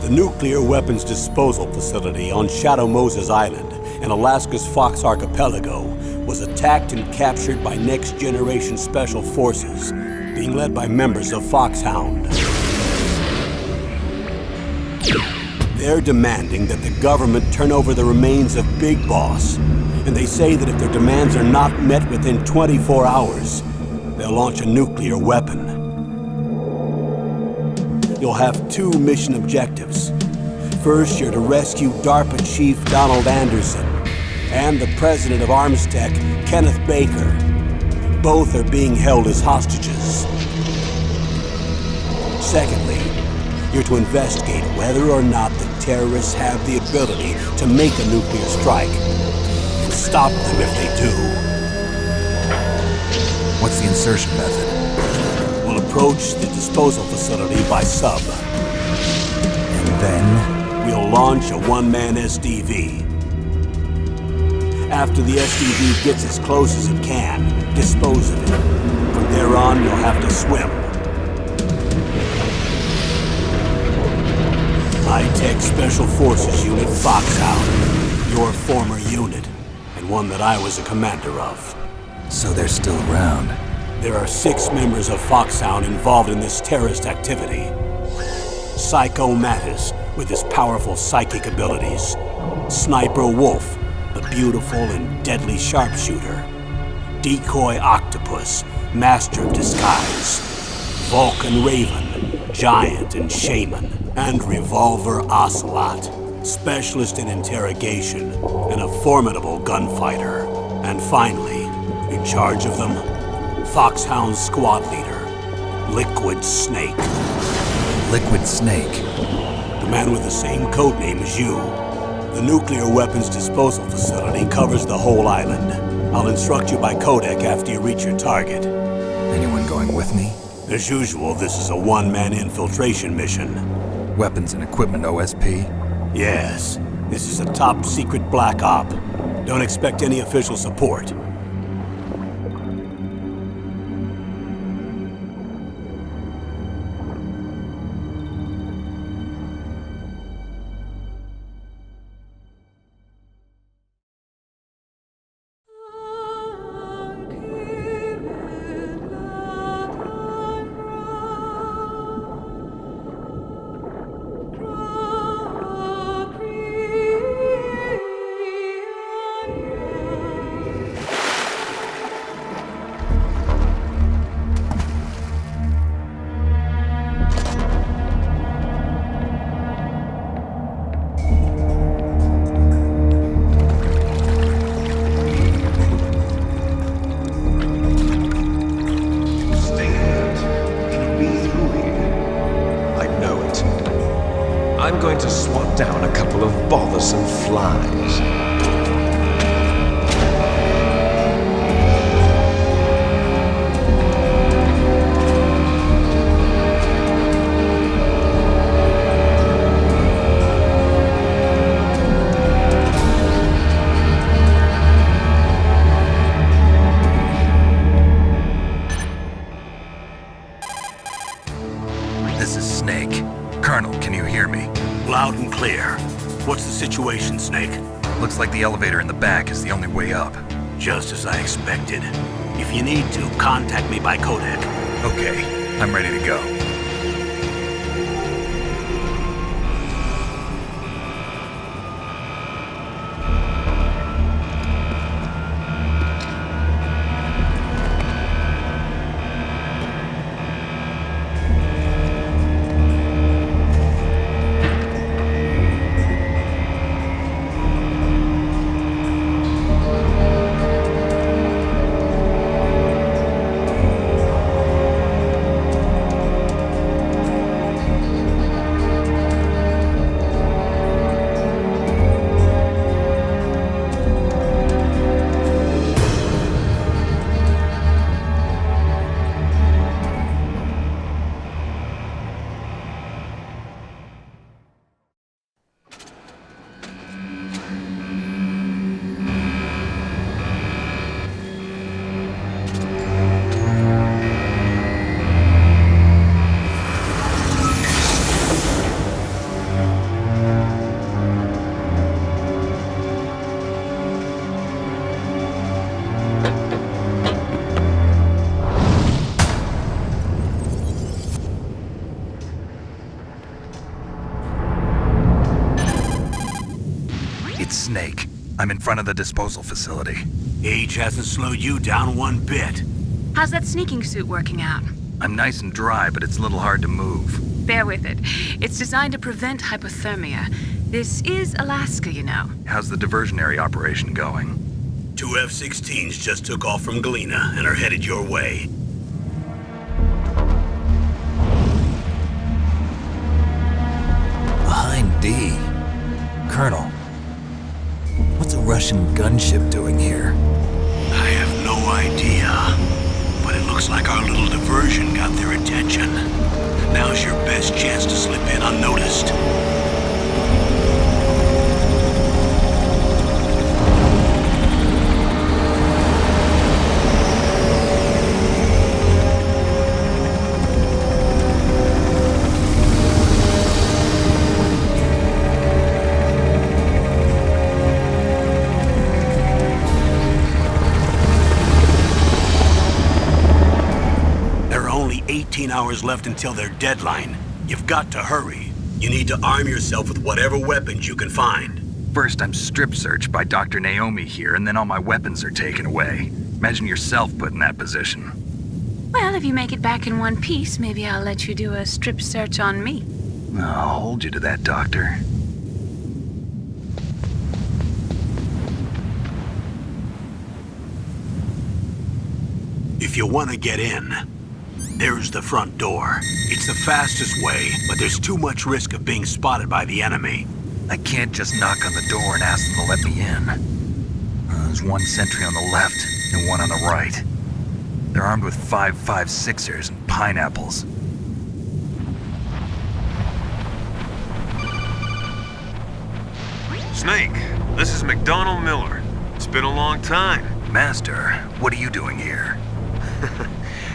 The nuclear weapons disposal facility on Shadow Moses Island in Alaska's Fox Archipelago was attacked and captured by next-generation special forces, being led by members of Foxhound. They're demanding that the government turn over the remains of Big Boss, and they say that if their demands are not met within 24 hours, they'll launch a nuclear weapon. You'll have two mission objectives. First, you're to rescue DARPA Chief Donald Anderson and the president of Armstech, Kenneth Baker. Both are being held as hostages. Secondly, you're to investigate whether or not the terrorists have the ability to make a nuclear strike and stop them if they do. What's the insertion method? We'll approach the disposal facility by sub. And then? We'll launch a one-man SDV. After the SDV gets as close as it can, dispose of it. From there on, you'll have to swim. High-Tech Special Forces Unit Foxhound. Your former unit, and one that I was a commander of. So they're still around. There are 6 members of Foxhound involved in this terrorist activity. Psycho Mattis, with his powerful psychic abilities. Sniper Wolf, the beautiful and deadly sharpshooter. Decoy Octopus, master of disguise. Vulcan Raven, giant and shaman. And Revolver Ocelot, specialist in interrogation and a formidable gunfighter. And finally, in charge of them, Foxhound's squad leader, Liquid Snake. Liquid Snake? The man with the same codename as you. The nuclear weapons disposal facility covers the whole island. I'll instruct you by codec after you reach your target. Anyone going with me? As usual, this is a one-man infiltration mission. Weapons and equipment OSP? Yes. This is a top-secret black op. Don't expect any official support. I'm going to swat down a couple of bothersome flies. This is Snake. Colonel, can you hear me? Loud and clear. What's the situation, Snake? Looks like the elevator in the back is the only way up. Just as I expected. If you need to, contact me by codec. Okay, I'm ready to go. It's Snake. I'm in front of the disposal facility. Age hasn't slowed you down one bit. How's that sneaking suit working out? I'm nice and dry, but it's a little hard to move. Bear with it. It's designed to prevent hypothermia. This is Alaska, you know. How's the diversionary operation going? 2 F-16s just took off from Galena and are headed your way. Behind D. Colonel, what's a Russian gunship doing here? I have no idea, but it looks like our little diversion got their attention. Now's your best chance to slip in unnoticed. There are only 18 hours left until their deadline. You've got to hurry. You need to arm yourself with whatever weapons you can find. First, I'm strip searched by Dr. Naomi here, and then all my weapons are taken away. Imagine yourself put in that position. Well, if you make it back in one piece, maybe I'll let you do a strip search on me. I'll hold you to that, Doctor. If you want to get in, there's the front door. It's the fastest way, but there's too much risk of being spotted by the enemy. I can't just knock on the door and ask them to let me in. There's one sentry on the left and one on the right. They're armed with 5.56ers and pineapples. Snake, this is McDonald Miller. It's been a long time. Master, what are you doing here?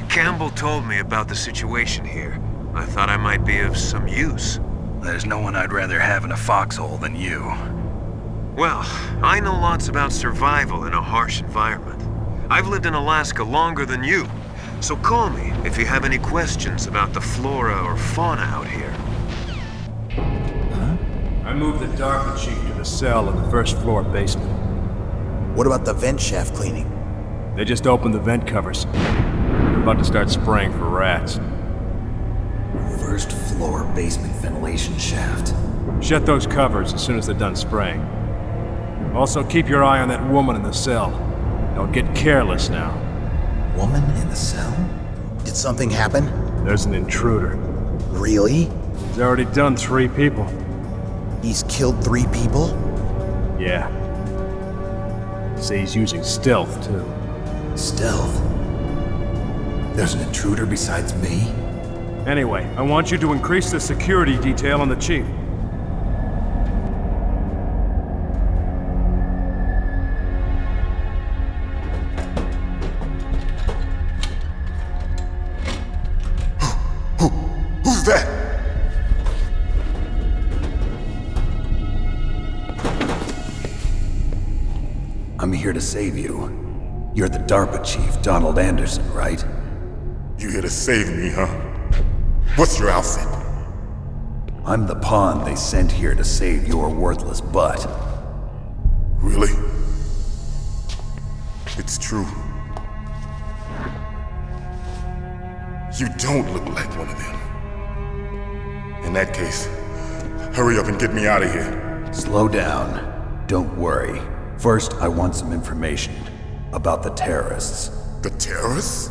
Campbell told me about the situation here. I thought I might be of some use. There's no one I'd rather have in a foxhole than you. Well, I know lots about survival in a harsh environment. I've lived in Alaska longer than you, so call me if you have any questions about the flora or fauna out here. I moved the DARPA chief to the cell in the first floor basement. What about the vent shaft cleaning? They just opened the vent covers. They're about to start spraying for rats. First floor basement ventilation shaft. Shut those covers as soon as they're done spraying. Also, keep your eye on that woman in the cell. Don't get careless now. Woman in the cell? Did something happen? There's an intruder. Really? He's already done 3 people. He's killed 3 people? Yeah. Say he's using stealth, too. Stealth? There's an intruder besides me? Anyway, I want you to increase the security detail on the chief. Who's that? I'm here to save you. You're the DARPA chief, Donald Anderson, right? You here to save me, huh? What's your outfit? I'm the pawn they sent here to save your worthless butt. Really? It's true. You don't look like one of them. In that case, hurry up and get me out of here. Slow down. Don't worry. First, I want some information about the terrorists. The terrorists?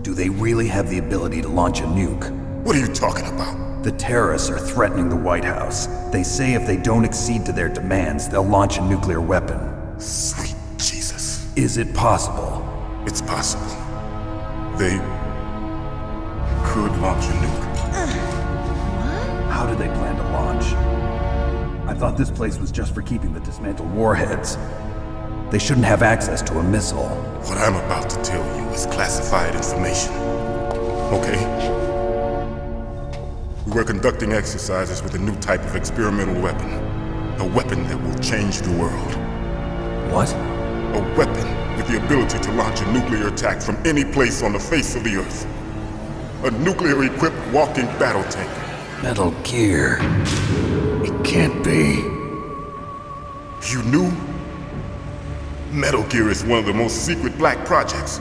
Do they really have the ability to launch a nuke? What are you talking about? The terrorists are threatening the White House. They say if they don't accede to their demands, they'll launch a nuclear weapon. Sweet Jesus. Is it possible? It's possible. They could launch a nuke. How do they plan to launch? I thought this place was just for keeping the dismantled warheads. They shouldn't have access to a missile. What I'm about to tell you is classified information. Okay? We were conducting exercises with a new type of experimental weapon. A weapon that will change the world. What? A weapon with the ability to launch a nuclear attack from any place on the face of the Earth. A nuclear-equipped walking battle tank. Metal Gear. It can't be. You knew? Metal Gear is one of the most secret black projects.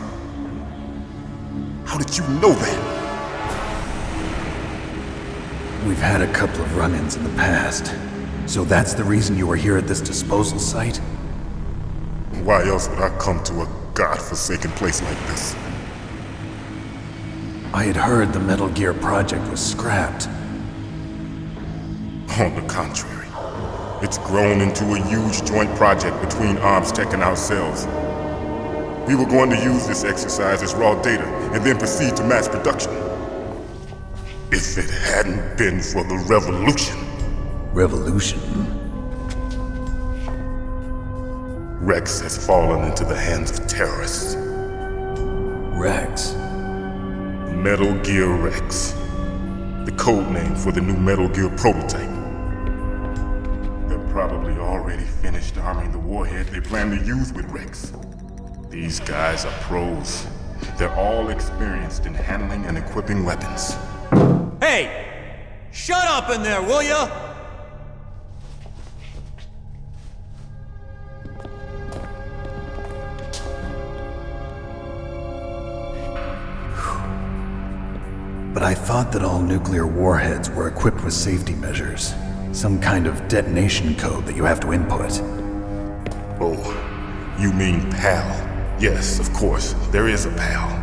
How did you know that? We've had a couple of run-ins in the past. So that's the reason you were here at this disposal site? Why else would I come to a godforsaken place like this? I had heard the Metal Gear project was scrapped. On the contrary, it's grown into a huge joint project between Arms Tech and ourselves. We were going to use this exercise as raw data and then proceed to mass production. If it hadn't been for the revolution. Revolution? Rex has fallen into the hands of terrorists. Rex? Metal Gear Rex. The code name for the new Metal Gear prototype. They're probably already finished arming the warhead they plan to use with Rex. These guys are pros. They're all experienced in handling and equipping weapons. Hey! Shut up in there, will ya? But I thought that all nuclear warheads were equipped with safety measures. Some kind of detonation code that you have to input. Oh, you mean PAL? Yes, of course, there is a PAL.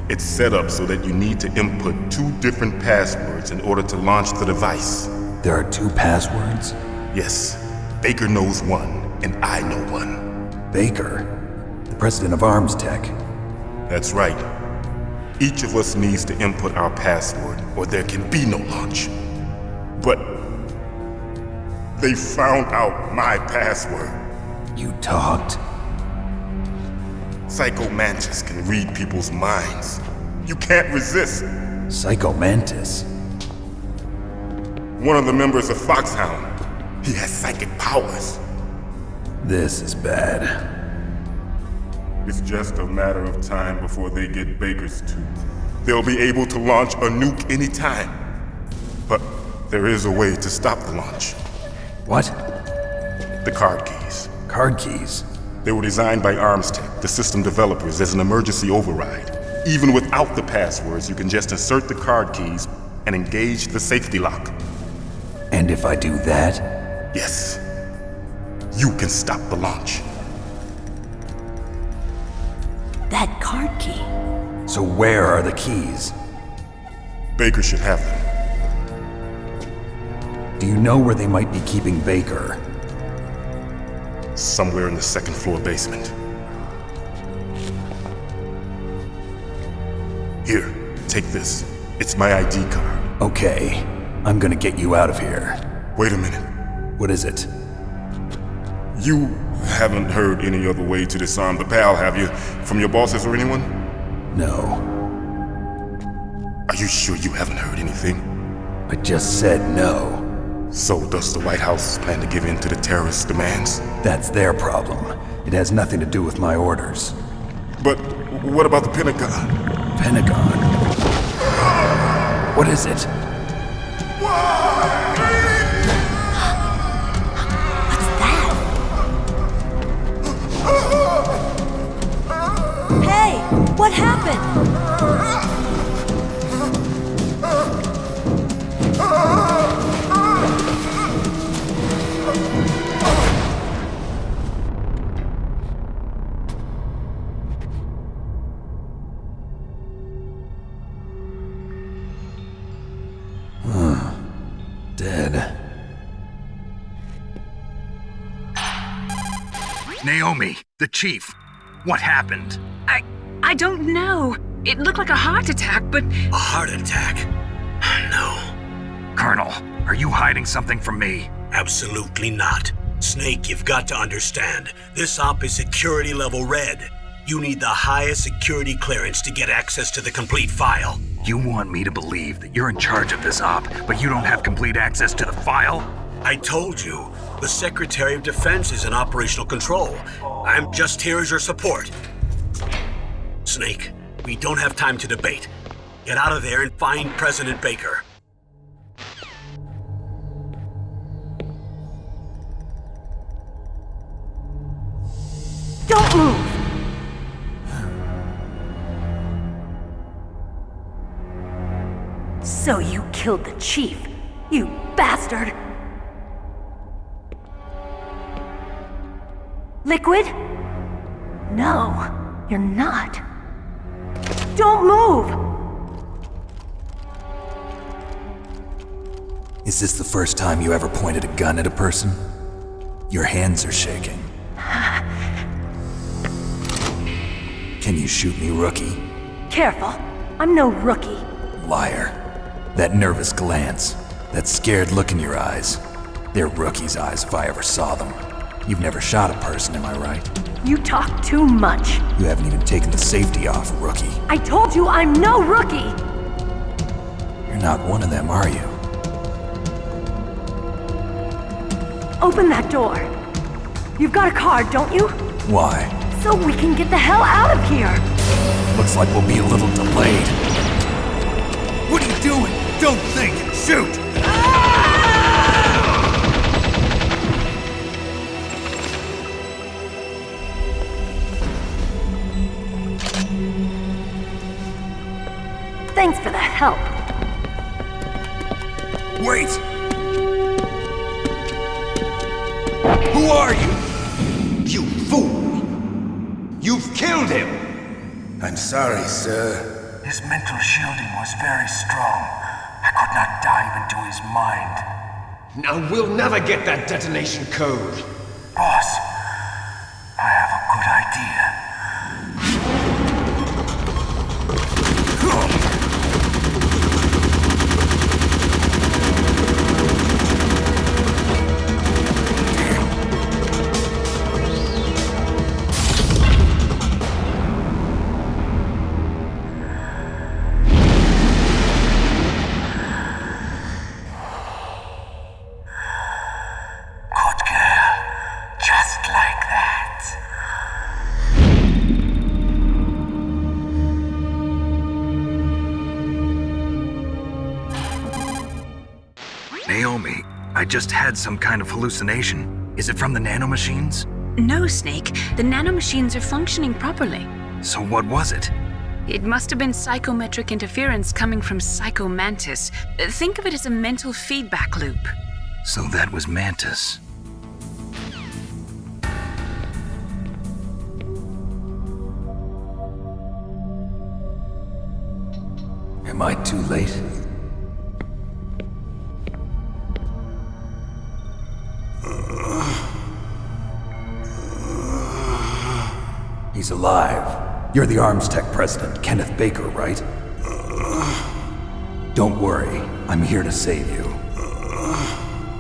It's set up so that you need to input 2 different passwords in order to launch the device. There are 2 passwords? Yes, Baker knows one, and I know one. Baker? The president of Arms Tech? That's right. Each of us needs to input our password, or there can be no launch. But they found out my password. You talked? Psycho Mantis can read people's minds. You can't resist. Psycho Mantis? One of the members of Foxhound. He has psychic powers. This is bad. It's just a matter of time before they get Baker's tooth. They'll be able to launch a nuke anytime. But there is a way to stop the launch. What? The card keys. Card keys? They were designed by Arms Tech, the system developers, as an emergency override. Even without the passwords, you can just insert the card keys and engage the safety lock. And if I do that? Yes. You can stop the launch. That card key. So where are the keys? Baker should have them. Do you know where they might be keeping Baker? Somewhere in the 2nd floor basement. Here, take this. It's my ID card. Okay, I'm gonna get you out of here. Wait a minute. What is it? You haven't heard any other way to disarm the PAL, have you? From your bosses or anyone? No. Are you sure you haven't heard anything? I just said no. So does the White House plan to give in to the terrorists' demands? That's their problem. It has nothing to do with my orders. But what about the Pentagon? Pentagon? What is it? What's that? Hey, what happened? Dead. Naomi, the chief. What happened? I don't know. It looked like a heart attack, but A heart attack? No, Colonel, are you hiding something from me? absolutely not. Snake, you've got to understand. This op is security level red. You need the highest security clearance to get access to the complete file. You want me to believe that you're in charge of this op, but you don't have complete access to the file? I told you, the Secretary of Defense is in operational control. I'm just here as your support. Snake, we don't have time to debate. Get out of there and find President Baker. Don't move! So you killed the chief, you bastard! Liquid? No, you're not. Don't move! Is this the first time you ever pointed a gun at a person? Your hands are shaking. Can you shoot me, rookie? Careful, I'm no rookie. Liar. That nervous glance, that scared look in your eyes. They're rookie's eyes if I ever saw them. You've never shot a person, am I right? You talk too much. You haven't even taken the safety off, rookie. I told you I'm no rookie! You're not one of them, are you? Open that door. You've got a card, don't you? Why? So we can get the hell out of here! Looks like we'll be a little delayed. What are you doing? Don't think, shoot! Thanks for the help. Wait! Who are you? You fool! You've killed him! I'm sorry, sir. His mental shielding was very strong. I could not dive into his mind. Now we'll never get that detonation code. Boss, I have a good idea. Naomi, I just had some kind of hallucination. Is it from the nanomachines? No, Snake. The nanomachines are functioning properly. So what was it? It must have been psychometric interference coming from Psycho Mantis. Think of it as a mental feedback loop. So that was Mantis. Am I too late? He's alive. You're the Arms Tech president, Kenneth Baker, right? Don't worry, I'm here to save you.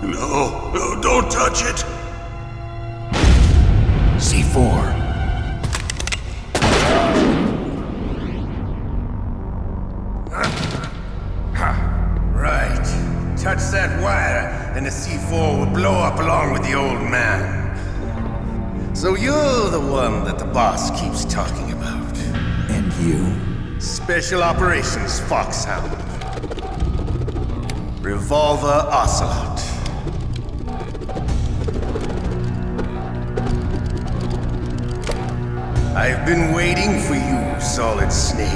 No, don't touch it! C4. Right. Touch that wire, and the C4 will blow up along with the old man. So you're the one that the boss keeps talking about. And you? Special Operations Foxhound. Revolver Ocelot. I've been waiting for you, Solid Snake.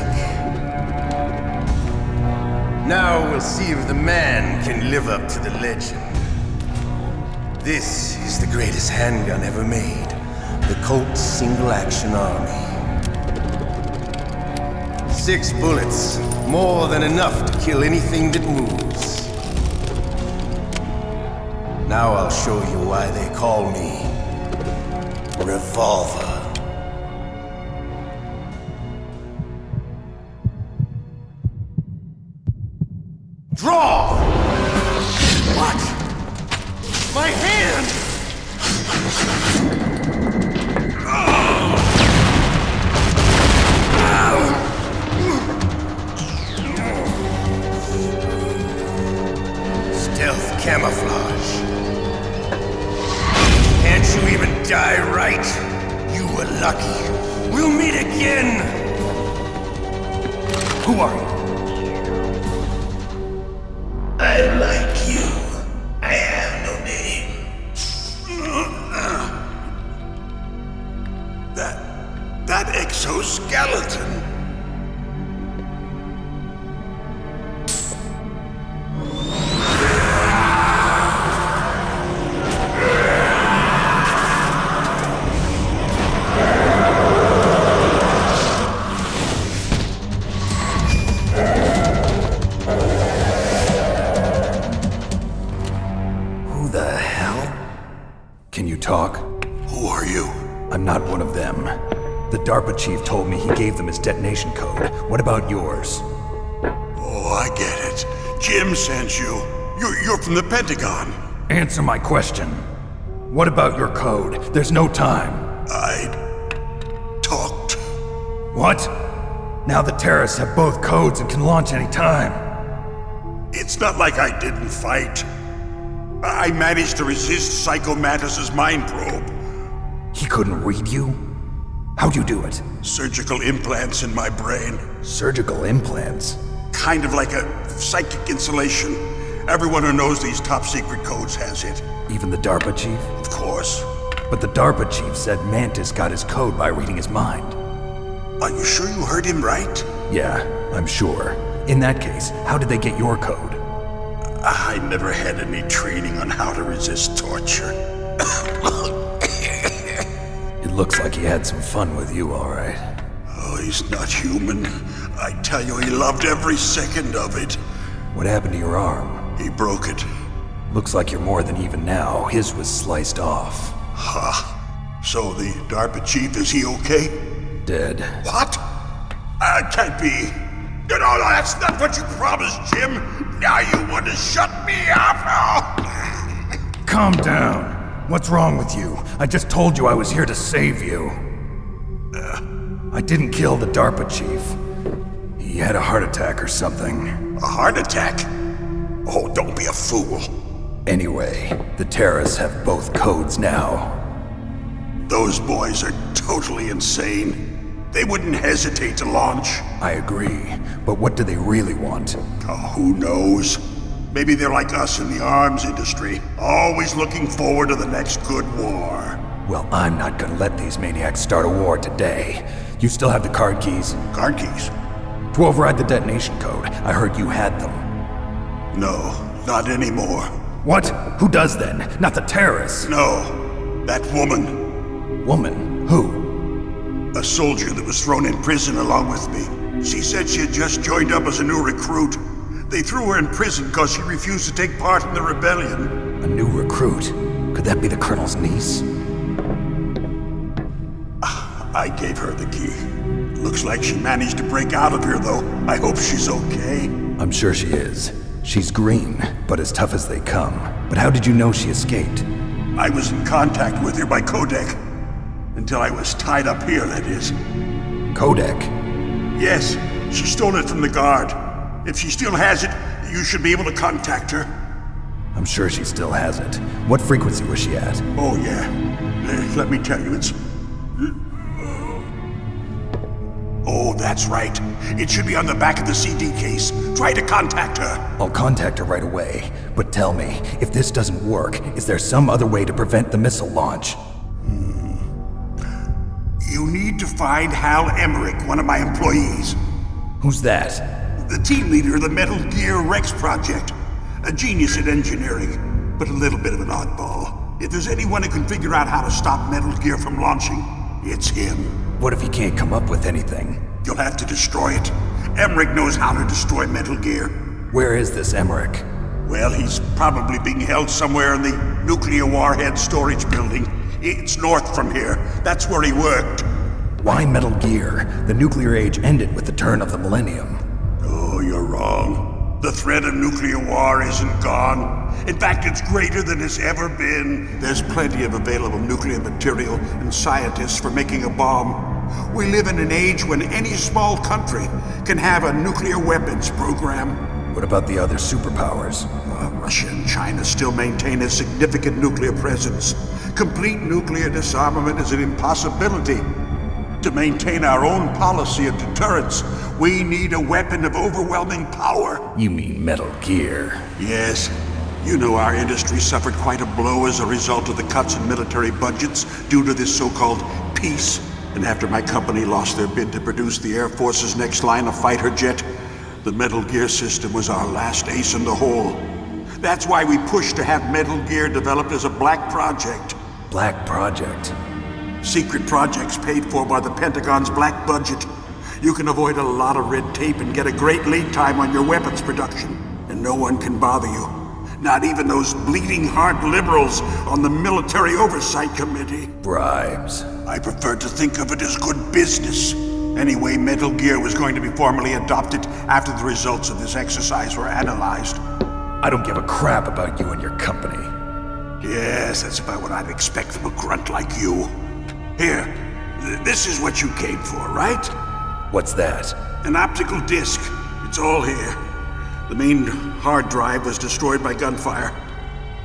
Now we'll see if the man can live up to the legend. This is the greatest handgun ever made. The Colt Single Action Army. 6 bullets, more than enough to kill anything that moves. Now I'll show you why they call me Revolver. Draw! What? My hand! Stealth camouflage. Can't you even die right? You were lucky. We'll meet again! Who are you? I like you. I have no name. That skeleton. Talk? Who are you? I'm not one of them. The DARPA chief told me he gave them his detonation code. What about yours? Oh, I get it. Jim sent you. You're from the Pentagon. Answer my question. What about your code? There's no time. I talked. What? Now the terrorists have both codes and can launch any time. It's not like I didn't fight. I managed to resist Psycho Mantis's mind probe. He couldn't read you? How'd you do it? Surgical implants in my brain. Surgical implants? Kind of like a psychic insulation. Everyone who knows these top secret codes has it. Even the DARPA chief? Of course. But the DARPA chief said Mantis got his code by reading his mind. Are you sure you heard him right? Yeah, I'm sure. In that case, how did they get your code? I never had any training on how to resist torture. It looks like he had some fun with you, all right. Oh, he's not human. I tell you, he loved every second of it. What happened to your arm? He broke it. Looks like you're more than even now. His was sliced off. Ha. So the DARPA chief, is he okay? Dead. What? Can't be. No, that's not what you promised, Jim. Now you want to shut me up? Calm down. What's wrong with you? I just told you I was here to save you. I didn't kill the DARPA chief. He had a heart attack or something. A heart attack? Oh, don't be a fool. Anyway, the terrorists have both codes now. Those boys are totally insane. They wouldn't hesitate to launch. I agree, but what do they really want? Oh, who knows? Maybe they're like us in the arms industry, always looking forward to the next good war. Well, I'm not gonna let these maniacs start a war today. You still have the card keys? Card keys? To override the detonation code. I heard you had them. No, not anymore. What? Who does then? Not the terrorists? No, that woman. Woman? Who? A soldier that was thrown in prison along with me. She said she had just joined up as a new recruit. They threw her in prison because she refused to take part in the rebellion. A new recruit? Could that be the Colonel's niece? I gave her the key. Looks like she managed to break out of here, though. I hope she's okay. I'm sure she is. She's green, but as tough as they come. But how did you know she escaped? I was in contact with her by codec. Until I was tied up here, that is. Codec? Yes, she stole it from the guard. If she still has it, you should be able to contact her. I'm sure she still has it. What frequency was she at? Oh, yeah. Let me tell you, it's... Oh, that's right. It should be on the back of the CD case. Try to contact her. I'll contact her right away. But tell me, if this doesn't work, is there some other way to prevent the missile launch? You need to find Hal Emmerich, one of my employees. Who's that? The team leader of the Metal Gear Rex project. A genius at engineering, but a little bit of an oddball. If there's anyone who can figure out how to stop Metal Gear from launching, it's him. What if he can't come up with anything? You'll have to destroy it. Emmerich knows how to destroy Metal Gear. Where is this Emmerich? Well, he's probably being held somewhere in the nuclear warhead storage building. It's north from here. That's where he worked. Why Metal Gear? The nuclear age ended with the turn of the millennium. Oh, you're wrong. The threat of nuclear war isn't gone. In fact, it's greater than it's ever been. There's plenty of available nuclear material and scientists for making a bomb. We live in an age when any small country can have a nuclear weapons program. What about the other superpowers? Russia and China still maintain a significant nuclear presence. Complete nuclear disarmament is an impossibility. To maintain our own policy of deterrence, we need a weapon of overwhelming power. You mean Metal Gear? Yes. You know our industry suffered quite a blow as a result of the cuts in military budgets due to this so-called peace. And after my company lost their bid to produce the Air Force's next line of fighter jet, the Metal Gear system was our last ace in the hole. That's why we pushed to have Metal Gear developed as a black project. Black project? Secret projects paid for by the Pentagon's black budget. You can avoid a lot of red tape and get a great lead time on your weapons production. And no one can bother you. Not even those bleeding heart liberals on the Military Oversight Committee. Bribes. I prefer to think of it as good business. Anyway, Metal Gear was going to be formally adopted after the results of this exercise were analyzed. I don't give a crap about you and your company. Yes, that's about what I'd expect from a grunt like you. Here, this is what you came for, right? What's that? An optical disc. It's all here. The main hard drive was destroyed by gunfire.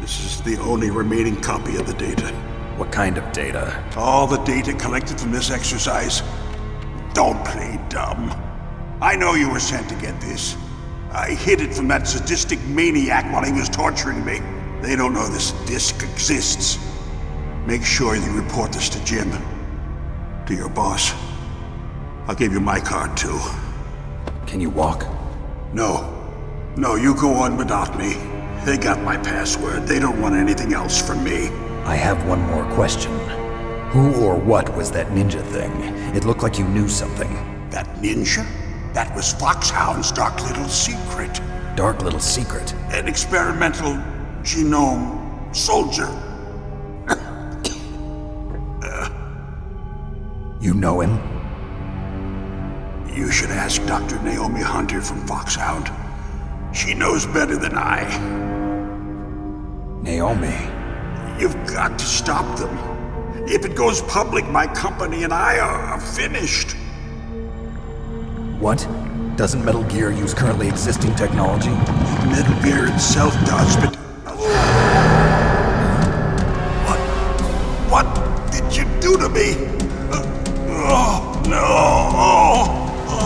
This is the only remaining copy of the data. What kind of data? All the data collected from this exercise. Don't play dumb. I know you were sent to get this. I hid it from that sadistic maniac while he was torturing me. They don't know this disc exists. Make sure you report this to Jim. To your boss. I'll give you my card too. Can you walk? No. No, you go on without me. They got my password. They don't want anything else from me. I have one more question. Who or what was that ninja thing? It looked like you knew something. That ninja? That was Foxhound's dark little secret. Dark little secret? An experimental genome soldier. You know him? You should ask Dr. Naomi Hunter from Foxhound. She knows better than I. Naomi? You've got to stop them. If it goes public, my company and I are finished. What? Doesn't Metal Gear use currently existing technology? Metal Gear itself does, but... What did you do to me? Oh, no!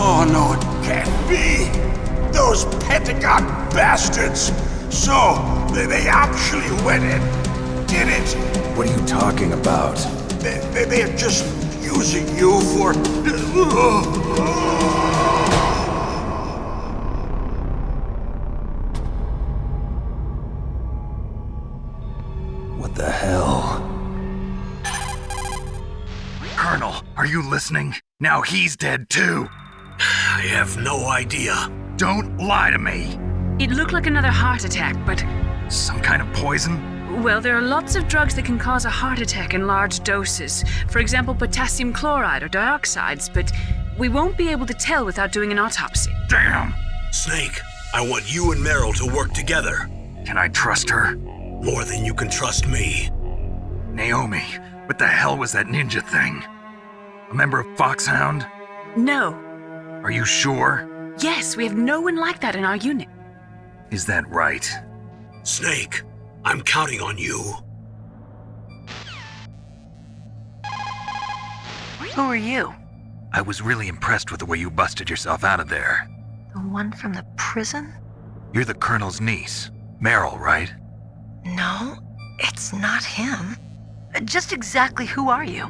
Oh, no, it can't be! Those Pentagon bastards! So, they actually went and did it! What are you talking about? They're just using you for... What the hell? Colonel, are you listening? Now he's dead too. I have no idea. Don't lie to me. It looked like another heart attack, but... Some kind of poison? Well, there are lots of drugs that can cause a heart attack in large doses. For example, potassium chloride or dioxides, but we won't be able to tell without doing an autopsy. Damn! Snake, I want you and Meryl to work together. Can I trust her? More than you can trust me. Naomi, what the hell was that ninja thing? A member of Foxhound? No. Are you sure? Yes, we have no one like that in our unit. Is that right? Snake, I'm counting on you. Who are you? I was really impressed with the way you busted yourself out of there. The one from the prison? You're the Colonel's niece, Meryl, right? No, it's not him. Just exactly who are you?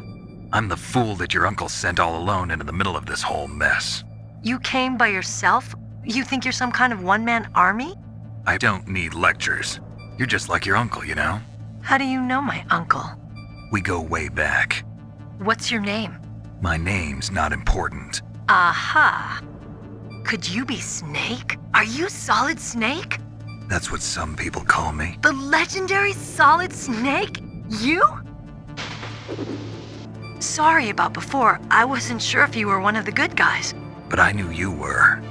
I'm the fool that your uncle sent all alone into the middle of this whole mess. You came by yourself? You think you're some kind of one-man army? I don't need lectures. You're just like your uncle, you know? How do you know my uncle? We go way back. What's your name? My name's not important. Aha! Could you be Snake? Are you Solid Snake? That's what some people call me. The legendary Solid Snake? You? Sorry about before. I wasn't sure if you were one of the good guys. But I knew you were.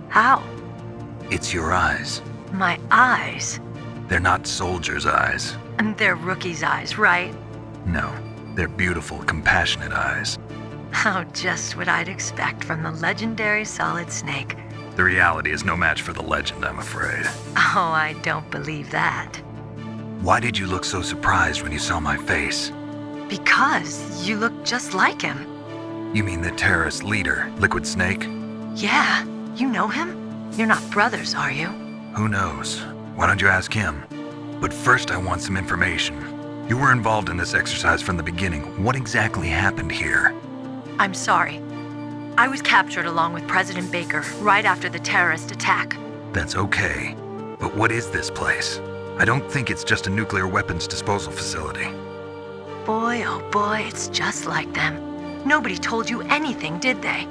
How? It's your eyes. My eyes? They're not soldiers' eyes. And they're rookies' eyes, right? No, they're beautiful, compassionate eyes. Oh, just what I'd expect from the legendary Solid Snake. The reality is no match for the legend, I'm afraid. Oh, I don't believe that. Why did you look so surprised when you saw my face? Because you look just like him. You mean the terrorist leader, Liquid Snake? Yeah, you know him? You're not brothers, are you? Who knows? Why don't you ask him? But first I want some information. You were involved in this exercise from the beginning. What exactly happened here? I'm sorry. I was captured along with President Baker right after the terrorist attack. That's okay. But what is this place? I don't think it's just a nuclear weapons disposal facility. Boy, oh boy, it's just like them. Nobody told you anything, did they?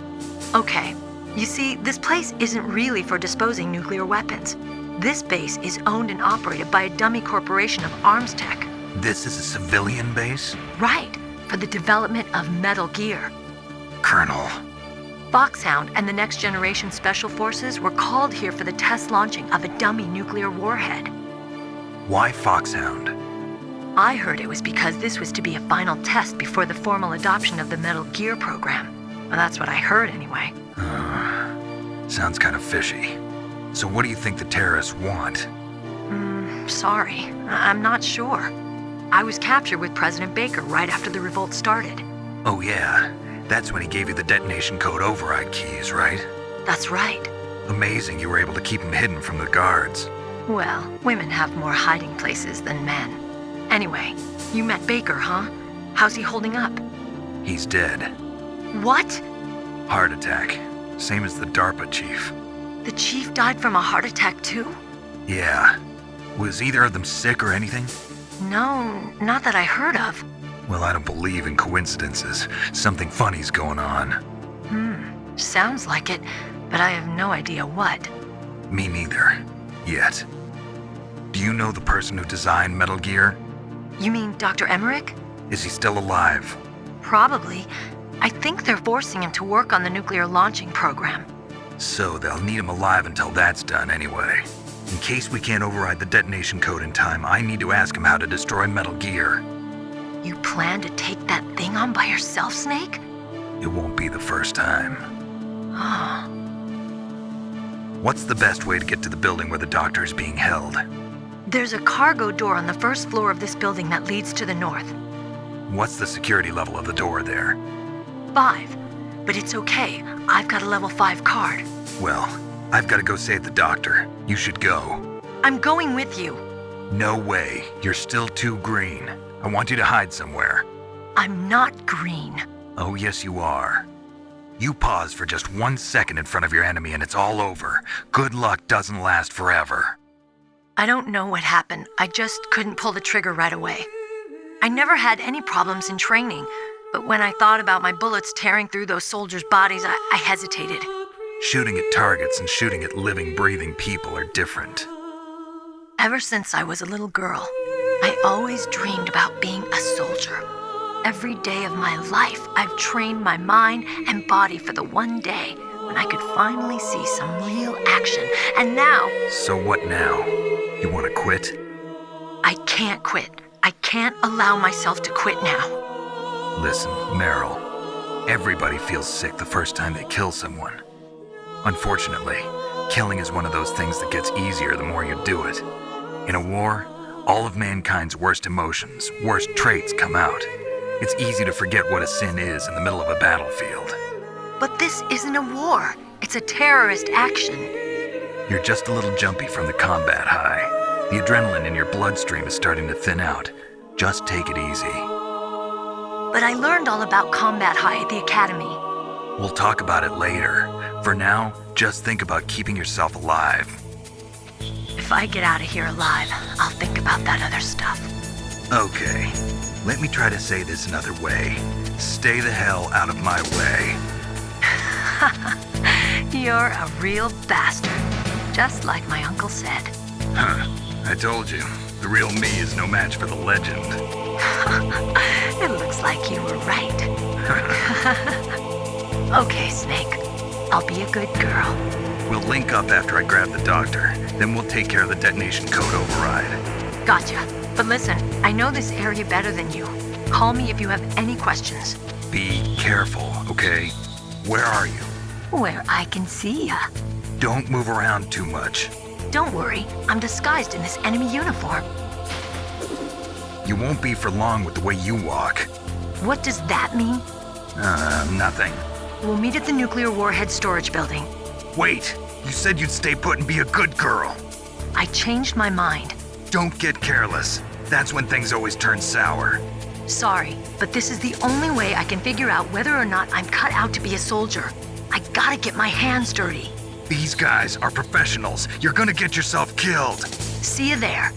Okay, you see, this place isn't really for disposing nuclear weapons. This base is owned and operated by a dummy corporation of arms tech. This is a civilian base? Right, for the development of Metal Gear. Colonel. Foxhound and the Next Generation Special Forces were called here for the test launching of a dummy nuclear warhead. Why Foxhound? I heard it was because this was to be a final test before the formal adoption of the Metal Gear program. Well, that's what I heard anyway. Sounds kind of fishy. So what do you think the terrorists want? Sorry, I'm not sure. I was captured with President Baker right after the revolt started. Oh yeah, that's when he gave you the detonation code override keys, right? That's right. Amazing you were able to keep him hidden from the guards. Well, women have more hiding places than men. Anyway, you met Baker, huh? How's he holding up? He's dead. What? Heart attack. Same as the DARPA chief. The chief died from a heart attack too? Yeah. Was either of them sick or anything? No, not that I heard of. Well, I don't believe in coincidences. Something funny's going on. Sounds like it, but I have no idea what. Me neither. Yet. Do you know the person who designed Metal Gear? You mean Dr. Emmerich? Is he still alive? Probably. I think they're forcing him to work on the nuclear launching program. So they'll need him alive until that's done anyway. In case we can't override the detonation code in time, I need to ask him how to destroy Metal Gear. You plan to take that thing on by yourself, Snake? It won't be the first time. Oh. What's the best way to get to the building where the doctor is being held? There's a cargo door on the first floor of this building that leads to the north. What's the security level of the door there? 5. But it's okay. I've got a level 5 card. Well, I've got to go save the doctor. You should go. I'm going with you. No way. You're still too green. I want you to hide somewhere. I'm not green. Oh, yes, you are. You pause for just 1 second in front of your enemy and it's all over. Good luck doesn't last forever. I don't know what happened. I just couldn't pull the trigger right away. I never had any problems in training, but when I thought about my bullets tearing through those soldiers' bodies, I hesitated. Shooting at targets and shooting at living, breathing people are different. Ever since I was a little girl, I always dreamed about being a soldier. Every day of my life, I've trained my mind and body for the one day when I could finally see some real action. And now... So what now? You want to quit? I can't quit. I can't allow myself to quit now. Listen, Meryl. Everybody feels sick the first time they kill someone. Unfortunately, killing is one of those things that gets easier the more you do it. In a war, all of mankind's worst emotions, worst traits come out. It's easy to forget what a sin is in the middle of a battlefield. But this isn't a war. It's a terrorist action. You're just a little jumpy from the combat high. The adrenaline in your bloodstream is starting to thin out. Just take it easy. But I learned all about combat high at the academy. We'll talk about it later. For now, just think about keeping yourself alive. If I get out of here alive, I'll think about that other stuff. Okay. Let me try to say this another way. Stay the hell out of my way. You're a real bastard. Just like my uncle said. Huh. I told you. The real me is no match for the legend. It looks like you were right. Okay, Snake. I'll be a good girl. We'll link up after I grab the doctor. Then we'll take care of the detonation code override. Gotcha. But listen, I know this area better than you. Call me if you have any questions. Be careful, okay? Where are you? Where I can see ya. Don't move around too much. Don't worry, I'm disguised in this enemy uniform. You won't be for long with the way you walk. What does that mean? Nothing. We'll meet at the nuclear warhead storage building. Wait, you said you'd stay put and be a good girl. I changed my mind. Don't get careless. That's when things always turn sour. Sorry, but this is the only way I can figure out whether or not I'm cut out to be a soldier. I gotta get my hands dirty. These guys are professionals. You're gonna get yourself killed. See you there.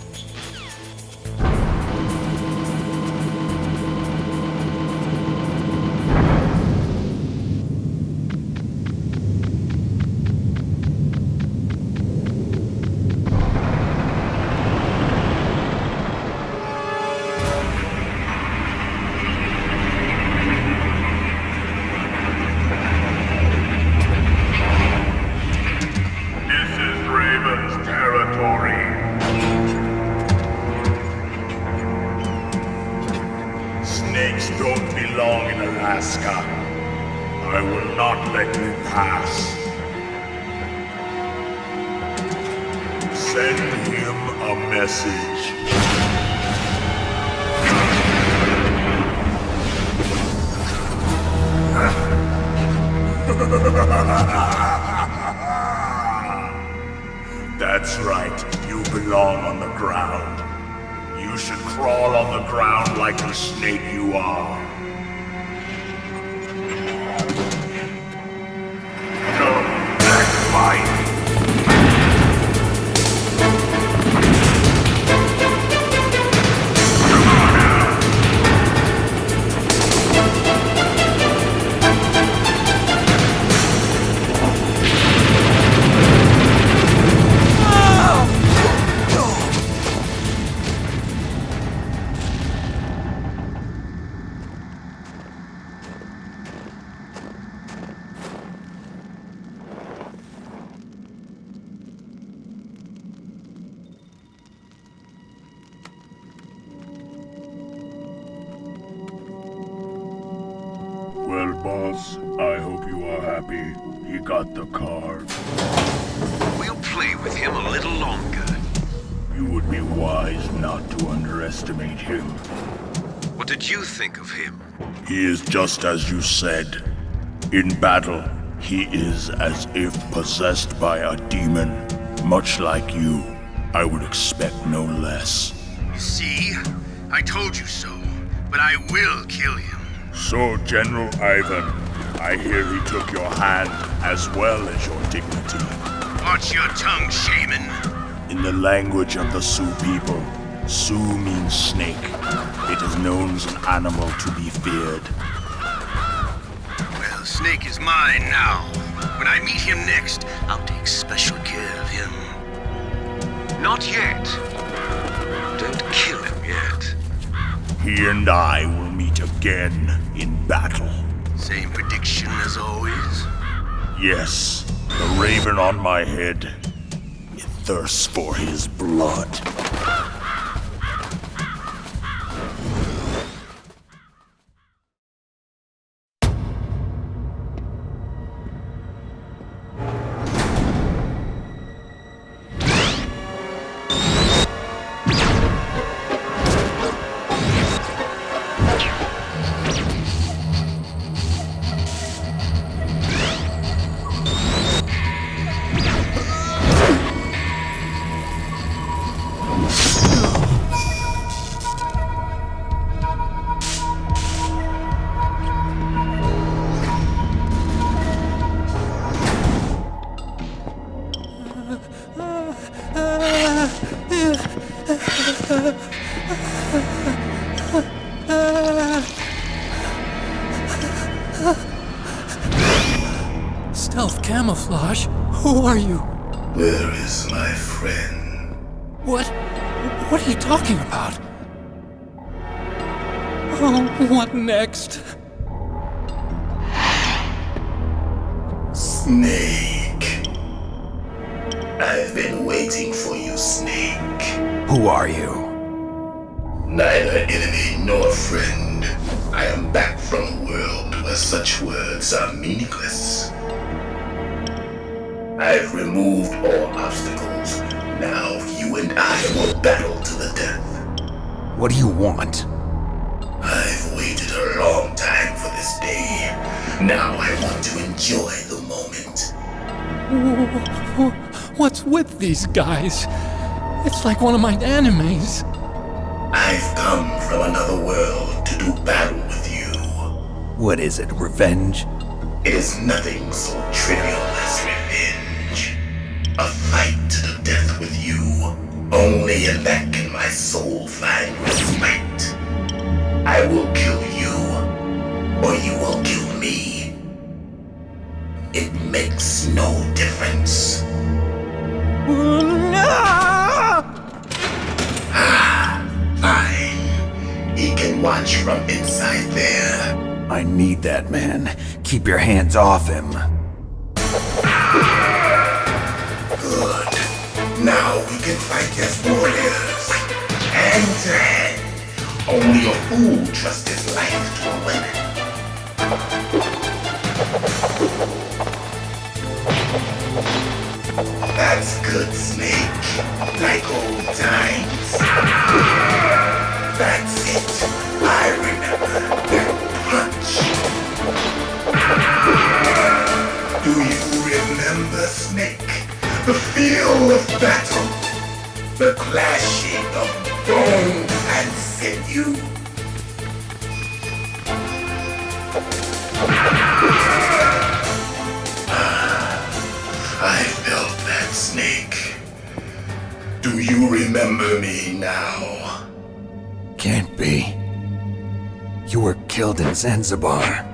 That's right, you belong on the ground. You should crawl on the ground like the snake you are. Come back, fight! Well, boss, I hope you are happy. He got the card. We'll play with him a little longer. You would be wise not to underestimate him. What did you think of him? He is just as you said. In battle, he is as if possessed by a demon. Much like you, I would expect no less. See? I told you so. But I will kill him. So, General Ivan, I hear he took your hand as well as your dignity. Watch your tongue, shaman. In the language of the Sioux people, Sioux means snake. It is known as an animal to be feared. Well, Snake is mine now. When I meet him next, I'll take special care of him. Not yet. Don't kill him yet. He and I will meet again in battle. Same prediction as always? Yes, the raven on my head. It thirsts for his blood. Stealth camouflage? Who are you? Where is my friend? What are you talking about? Oh, what next? Snake. I've been waiting for you, Snake. Who are you? Neither enemy nor friend. I am back from a world where such words are meaningless. I've removed all obstacles. Now you and I will battle to the death. What do you want? I've waited a long time for this day. Now I want to enjoy the moment. What's with these guys? It's like one of my animes. I've come from another world to do What is it, revenge? It is nothing so trivial as revenge. A fight to the death with you. Only in that can my soul find respite. I will kill you, or you will kill me. It makes no difference. Fine. He can watch from inside there. I need that man. Keep your hands off him. Good. Now we can fight as warriors. Hand to hand. Only a fool trusts his life to a woman. That's good, Snake. Like old times. That's it. I remember that punch. Do you remember, Snake? The feel of battle. The clashing of bone and sinew. I felt that, Snake. Do you remember me now? Can't be. You were killed in Zanzibar.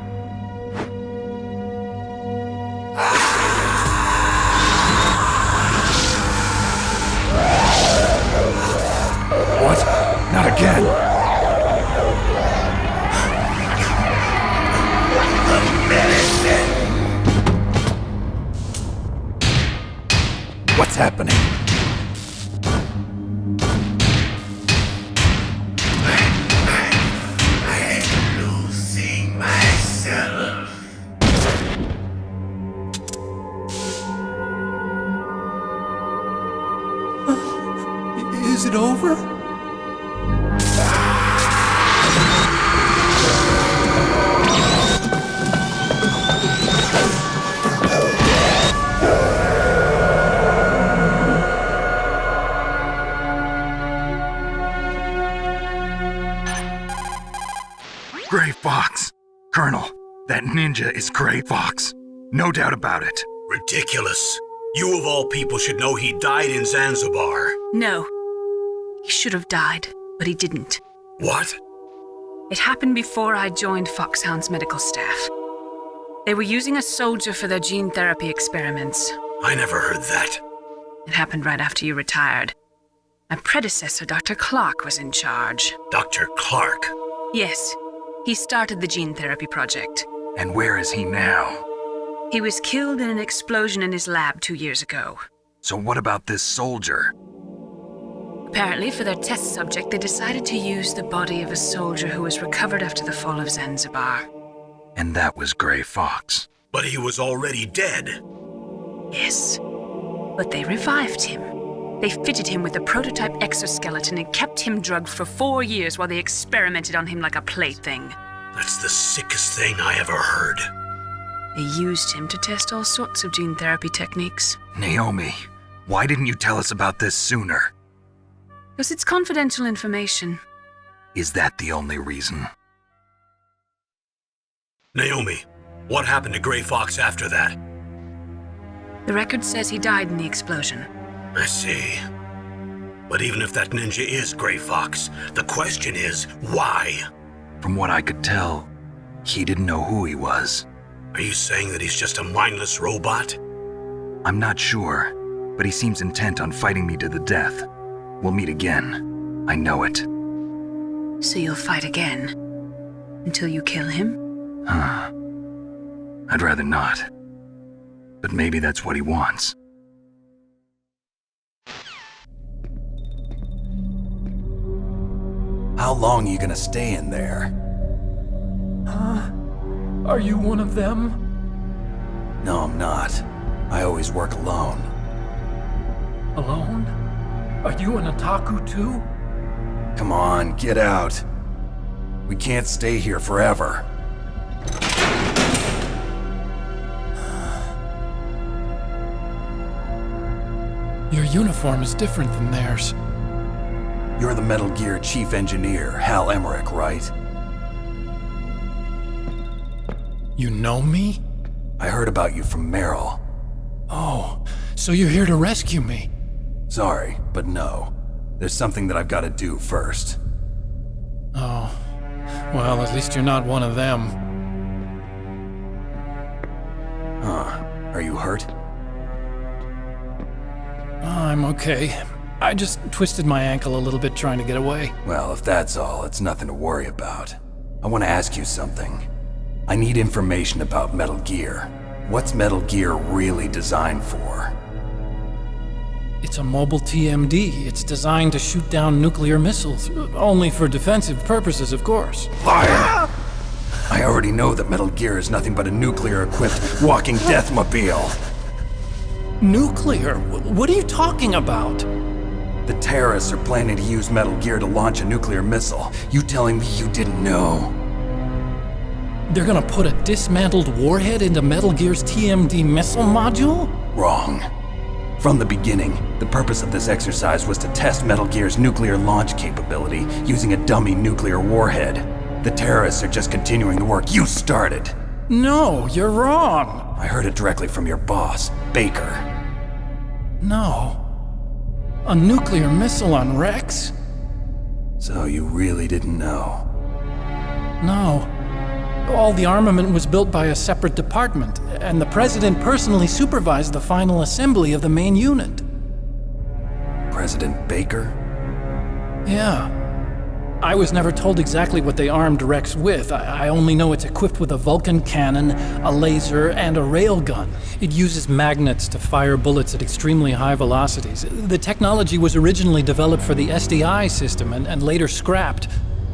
What? Not again. What's happening? I'm losing myself. Is it over? Gray Fox! Colonel, that ninja is Gray Fox. No doubt about it. Ridiculous. You of all people should know he died in Zanzibar. No. He should have died, but he didn't. What? It happened before I joined Foxhound's medical staff. They were using a soldier for their gene therapy experiments. I never heard that. It happened right after you retired. My predecessor, Dr. Clark, was in charge. Dr. Clark? Yes. He started the gene therapy project. And where is he now? He was killed in an explosion in his lab 2 years ago. So what about this soldier? Apparently, for their test subject, they decided to use the body of a soldier who was recovered after the fall of Zanzibar. And that was Gray Fox. But he was already dead. Yes. But they revived him. They fitted him with a prototype exoskeleton and kept him drugged for 4 years while they experimented on him like a plaything. That's the sickest thing I ever heard. They used him to test all sorts of gene therapy techniques. Naomi, why didn't you tell us about this sooner? Because it's confidential information. Is that the only reason? Naomi, what happened to Gray Fox after that? The record says he died in the explosion. I see. But even if that ninja is Gray Fox, the question is, why? From what I could tell, he didn't know who he was. Are you saying that he's just a mindless robot? I'm not sure, but he seems intent on fighting me to the death. We'll meet again. I know it. So you'll fight again? Until you kill him? I'd rather not. But maybe that's what he wants. How long are you gonna stay in there? Are you one of them? No, I'm not. I always work alone. Alone? Are you an otaku too? Come on, get out. We can't stay here forever. Your uniform is different than theirs. You're the Metal Gear Chief Engineer, Hal Emmerich, right? You know me? I heard about you from Meryl. Oh, so you're here to rescue me? Sorry, but no. There's something that I've got to do first. Oh, well, at least you're not one of them. Huh. Are you hurt? I'm okay. I just twisted my ankle a little bit trying to get away. Well, if that's all, it's nothing to worry about. I want to ask you something. I need information about Metal Gear. What's Metal Gear really designed for? It's a mobile TMD. It's designed to shoot down nuclear missiles. Only for defensive purposes, of course. Liar! I already know that Metal Gear is nothing but a nuclear-equipped walking deathmobile. Nuclear? What are you talking about? The terrorists are planning to use Metal Gear to launch a nuclear missile. You telling me you didn't know? They're gonna put a dismantled warhead into Metal Gear's TMD missile module? Wrong. From the beginning, the purpose of this exercise was to test Metal Gear's nuclear launch capability using a dummy nuclear warhead. The terrorists are just continuing the work you started. No, you're wrong. I heard it directly from your boss, Baker. No. A nuclear missile on Rex? So you really didn't know? No. All the armament was built by a separate department, and the President personally supervised the final assembly of the main unit. President Baker? Yeah. I was never told exactly what they armed Rex with. I only know it's equipped with a Vulcan cannon, a laser, and a railgun. It uses magnets to fire bullets at extremely high velocities. The technology was originally developed for the SDI system and later scrapped.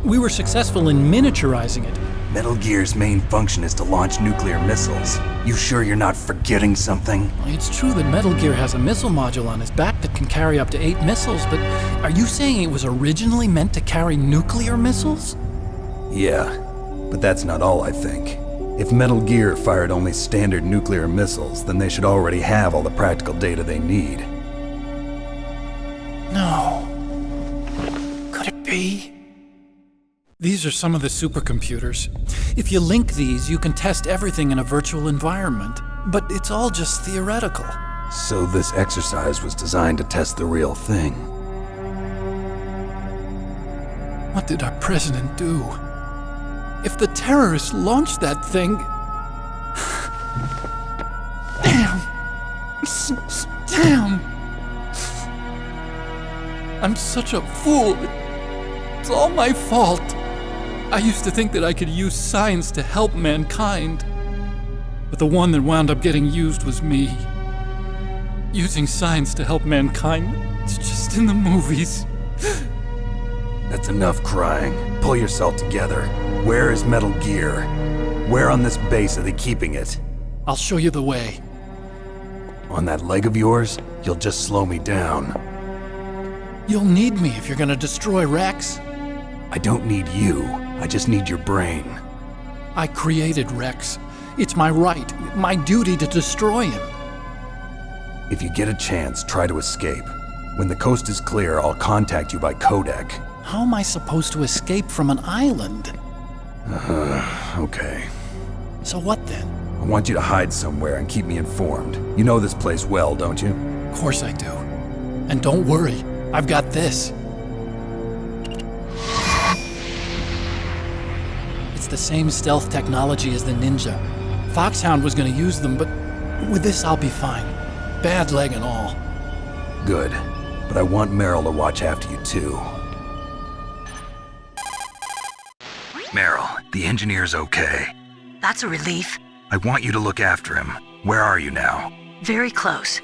We were successful in miniaturizing it. Metal Gear's main function is to launch nuclear missiles. You sure you're not forgetting something? It's true that Metal Gear has a missile module on its back that can carry up to 8 missiles, but are you saying it was originally meant to carry nuclear missiles? Yeah, but that's not all I think. If Metal Gear fired only standard nuclear missiles, then they should already have all the practical data they need. No. Could it be? These are some of the supercomputers. If you link these, you can test everything in a virtual environment. But it's all just theoretical. So this exercise was designed to test the real thing. What did our president do? If the terrorists launched that thing... Damn! Damn! I'm such a fool. It's all my fault. I used to think that I could use science to help mankind. But the one that wound up getting used was me. Using science to help mankind, it's just in the movies. That's enough crying. Pull yourself together. Where is Metal Gear? Where on this base are they keeping it? I'll show you the way. On that leg of yours, you'll just slow me down. You'll need me if you're gonna destroy Rex. I don't need you. I just need your brain. I created Rex. It's my right, my duty to destroy him. If you get a chance, try to escape. When the coast is clear, I'll contact you by codec. How am I supposed to escape from an island? Okay. So what then? I want you to hide somewhere and keep me informed. You know this place well, don't you? Of course I do. And don't worry, I've got this. It's the same stealth technology as the Ninja. Foxhound was gonna use them, but with this I'll be fine. Bad leg and all. Good. But I want Meryl to watch after you too. Meryl, the engineer's okay. That's a relief. I want you to look after him. Where are you now? Very close.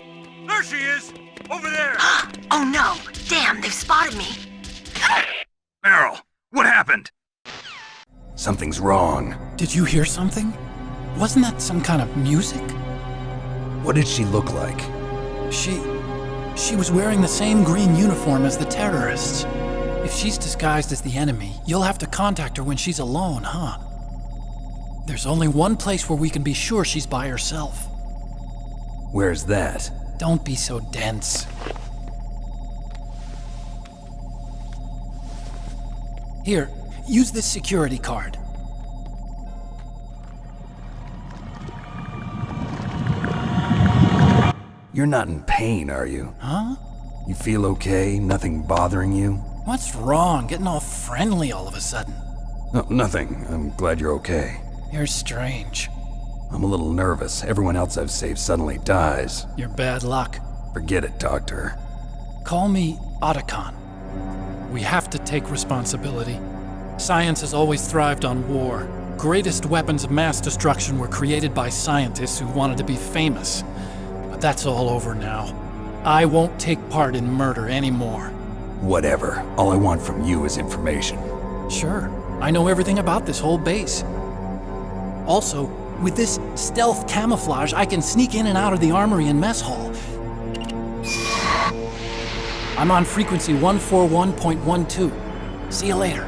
There she is! Over there! Oh no! Damn, they've spotted me! Meryl, what happened? Something's wrong. Did you hear something? Wasn't that some kind of music? What did she look like? She was wearing the same green uniform as the terrorists. If she's disguised as the enemy, you'll have to contact her when she's alone, huh? There's only one place where we can be sure she's by herself. Where's that? Don't be so dense. Here, use this security card. You're not in pain, are you? Huh? You feel okay? Nothing bothering you? What's wrong? Getting all friendly all of a sudden. No, nothing. I'm glad you're okay. You're strange. I'm a little nervous. Everyone else I've saved suddenly dies. You're bad luck. Forget it, Doctor. Call me Otacon. We have to take responsibility. Science has always thrived on war. Greatest weapons of mass destruction were created by scientists who wanted to be famous. But that's all over now. I won't take part in murder anymore. Whatever. All I want from you is information. Sure. I know everything about this whole base. Also, with this stealth camouflage, I can sneak in and out of the armory and mess hall. I'm on frequency 141.12. See you later.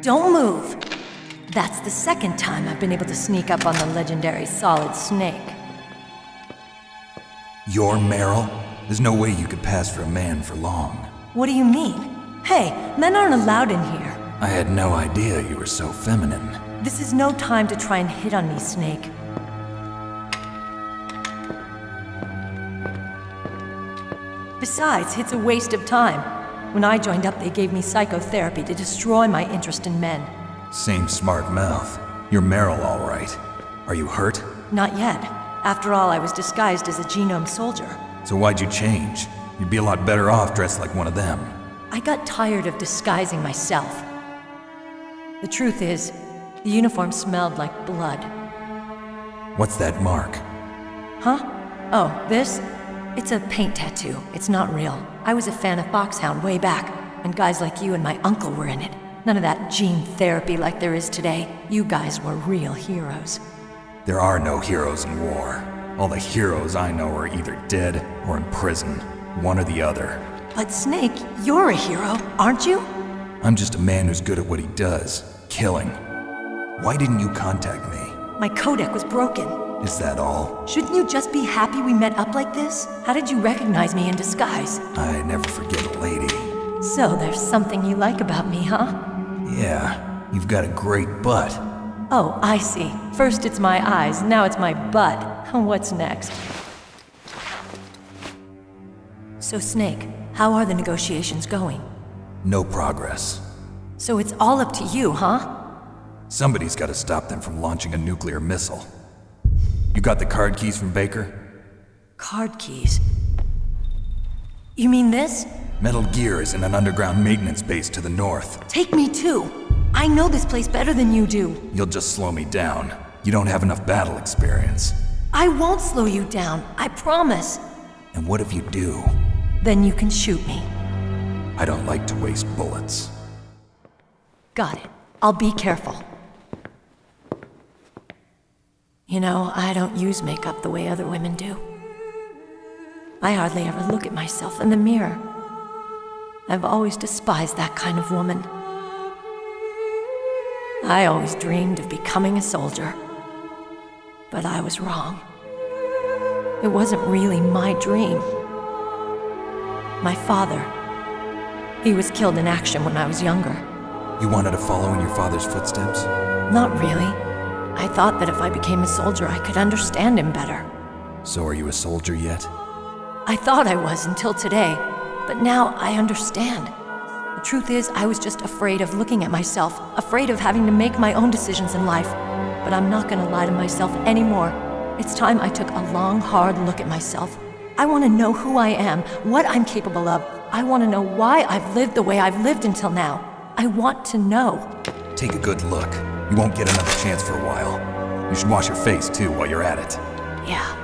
Don't move. That's the second time I've been able to sneak up on the legendary Solid Snake. You're Meryl? There's no way you could pass for a man for long. What do you mean? Hey, men aren't allowed in here. I had no idea you were so feminine. This is no time to try and hit on me, Snake. Besides, it's a waste of time. When I joined up, they gave me psychotherapy to destroy my interest in men. Same smart mouth. You're Meryl, all right. Are you hurt? Not yet. After all, I was disguised as a genome soldier. So why'd you change? You'd be a lot better off dressed like one of them. I got tired of disguising myself. The truth is, the uniform smelled like blood. What's that mark? Huh? Oh, this? It's a paint tattoo. It's not real. I was a fan of Foxhound way back, when guys like you and my uncle were in it. None of that gene therapy like there is today. You guys were real heroes. There are no heroes in war. All the heroes I know are either dead or in prison. One or the other. But Snake, you're a hero, aren't you? I'm just a man who's good at what he does. Killing. Why didn't you contact me? My codec was broken. Is that all? Shouldn't you just be happy we met up like this? How did you recognize me in disguise? I never forget a lady. So there's something you like about me, huh? Yeah, you've got a great butt. Oh, I see. First it's my eyes, now it's my butt. What's next? So Snake, how are the negotiations going? No progress. So it's all up to you, huh? Somebody's got to stop them from launching a nuclear missile. You got the card keys from Baker? Card keys? You mean this? Metal Gear is in an underground maintenance base to the north. Take me too. I know this place better than you do. You'll just slow me down. You don't have enough battle experience. I won't slow you down, I promise. And what if you do? Then you can shoot me. I don't like to waste bullets. Got it. I'll be careful. You know, I don't use makeup the way other women do. I hardly ever look at myself in the mirror. I've always despised that kind of woman. I always dreamed of becoming a soldier. But I was wrong. It wasn't really my dream. My father, he was killed in action when I was younger. You wanted to follow in your father's footsteps? Not really. I thought that if I became a soldier, I could understand him better. So are you a soldier yet? I thought I was until today, but now I understand. The truth is, I was just afraid of looking at myself, afraid of having to make my own decisions in life. But I'm not gonna lie to myself anymore. It's time I took a long, hard look at myself. I want to know who I am, what I'm capable of. I want to know why I've lived the way I've lived until now. I want to know. Take a good look. You won't get another chance for a while. You should wash your face, too, while you're at it. Yeah.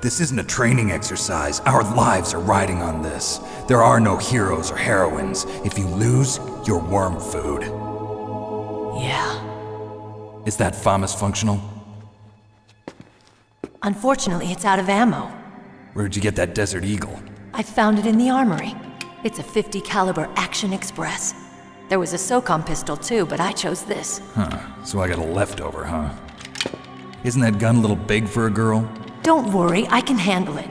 This isn't a training exercise. Our lives are riding on this. There are no heroes or heroines. If you lose, you're worm food. Yeah. Is that FAMAS functional? Unfortunately, it's out of ammo. Where'd you get that Desert Eagle? I found it in the armory. It's a .50 caliber Action Express. There was a SOCOM pistol too, but I chose this. Huh, so I got a leftover, huh? Isn't that gun a little big for a girl? Don't worry, I can handle it.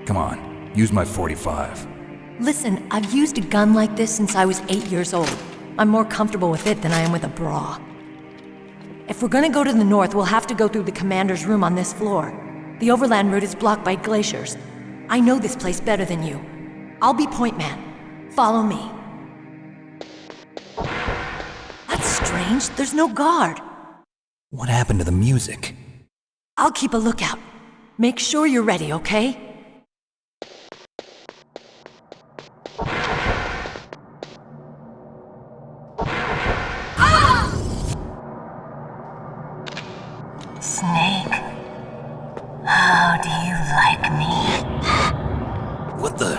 Come on, Use my .45. Listen, I've used a gun like this since I was 8 years old. I'm more comfortable with it than I am with a bra. If we're gonna go to the north, we'll have to go through the commander's room on this floor. The overland route is blocked by glaciers. I know this place better than you. I'll be point man. Follow me. That's strange. There's no guard. What happened to the music? I'll keep a lookout. Make sure you're ready, okay? Snake, how do you like me? What the?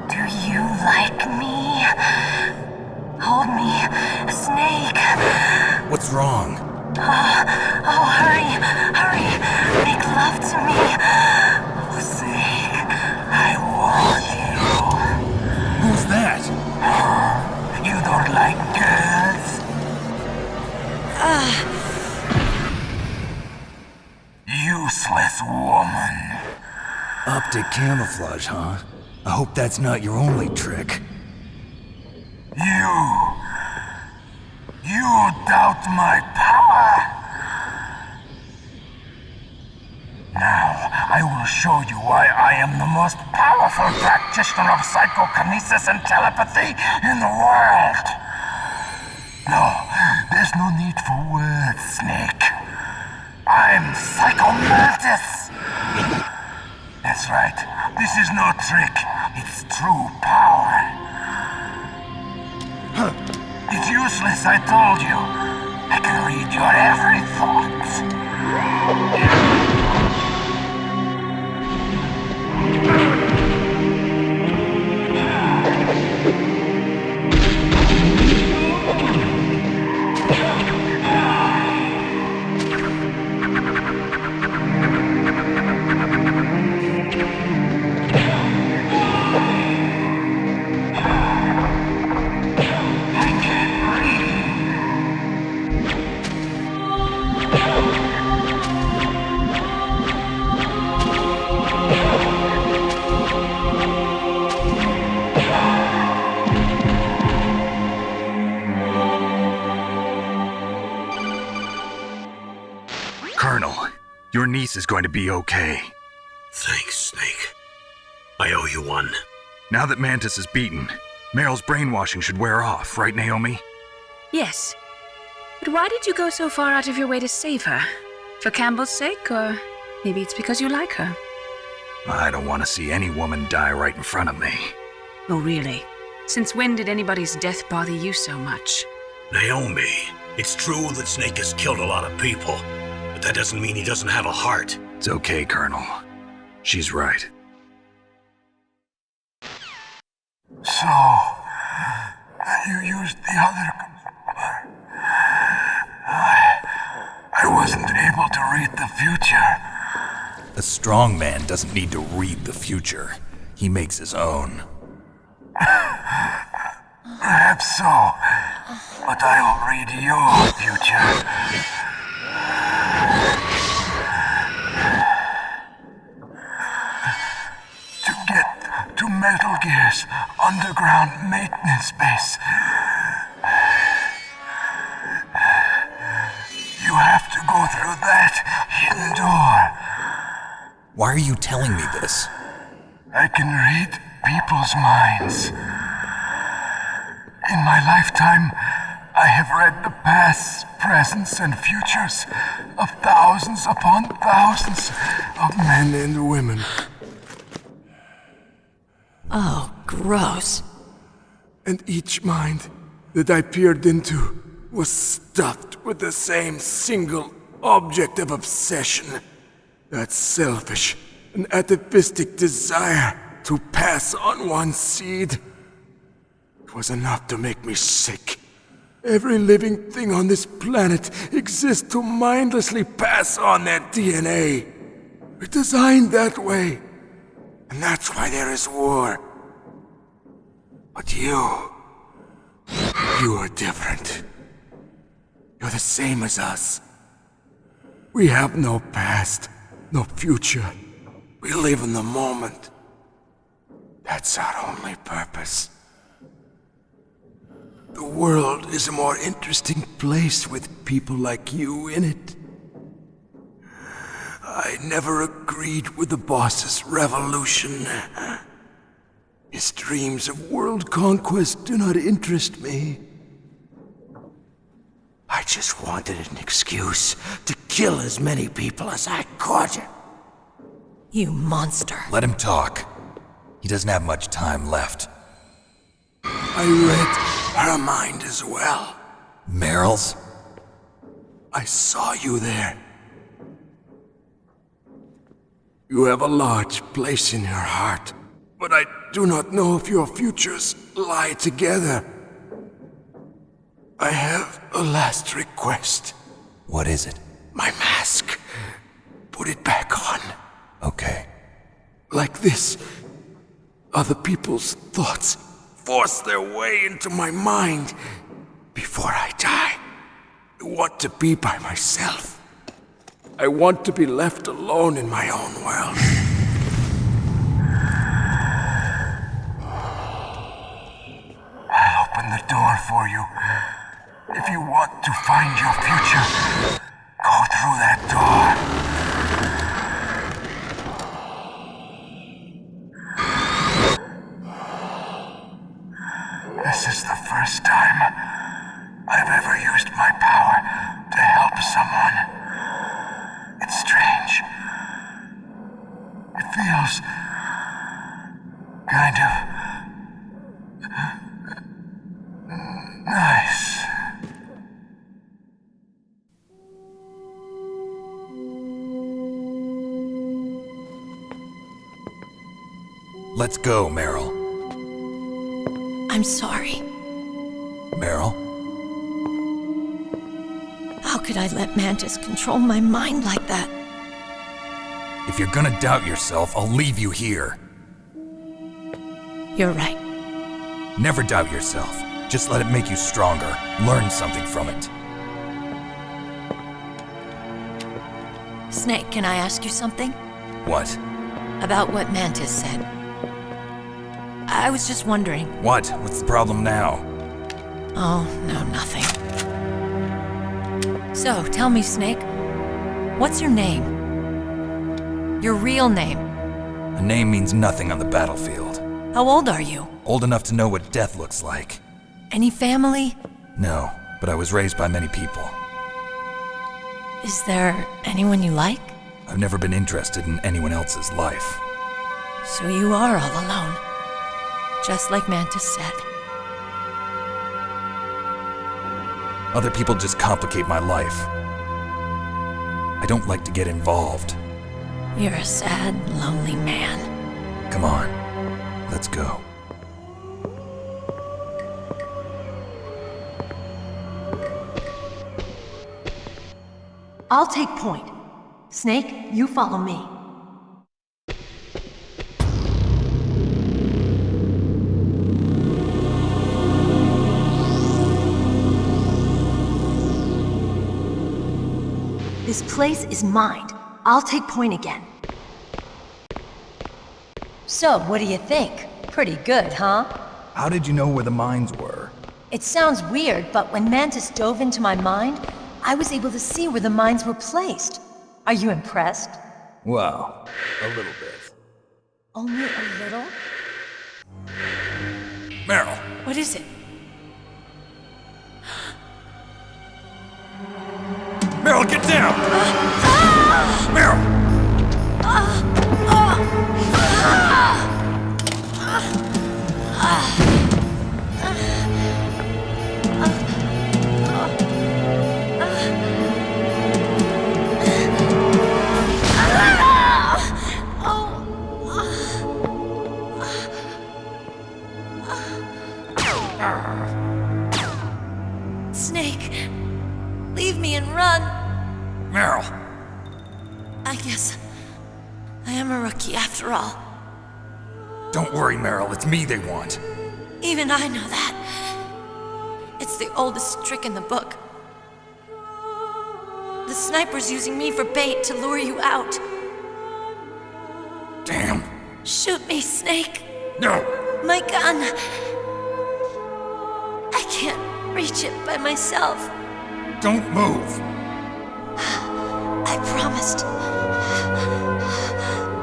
Do you like me? Hold me, Snake. What's wrong? Oh, hurry, hurry. Make love to me. Oh, Snake, I want you. Who's that? You don't like girls? Useless woman. Optic camouflage, huh? I hope that's not your only trick. You doubt my power? Now, I will show you why I am the most powerful practitioner of psychokinesis and telepathy in the world. No, there's no need for words, Snake. I'm Psycho-Mantis! That's right. This is no trick. It's true power. It's useless, I told you. I can read your every thought. Colonel, your niece is going to be okay. Thanks, Snake. I owe you one. Now that Mantis is beaten, Meryl's brainwashing should wear off, right, Naomi? Yes. But why did you go so far out of your way to save her? For Campbell's sake, or maybe it's because you like her? I don't want to see any woman die right in front of me. Oh, really? Since when did anybody's death bother you so much? Naomi, it's true that Snake has killed a lot of people, but that doesn't mean he doesn't have a heart. It's okay, Colonel. She's right. So, you used the other... I wasn't able to read the future. A strong man doesn't need to read the future. He makes his own. Perhaps so, but I will read your future. To get to Metal Gear's underground maintenance base, you have to go through that hidden door. Why are you telling me this? I can read people's minds. In my lifetime, I have read the pasts, presents, and futures of thousands upon thousands of men and women. Oh, gross. And each mind that I peered into was stuffed with the same single object of obsession. That selfish and atavistic desire to pass on one's seed. It was enough to make me sick. Every living thing on this planet exists to mindlessly pass on their DNA. We're designed that way. And that's why there is war. But you are different. You're the same as us. We have no past, no future. We live in the moment. That's our only purpose. The world is a more interesting place with people like you in it. I never agreed with the boss's revolution. His dreams of world conquest do not interest me. I just wanted an excuse to kill as many people as I could. You monster. Let him talk. He doesn't have much time left. I read her mind as well. Meryl's? I saw you there. You have a large place in your heart, but I do not know if your futures lie together. I have a last request. What is it? My mask. Put it back on. Okay. Like this, other people's thoughts force their way into my mind. Before I die, I want to be by myself. I want to be left alone in my own world. I'll open the door for you. If you want to find your future, go through that door. This is the first time I've ever used my power to help someone. It's strange. It feels kind of nice. Let's go, Meryl. I'm sorry. Meryl? How could I let Mantis control my mind like that? If you're gonna doubt yourself, I'll leave you here. You're right. Never doubt yourself. Just let it make you stronger. Learn something from it. Snake, can I ask you something? What? About what Mantis said. I was just wondering. What? What's the problem now? Oh, no, nothing. So, tell me, Snake. What's your name? Your real name? A name means nothing on the battlefield. How old are you? Old enough to know what death looks like. Any family? No, but I was raised by many people. Is there anyone you like? I've never been interested in anyone else's life. So you are all alone. Just like Mantis said. Other people just complicate my life. I don't like to get involved. You're a sad, lonely man. Come on, let's go. I'll take point. Snake, you follow me. This place is mine. I'll take point again. So, what do you think? Pretty good, huh? How did you know where the mines were? It sounds weird, but when Mantis dove into my mind, I was able to see where the mines were placed. Are you impressed? Well, a little bit. Only a little? Meryl! What is it? Meryl, get down! Meryl! Snake, leave me and run. Meryl! I guess I am a rookie after all. Don't worry, Meryl. It's me they want. Even I know that. It's the oldest trick in the book. The sniper's using me for bait to lure you out. Damn. Shoot me, Snake. No! My gun! I can't reach it by myself. Don't move! I promised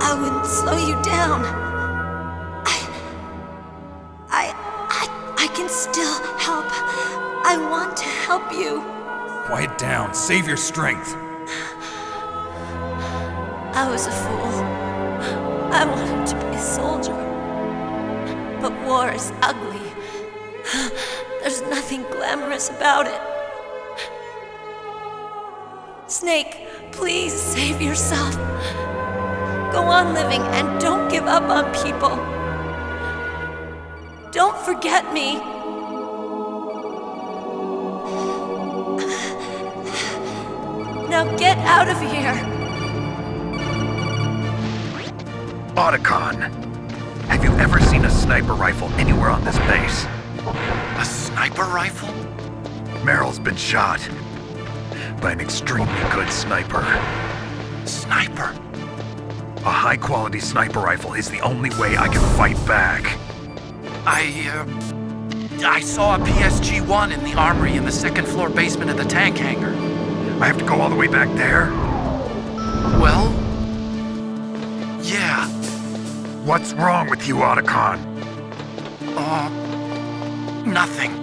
I wouldn't slow you down. I can still help. I want to help you. Quiet down. Save your strength. I was a fool. I wanted to be a soldier. But war is ugly. There's nothing glamorous about it. Snake, please save yourself. Go on living and don't give up on people. Don't forget me. Now get out of here. Otacon, have you ever seen a sniper rifle anywhere on this base? A sniper rifle? Meryl's been shot by an extremely good sniper. Sniper? A high-quality sniper rifle is the only way I can fight back. I saw a PSG-1 in the armory in the second-floor basement of the tank hangar. I have to go all the way back there? Well, yeah. What's wrong with you, Otacon? Nothing.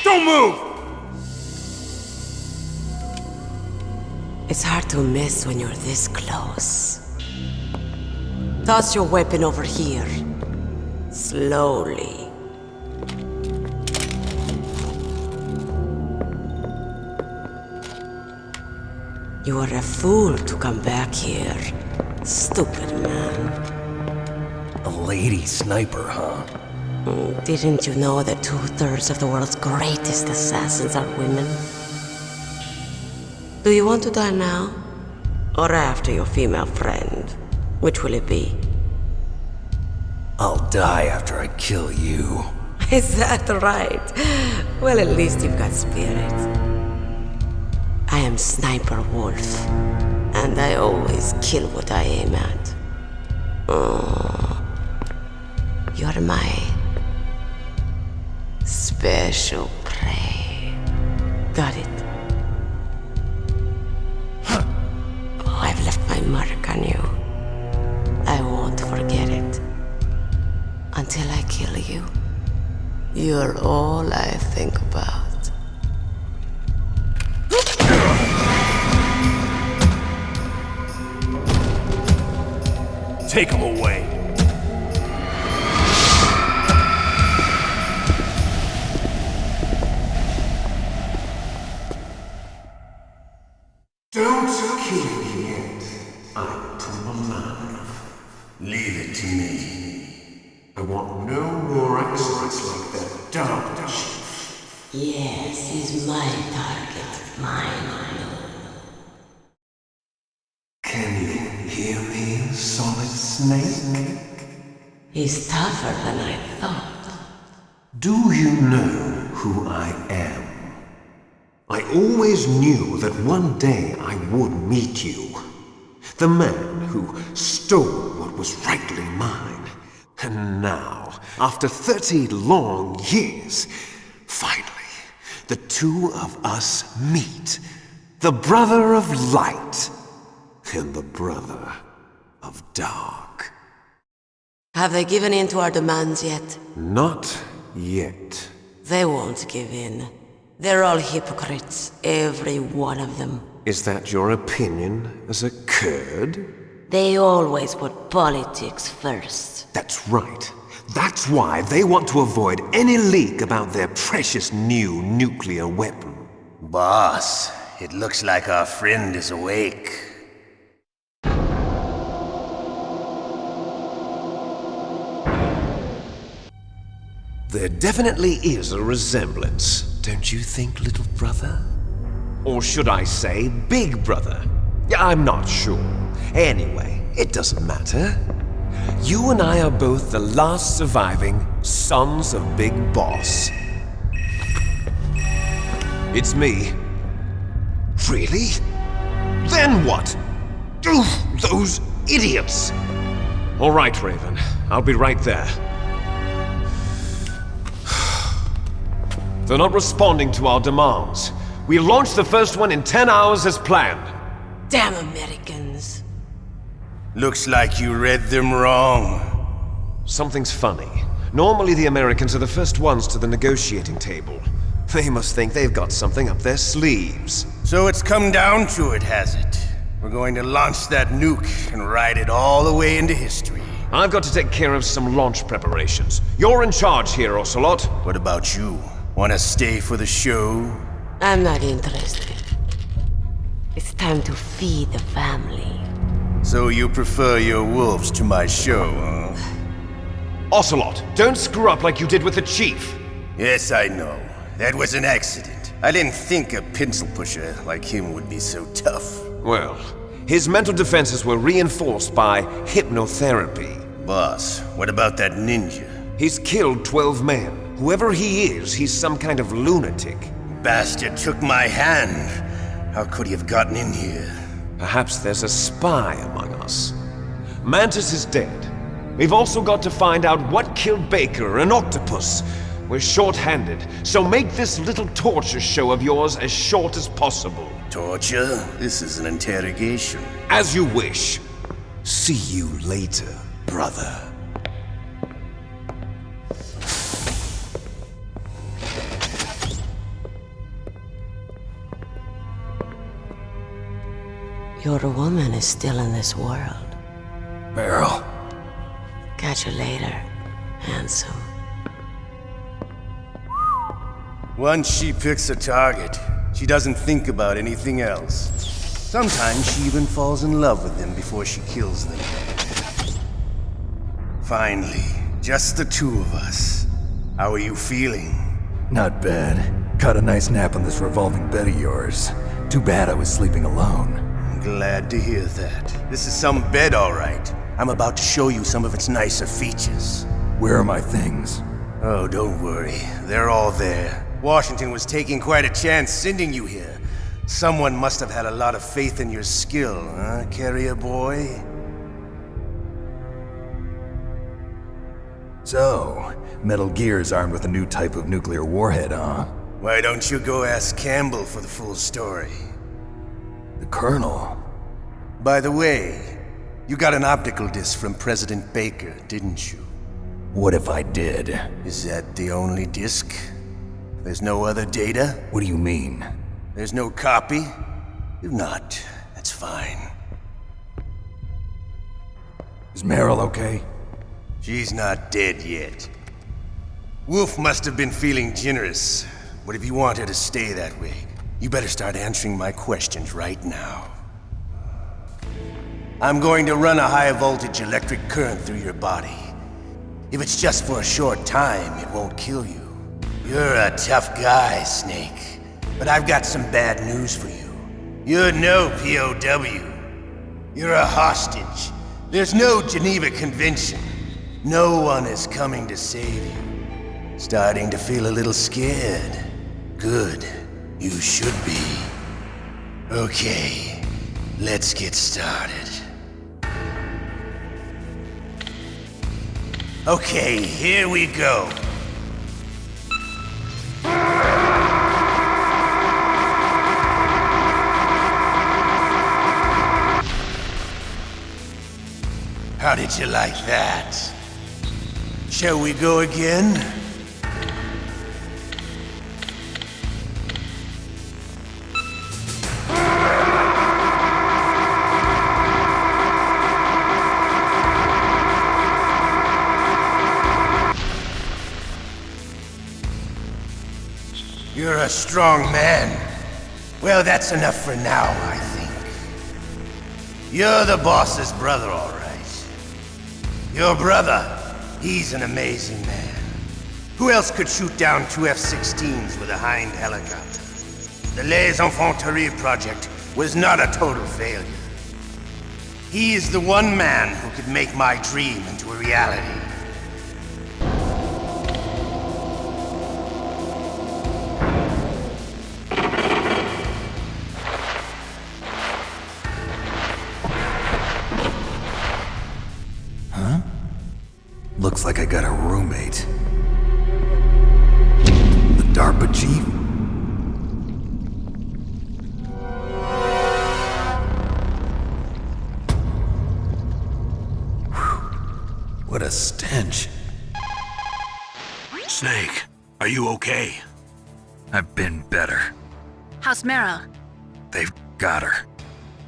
Don't move! It's hard to miss when you're this close. Toss your weapon over here. Slowly. You are a fool to come back here. Stupid man. A lady sniper, huh? Didn't you know that 2/3 of the world's greatest assassins are women? Do you want to die now? Or after your female friend? Which will it be? I'll die after I kill you. Is that right? Well, at least you've got spirit. I am Sniper Wolf, and I always kill what I aim at. You're my special prey. Got it? I've left my mark on you. I won't forget it. Until I kill you, you're all I think about. Take him away. Don't kill me yet. I'm too alive. Leave it to me. I want no more accidents like that dumb chief. Yes, he's my target. Mine. Can you hear me, Solid Snake? He's tougher than I thought. Do you know who I am? I always knew that one day I would meet you. The man who stole what was rightly mine And now, after 30 long years, finally, the two of us meet. The brother of light and the brother of dark. Have they given in to our demands yet? Not yet. They won't give in. They're all hypocrites, every one of them. Is that your opinion as a Kurd? They always put politics first. That's right. That's why they want to avoid any leak about their precious new nuclear weapon. Boss, it looks like our friend is awake. There definitely is a resemblance, don't you think, little brother? Or should I say, big brother? I'm not sure. Anyway, it doesn't matter. You and I are both the last surviving sons of Big Boss. It's me. Really? Then what? Those idiots! All right, Raven. I'll be right there. They're not responding to our demands. We launched the first one in 10 hours as planned. Damn Americans. Looks like you read them wrong. Something's funny. Normally the Americans are the first ones to the negotiating table. They must think they've got something up their sleeves. So it's come down to it, has it? We're going to launch that nuke and ride it all the way into history. I've got to take care of some launch preparations. You're in charge here, Ocelot. What about you? Wanna stay for the show? I'm not interested. It's time to feed the family. So you prefer your wolves to my show, huh? Ocelot, don't screw up like you did with the chief. Yes, I know. That was an accident. I didn't think a pencil pusher like him would be so tough. Well, his mental defenses were reinforced by hypnotherapy. Boss, what about that ninja? He's killed 12 men. Whoever he is, he's some kind of lunatic. Bastard took my hand. How could he have gotten in here? Perhaps there's a spy among us. Mantis is dead. We've also got to find out what killed Baker and Octopus. We're short-handed, so make this little torture show of yours as short as possible. Torture? This is an interrogation. As you wish. See you later, brother. Your woman is still in this world. Meryl. Catch you later, handsome. Once she picks a target, she doesn't think about anything else. Sometimes she even falls in love with them before she kills them. Finally, just the two of us. How are you feeling? Not bad. Caught a nice nap on this revolving bed of yours. Too bad I was sleeping alone. Glad to hear that. This is some bed, all right. I'm about to show you some of its nicer features. Where are my things? Oh, don't worry. They're all there. Washington was taking quite a chance sending you here. Someone must have had a lot of faith in your skill, huh, carrier boy? So, Metal Gear's armed with a new type of nuclear warhead, huh? Why don't you go ask Campbell for the full story? The Colonel? By the way, you got an optical disc from President Baker, didn't you? What if I did? Is that the only disc? There's no other data? What do you mean? There's no copy? If not, that's fine. Is Meryl okay? She's not dead yet. Wolf must have been feeling generous, but if you want her to stay that way, you better start answering my questions right now. I'm going to run a high-voltage electric current through your body. If it's just for a short time, it won't kill you. You're a tough guy, Snake. But I've got some bad news for you. You're no POW. You're a hostage. There's no Geneva Convention. No one is coming to save you. Starting to feel a little scared. Good. You should be. Okay, let's get started. Okay, here we go. How did you like that? Shall we go again? You're a strong man. Well, that's enough for now, I think. You're the boss's brother, all right. Your brother, he's an amazing man. Who else could shoot down 2 F-16s with a Hind helicopter? The Les Infanteries project was not a total failure. He is the one man who could make my dream into a reality. Looks like I got a roommate. The DARPA chief? Whew. What a stench. Snake, are you okay? I've been better. How's Meryl? They've got her.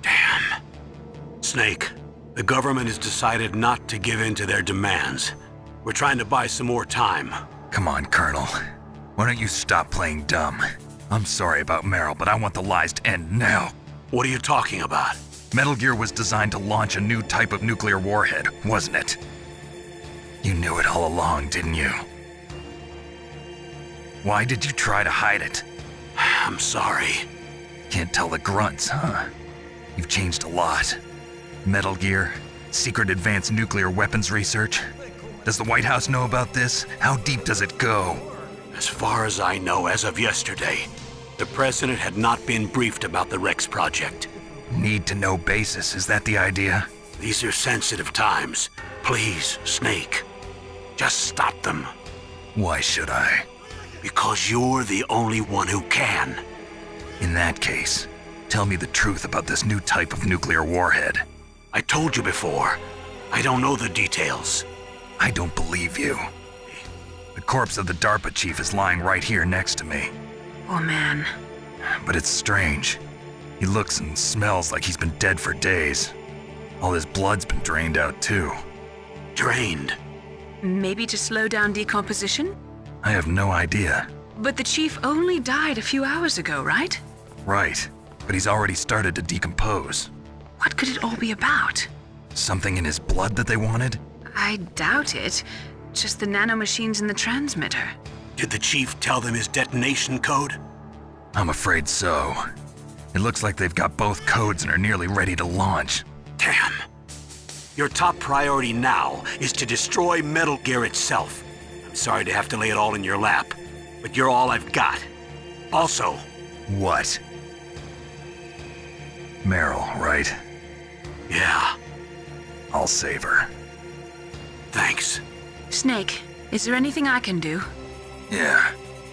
Damn. Snake, the government has decided not to give in to their demands. We're trying to buy some more time. Come on, Colonel. Why don't you stop playing dumb? I'm sorry about Meryl, but I want the lies to end now. What are you talking about? Metal Gear was designed to launch a new type of nuclear warhead, wasn't it? You knew it all along, didn't you? Why did you try to hide it? I'm sorry. Can't tell the grunts, huh? You've changed a lot. Metal Gear, secret advanced nuclear weapons research. Does the White House know about this? How deep does it go? As far as I know, as of yesterday, the president had not been briefed about the Rex project. Need to know basis, is that the idea? These are sensitive times. Please, Snake, just stop them. Why should I? Because you're the only one who can. In that case, tell me the truth about this new type of nuclear warhead. I told you before, I don't know the details. I don't believe you. The corpse of the DARPA chief is lying right here next to me. Oh man. But it's strange. He looks and smells like he's been dead for days. All his blood's been drained out too. Drained? Maybe to slow down decomposition? I have no idea. But the chief only died a few hours ago, right? Right, but he's already started to decompose. What could it all be about? Something in his blood that they wanted? I doubt it. Just the nanomachines in the transmitter. Did the chief tell them his detonation code? I'm afraid so. It looks like they've got both codes and are nearly ready to launch. Damn. Your top priority now is to destroy Metal Gear itself. I'm sorry to have to lay it all in your lap, but you're all I've got. Also... What? Meryl, right? Yeah. I'll save her. Thanks. Snake, is there anything I can do? Yeah,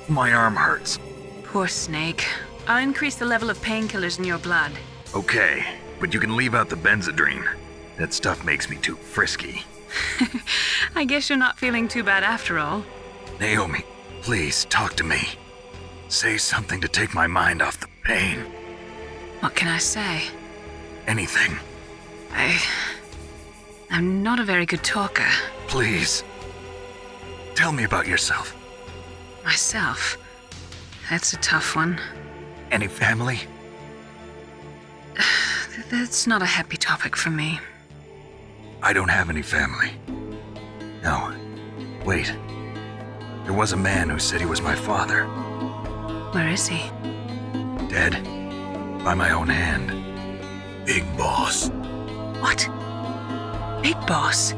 my arm hurts. Poor Snake. I'll increase the level of painkillers in your blood. Okay, but you can leave out the Benzedrine. That stuff makes me too frisky. I guess you're not feeling too bad after all. Naomi, please talk to me. Say something to take my mind off the pain. What can I say? Anything. I'm not a very good talker. Please. Tell me about yourself. Myself? That's a tough one. Any family? That's not a happy topic for me. I don't have any family. No. Wait. There was a man who said he was my father. Where is he? Dead. By my own hand. Big Boss. What? Big Boss?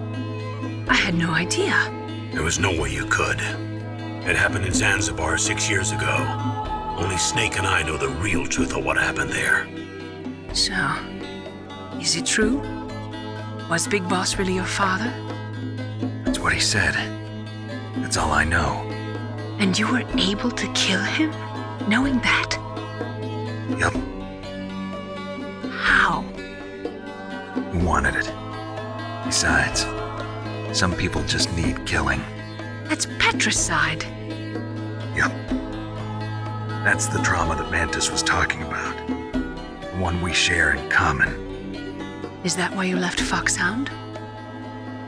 I had no idea. There was no way you could. It happened in Zanzibar 6 years ago. Only Snake and I know the real truth of what happened there. So, is it true? Was Big Boss really your father? That's what he said. That's all I know. And you were able to kill him, knowing that? Yup. How? He wanted it. Besides, some people just need killing. That's patricide. Yup. That's the trauma that Mantis was talking about. The one we share in common. Is that why you left Foxhound?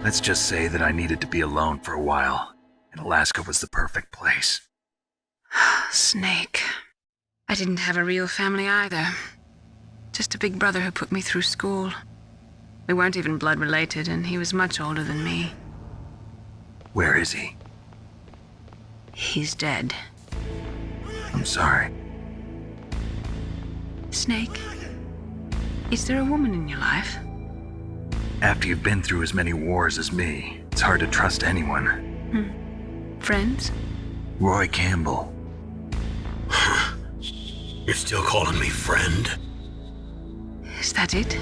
Let's just say that I needed to be alone for a while, and Alaska was the perfect place. Snake. I didn't have a real family either. Just a big brother who put me through school. We weren't even blood related, and he was much older than me. Where is he? He's dead. I'm sorry. Snake, is there a woman in your life? After you've been through as many wars as me, it's hard to trust anyone. Friends? Roy Campbell. You're still calling me friend? Is that it?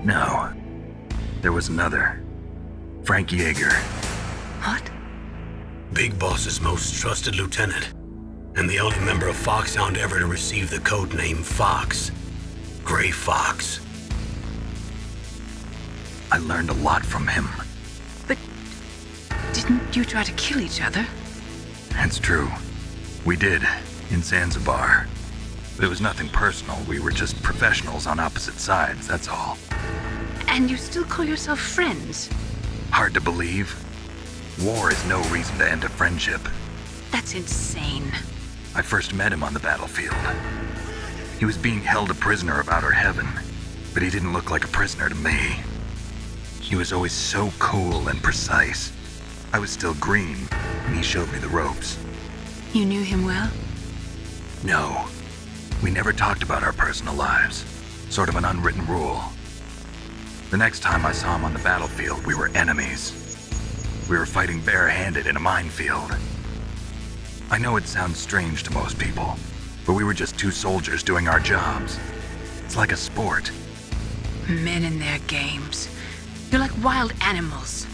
No. There was another. Frank Yeager. What? Big Boss's most trusted lieutenant, and the only member of Foxhound ever to receive the code name Fox. Gray Fox. I learned a lot from him. But didn't you try to kill each other? That's true. We did, in Zanzibar. But it was nothing personal. We were just professionals on opposite sides, that's all. And you still call yourself friends? Hard to believe. War is no reason to end a friendship. That's insane. I first met him on the battlefield. He was being held a prisoner of outer heaven, but he didn't look like a prisoner to me. He was always so cool and precise. I was still green, and he showed me the ropes. You knew him well? No. We never talked about our personal lives. Sort of an unwritten rule. The next time I saw him on the battlefield, we were enemies. We were fighting barehanded in a minefield. I know it sounds strange to most people, but we were just two soldiers doing our jobs. It's like a sport. Men and their games. You're like wild animals.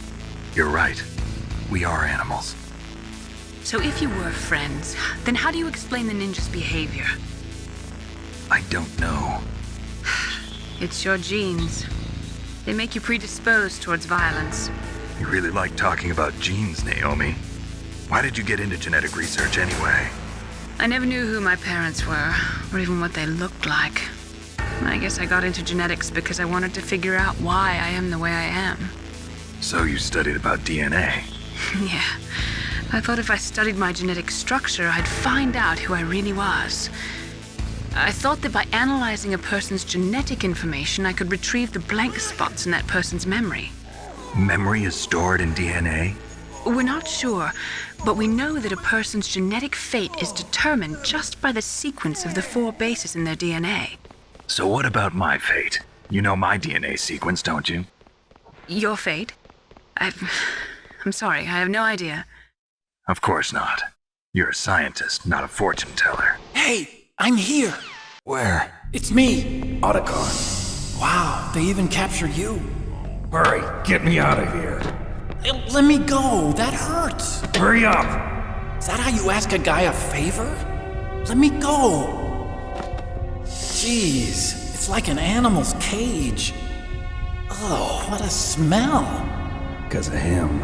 You're right. We are animals. So if you were friends, then how do you explain the ninja's behavior? I don't know. It's your genes. They make you predisposed towards violence. You really like talking about genes, Naomi. Why did you get into genetic research anyway? I never knew who my parents were, or even what they looked like. I guess I got into genetics because I wanted to figure out why I am the way I am. So you studied about DNA? Yeah. I thought if I studied my genetic structure, I'd find out who I really was. I thought that by analyzing a person's genetic information, I could retrieve the blank spots in that person's memory. Memory is stored in DNA? We're not sure, but we know that a person's genetic fate is determined just by the sequence of the 4 bases in their DNA. So what about my fate? You know my DNA sequence, don't you? Your fate? I'm sorry, I have no idea. Of course not. You're a scientist, not a fortune teller. Hey, I'm here. Where? It's me. Otacon. Wow, they even captured you. Hurry, get me out of here. Let me go, that hurts. Hurry up. Is that how you ask a guy a favor? Let me go. Jeez, it's like an animal's cage. Oh, what a smell. Because of him.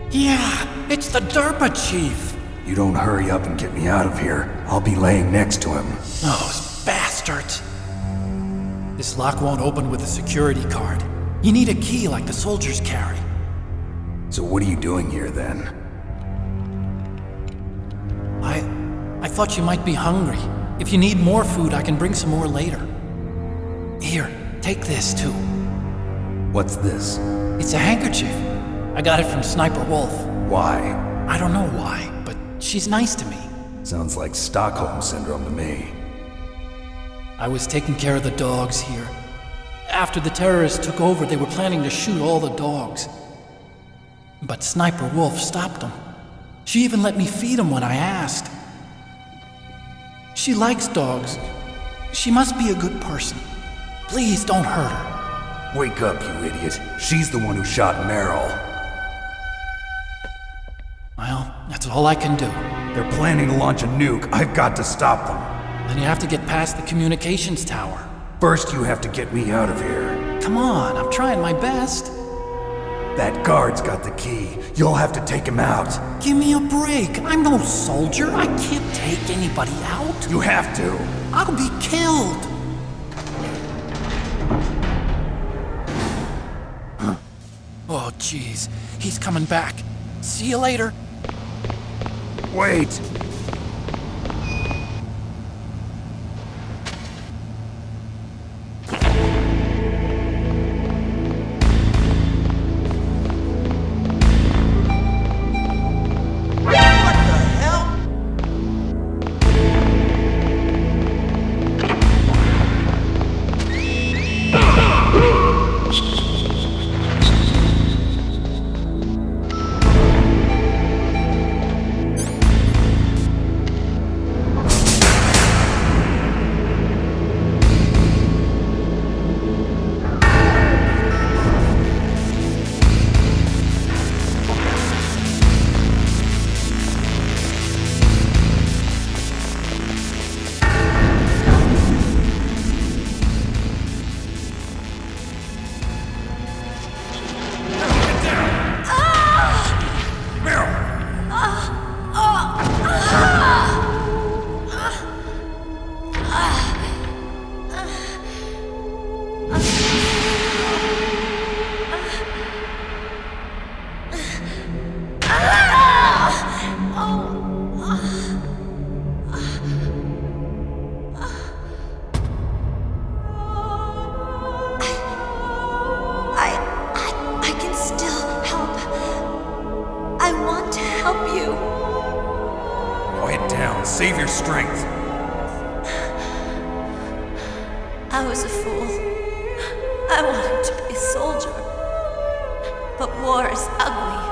Yeah, it's the DARPA chief. You don't hurry up and get me out of here, I'll be laying next to him. Those bastards. This lock won't open with a security card. You need a key like the soldiers carry. So what are you doing here then? I thought you might be hungry. If you need more food, I can bring some more later. Here, take this too. What's this? It's a handkerchief. I got it from Sniper Wolf. Why? I don't know why, but she's nice to me. Sounds like Stockholm Syndrome to me. I was taking care of the dogs here. After the terrorists took over, they were planning to shoot all the dogs. But Sniper Wolf stopped them. She even let me feed them when I asked. She likes dogs. She must be a good person. Please don't hurt her. Wake up, you idiot. She's the one who shot Meryl. Well, that's all I can do. They're planning to launch a nuke. I've got to stop them. Then you have to get past the communications tower. First, you have to get me out of here. Come on, I'm trying my best. That guard's got the key. You'll have to take him out. Give me a break. I'm no soldier. I can't take anybody out. You have to. I'll be killed. Oh, jeez. He's coming back. See you later. Wait. Save your strength. I was a fool. I wanted to be a soldier. But war is ugly.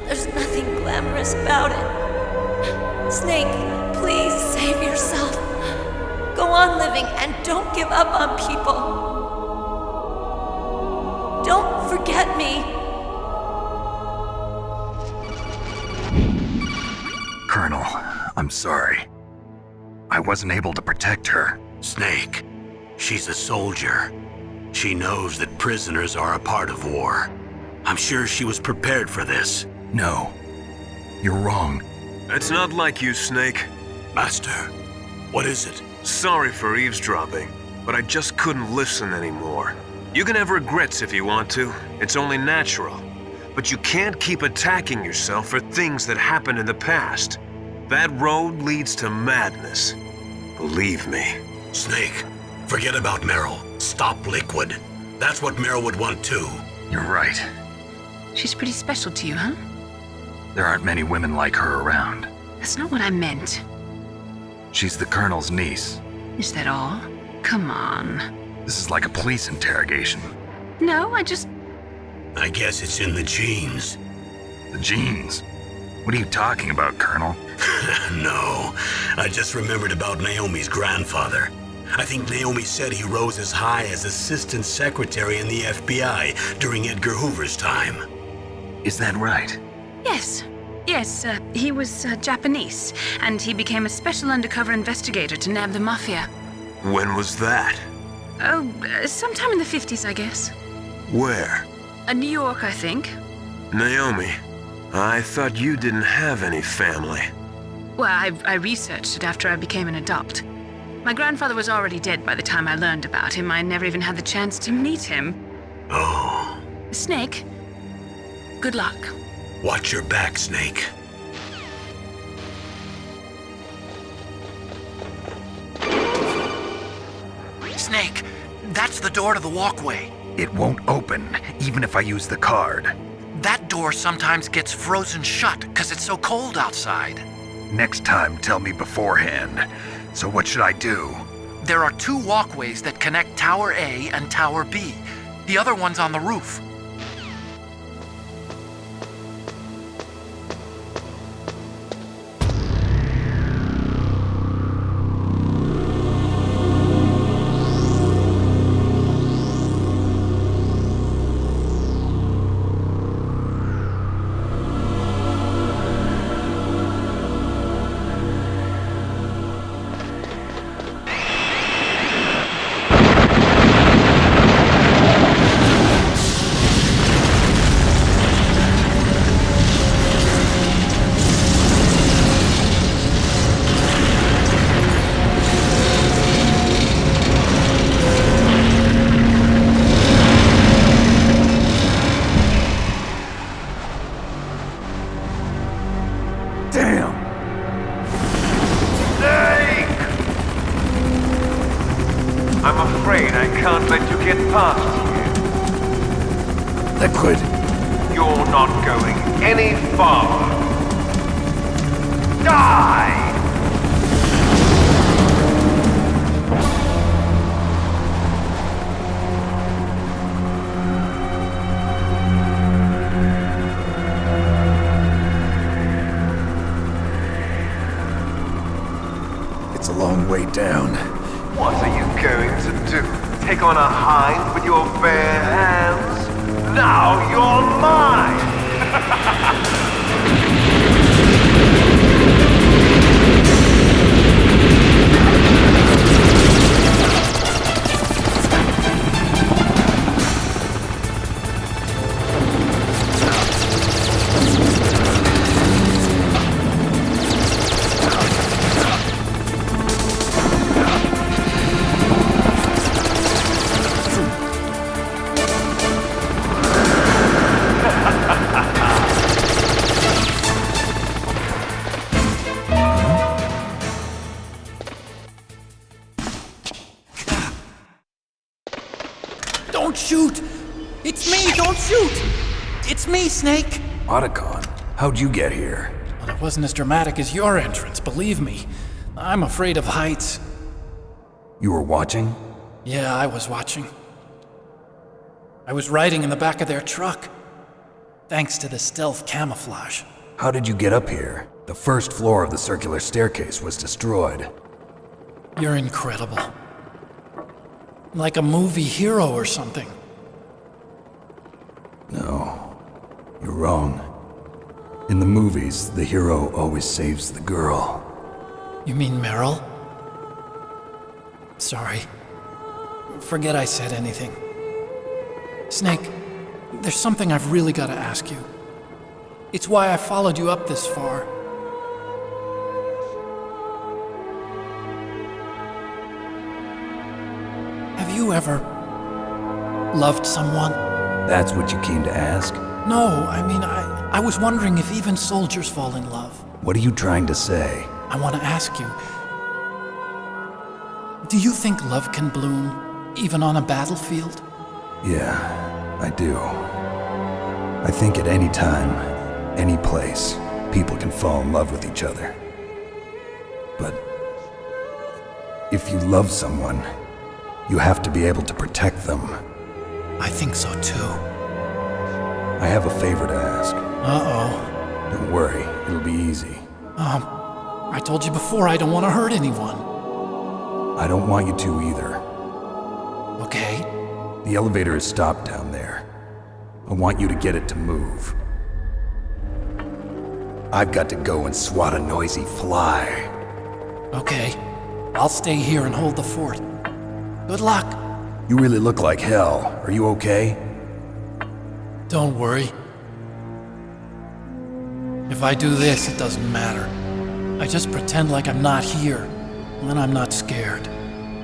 There's nothing glamorous about it. Snake, please save yourself. Go on living and don't give up on people. Don't forget me. Colonel, I'm sorry. I wasn't able to protect her. Snake, she's a soldier. She knows that prisoners are a part of war. I'm sure she was prepared for this. No, you're wrong. It's not like you, Snake. Master, what is it? Sorry for eavesdropping, but I just couldn't listen anymore. You can have regrets if you want to. It's only natural. But you can't keep attacking yourself for things that happened in the past. That road leads to madness. Believe me. Snake, forget about Meryl. Stop Liquid. That's what Meryl would want too. You're right. She's pretty special to you, huh? There aren't many women like her around. That's not what I meant. She's the Colonel's niece. Is that all? Come on. This is like a police interrogation. No, I guess it's in the genes. The genes? What are you talking about, Colonel? No, I just remembered about Naomi's grandfather. I think Naomi said he rose as high as assistant secretary in the FBI during Edgar Hoover's time. Is that right? Yes. Yes, he was Japanese, and he became a special undercover investigator to nab the mafia. When was that? Oh, sometime in the 50s, I guess. Where? New York, I think. Naomi, I thought you didn't have any family. Well, I researched it after I became an adult. My grandfather was already dead by the time I learned about him. I never even had the chance to meet him. Oh. Snake, good luck. Watch your back, Snake. Snake, that's the door to the walkway. It won't open, even if I use the card. That door sometimes gets frozen shut because it's so cold outside. Next time, tell me beforehand. So what should I do? There are 2 walkways that connect Tower A and Tower B. The other one's on the roof. I can't let you get past here. Liquid. You're not going any farther. Die! It's a long way down. What are you going to do? Take on a hind with your bare hands? Now you're mine! Don't shoot! It's me, don't shoot! It's me, Snake! Otacon, how'd you get here? Well, it wasn't as dramatic as your entrance, believe me. I'm afraid of heights. You were watching? Yeah, I was watching. I was riding in the back of their truck. Thanks to the stealth camouflage. How did you get up here? The first floor of the circular staircase was destroyed. You're incredible. Like a movie hero or something. No, you're wrong. In the movies, the hero always saves the girl. You mean Meryl? Sorry. Forget I said anything. Snake, there's something I've really got to ask you. It's why I followed you up this far. Have you ever loved someone? That's what you came to ask? No, I mean, I was wondering if even soldiers fall in love. What are you trying to say? I want to ask you, do you think love can bloom, even on a battlefield? Yeah, I do. I think at any time, any place, people can fall in love with each other. But if you love someone, you have to be able to protect them. I think so too. I have a favor to ask. Uh-oh. Don't worry, it'll be easy. I told you before I don't want to hurt anyone. I don't want you to either. Okay. The elevator is stopped down there. I want you to get it to move. I've got to go and swat a noisy fly. Okay. I'll stay here and hold the fort. Good luck. You really look like hell. Are you okay? Don't worry. If I do this, it doesn't matter. I just pretend like I'm not here, and then I'm not scared.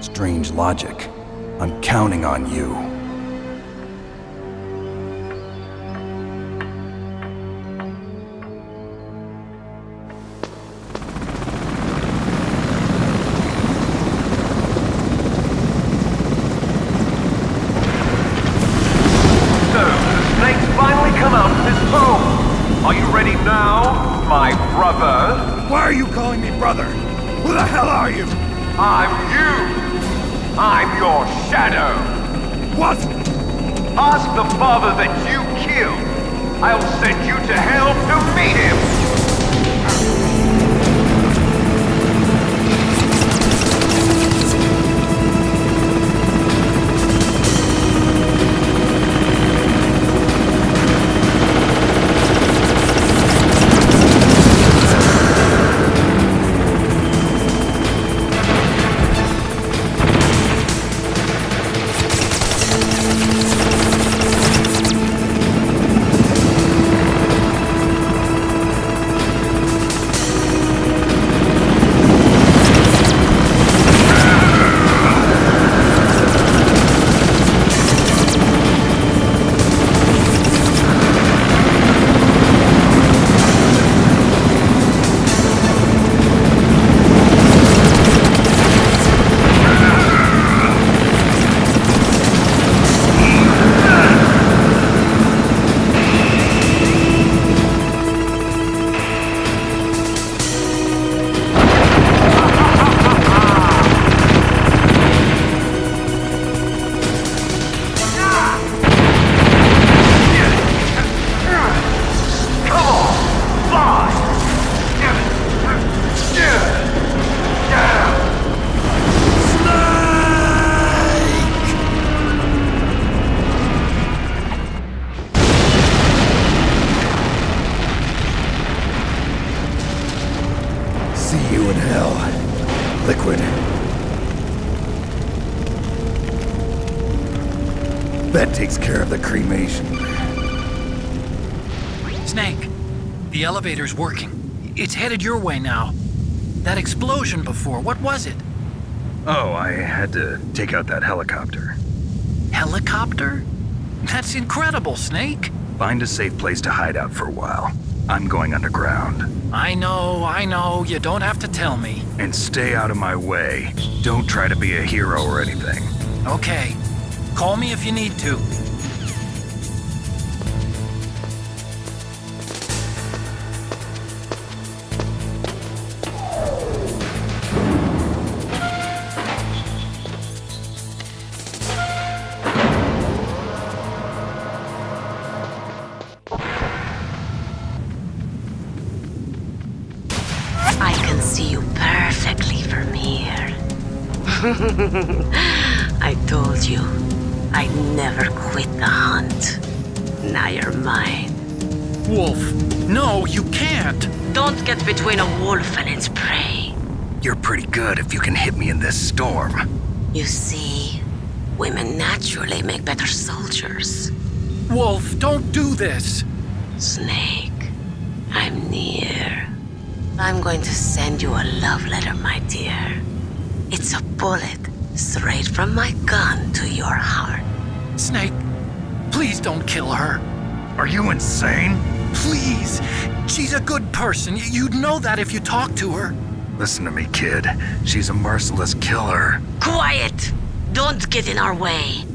Strange logic. I'm counting on you. Why are you calling me brother? Who the hell are you? I'm you! I'm your shadow! What? Ask the father that you killed! I'll send you to hell to meet him! That takes care of the cremation. Snake, the elevator's working. It's headed your way now. That explosion before, what was it? Oh, I had to take out that helicopter. Helicopter? That's incredible, Snake. Find a safe place to hide out for a while. I'm going underground. I know. You don't have to tell me. And stay out of my way. Don't try to be a hero or anything. Okay. Call me if you need to. I can see you perfectly from here. I told you, I'd never quit the hunt. Now you're mine. Wolf, no, you can't. Don't get between a wolf and its prey. You're pretty good if you can hit me in this storm. You see, women naturally make better soldiers. Wolf, don't do this. Snake, I'm near. I'm going to send you a love letter, my dear. It's a bullet straight from my gun to your heart. Snake, please don't kill her. Are you insane? Please. She's a good person. You'd know that if you talked to her. Listen to me, kid. She's a merciless killer. Quiet! Don't get in our way.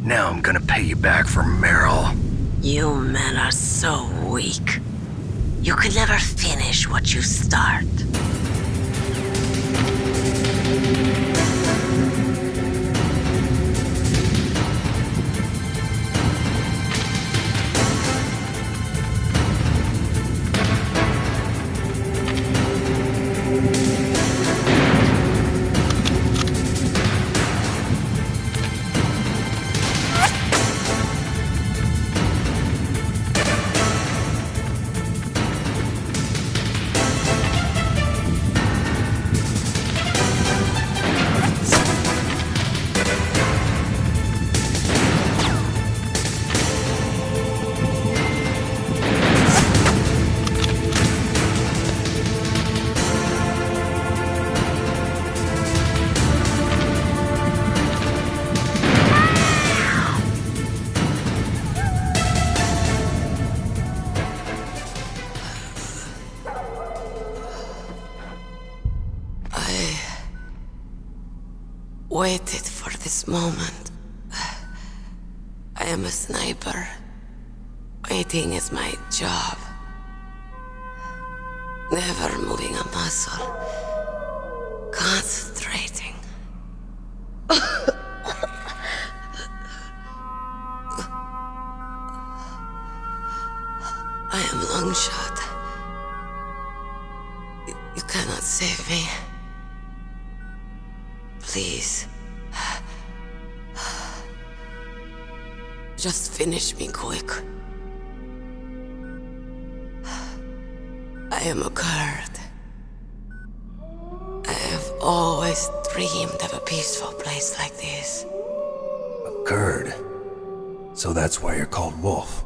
Now I'm gonna pay you back for Meryl. You men are so weak. You could never finish what you start. Waited for this moment. I am a sniper. Waiting is my job. Never moving a muscle. Concentrating. I am Longshot. You cannot save me. Please. Just finish me quick. I am a Kurd. I have always dreamed of a peaceful place like this. A Kurd? So that's why you're called Wolf.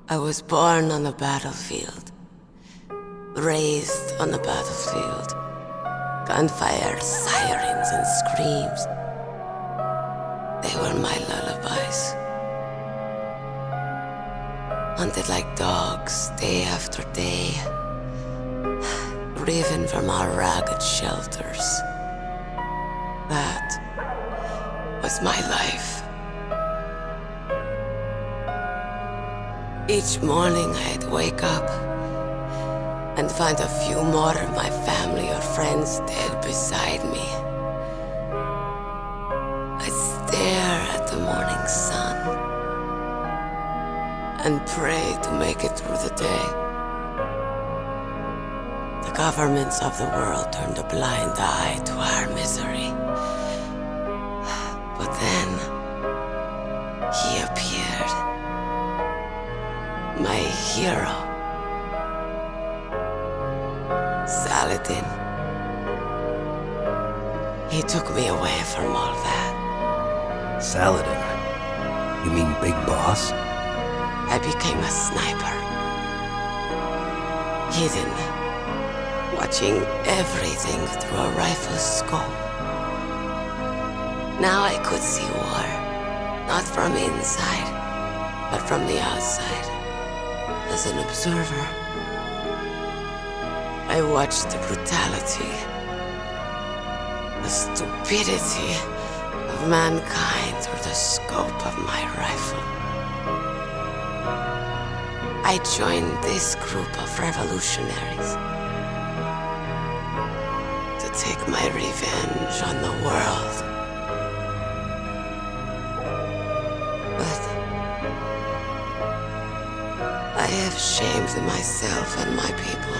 I was born on the battlefield. Raised on the battlefield. Gunfire, sirens, and screams. They were my lullabies. Hunted like dogs, day after day. Driven from our ragged shelters. That was my life. Each morning I'd wake up and find a few more of my family or friends dead beside me. I'd stare at the morning sun and pray to make it through the day. The governments of the world turned a blind eye to our misery. But then, he appeared. My hero. Saladin. He took me away from all that. Saladin? You mean Big Boss? I became a sniper. Hidden, watching everything through a rifle's scope. Now I could see war, not from inside, but from the outside, as an observer. I watched the brutality, the stupidity of mankind through the scope of my rifle. I joined this group of revolutionaries to take my revenge on the world. But I have shamed myself and my people.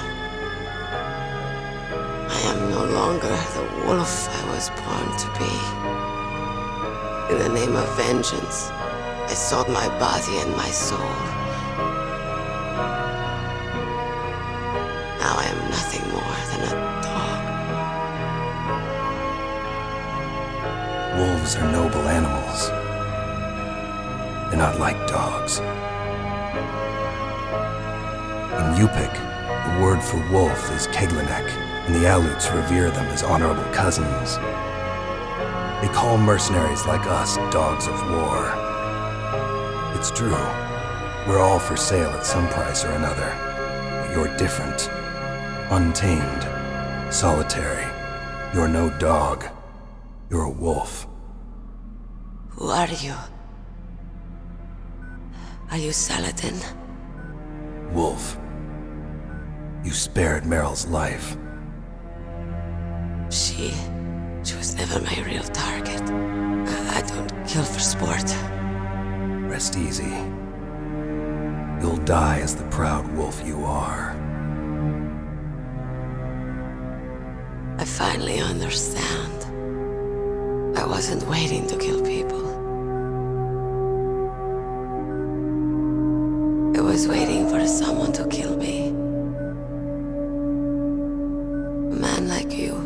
I am no longer the wolf I was born to be. In the name of vengeance, I sold my body and my soul. Now I am nothing more than a dog. Wolves are noble animals. They're not like dogs. In Yupik, the word for wolf is Keglenek, and the Aleuts revere them as honorable cousins. They call mercenaries like us dogs of war. It's true. We're all for sale at some price or another. But you're different. Untamed. Solitary. You're no dog. You're a wolf. Who are you? Are you Saladin? Wolf. You spared Meryl's life. She was never my real target. I don't kill for sport. Rest easy. You'll die as the proud wolf you are. I finally understand. I wasn't waiting to kill people. I was waiting for someone to kill me. A man like you.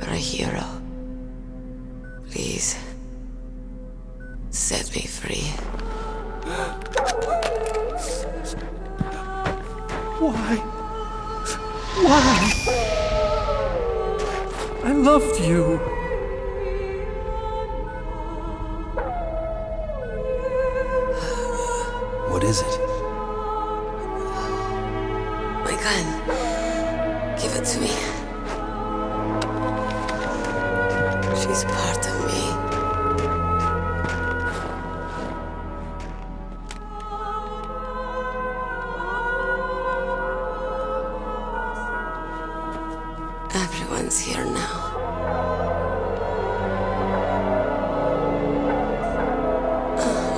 You're a hero. Please, set me free. Why? Why? I loved you. What is it? My gun. Give it to me. She's part of me. Everyone's here now.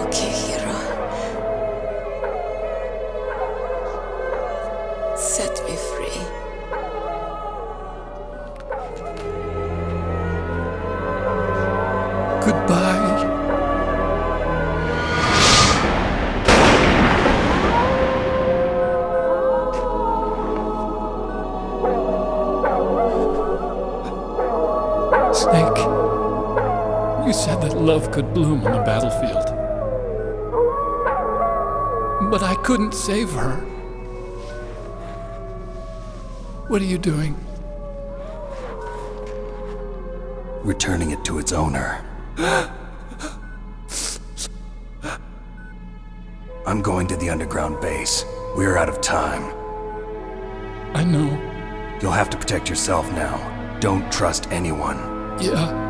Okay, hero. Set me free. Goodbye. Snake, you said that love could bloom on the battlefield. But I couldn't save her. What are you doing? Returning it to its owner. I'm going to the underground base. We're out of time. I know. You'll have to protect yourself now. Don't trust anyone. Yeah.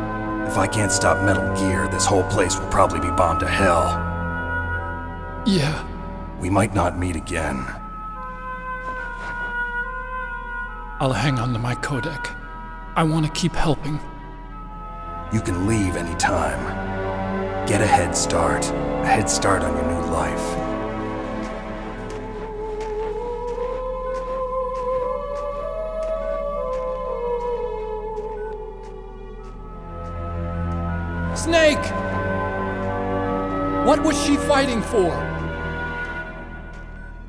If I can't stop Metal Gear, this whole place will probably be bombed to hell. Yeah. We might not meet again. I'll hang on to my codec. I want to keep helping. You can leave anytime. Get a head start. A head start on your new life. Snake! What was she fighting for?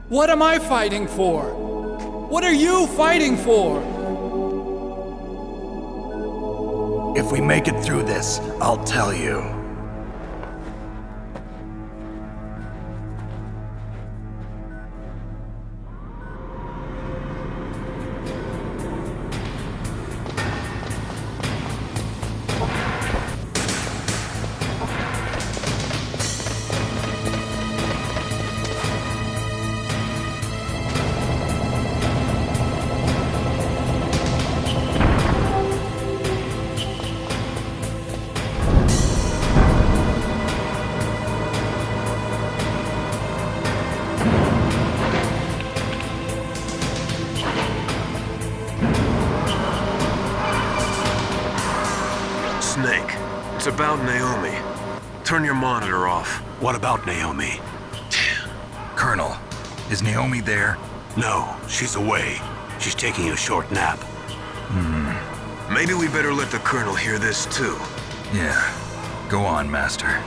What am I fighting for? What are you fighting for? If we make it through this, I'll tell you. Snake, it's about Naomi. Turn your monitor off. What about Naomi? Colonel, is Naomi there? No, she's away. She's taking a short nap. Maybe we better let the Colonel hear this too. Yeah. Go on, Master.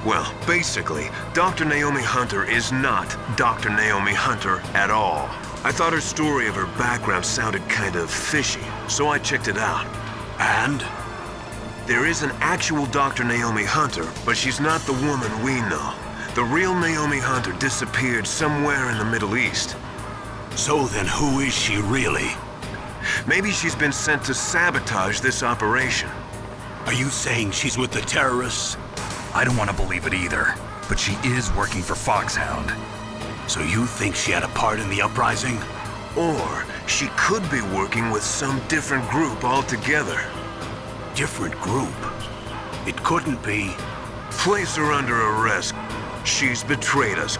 Well, basically, Dr. Naomi Hunter is not Dr. Naomi Hunter at all. I thought her story of her background sounded kind of fishy, so I checked it out. And? There is an actual Dr. Naomi Hunter, but she's not the woman we know. The real Naomi Hunter disappeared somewhere in the Middle East. So then who is she really? Maybe she's been sent to sabotage this operation. Are you saying she's with the terrorists? I don't want to believe it either, but she is working for Foxhound. So you think she had a part in the uprising? Or she could be working with some different group altogether. Different group? It couldn't be. Place her under arrest. She's betrayed us.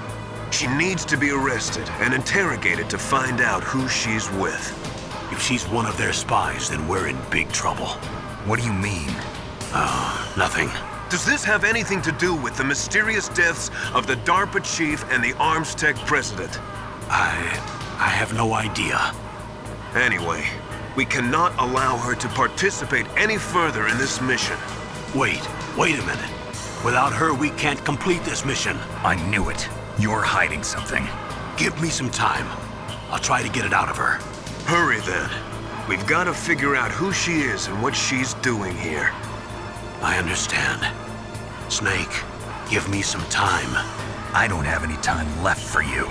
She needs to be arrested and interrogated to find out who she's with. If she's one of their spies, then we're in big trouble. What do you mean? Nothing. Does this have anything to do with the mysterious deaths of the DARPA chief and the Arms Tech president? I have no idea. Anyway, we cannot allow her to participate any further in this mission. Wait a minute. Without her, we can't complete this mission. I knew it. You're hiding something. Give me some time. I'll try to get it out of her. Hurry then. We've got to figure out who she is and what she's doing here. I understand. Snake, give me some time. I don't have any time left for you.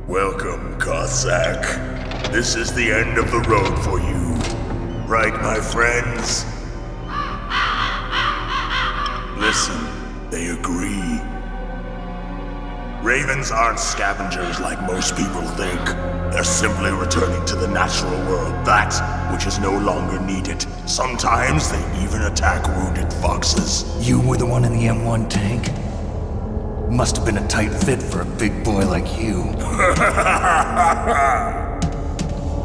Welcome, Cossack. This is the end of the road for you. Right, my friends? Listen, they agree. Ravens aren't scavengers like most people think. They're simply returning to the natural world, that which is no longer needed. Sometimes they even attack wounded foxes. You were the one in the M1 tank? Must have been a tight fit for a big boy like you.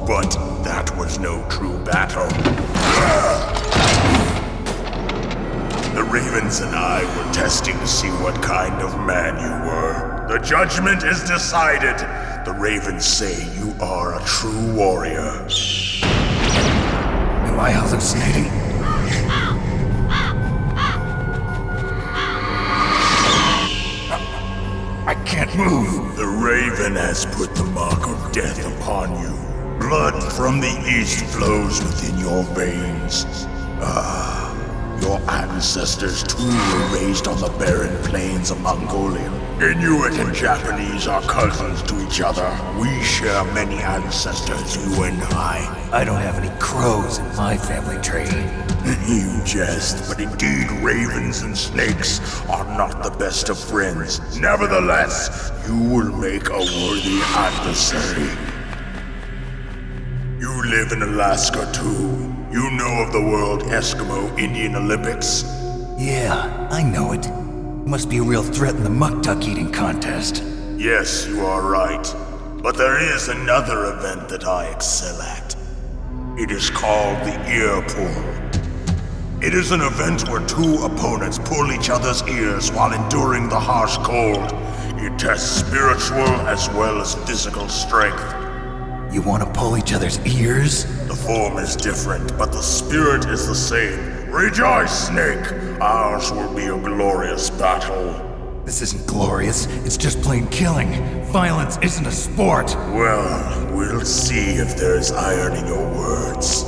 But that was no true battle. The Ravens and I were testing to see what kind of man you were. The judgment is decided. The Ravens say you are a true warrior. Am I hallucinating? I can't move. The Raven has put the mark of death upon you. Blood from the east flows within your veins. Your ancestors too were raised on the barren plains of Mongolia. Inuit and Japanese are cousins to each other. We share many ancestors, you and I. I don't have any crows in my family tree. You jest, but indeed ravens and snakes are not the best of friends. Nevertheless, you will make a worthy adversary. You live in Alaska too. You know of the World Eskimo Indian Olympics? Yeah, I know it. Must be a real threat in the muck duck eating contest. Yes, you are right. But there is another event that I excel at. It is called the ear pull. It is an event where two opponents pull each other's ears while enduring the harsh cold. It tests spiritual as well as physical strength. You want to pull each other's ears? The form is different, but the spirit is the same. Rejoice, Snake! Ours will be a glorious battle. This isn't glorious, it's just plain killing. Violence isn't a sport. Well, we'll see if there's iron in your words.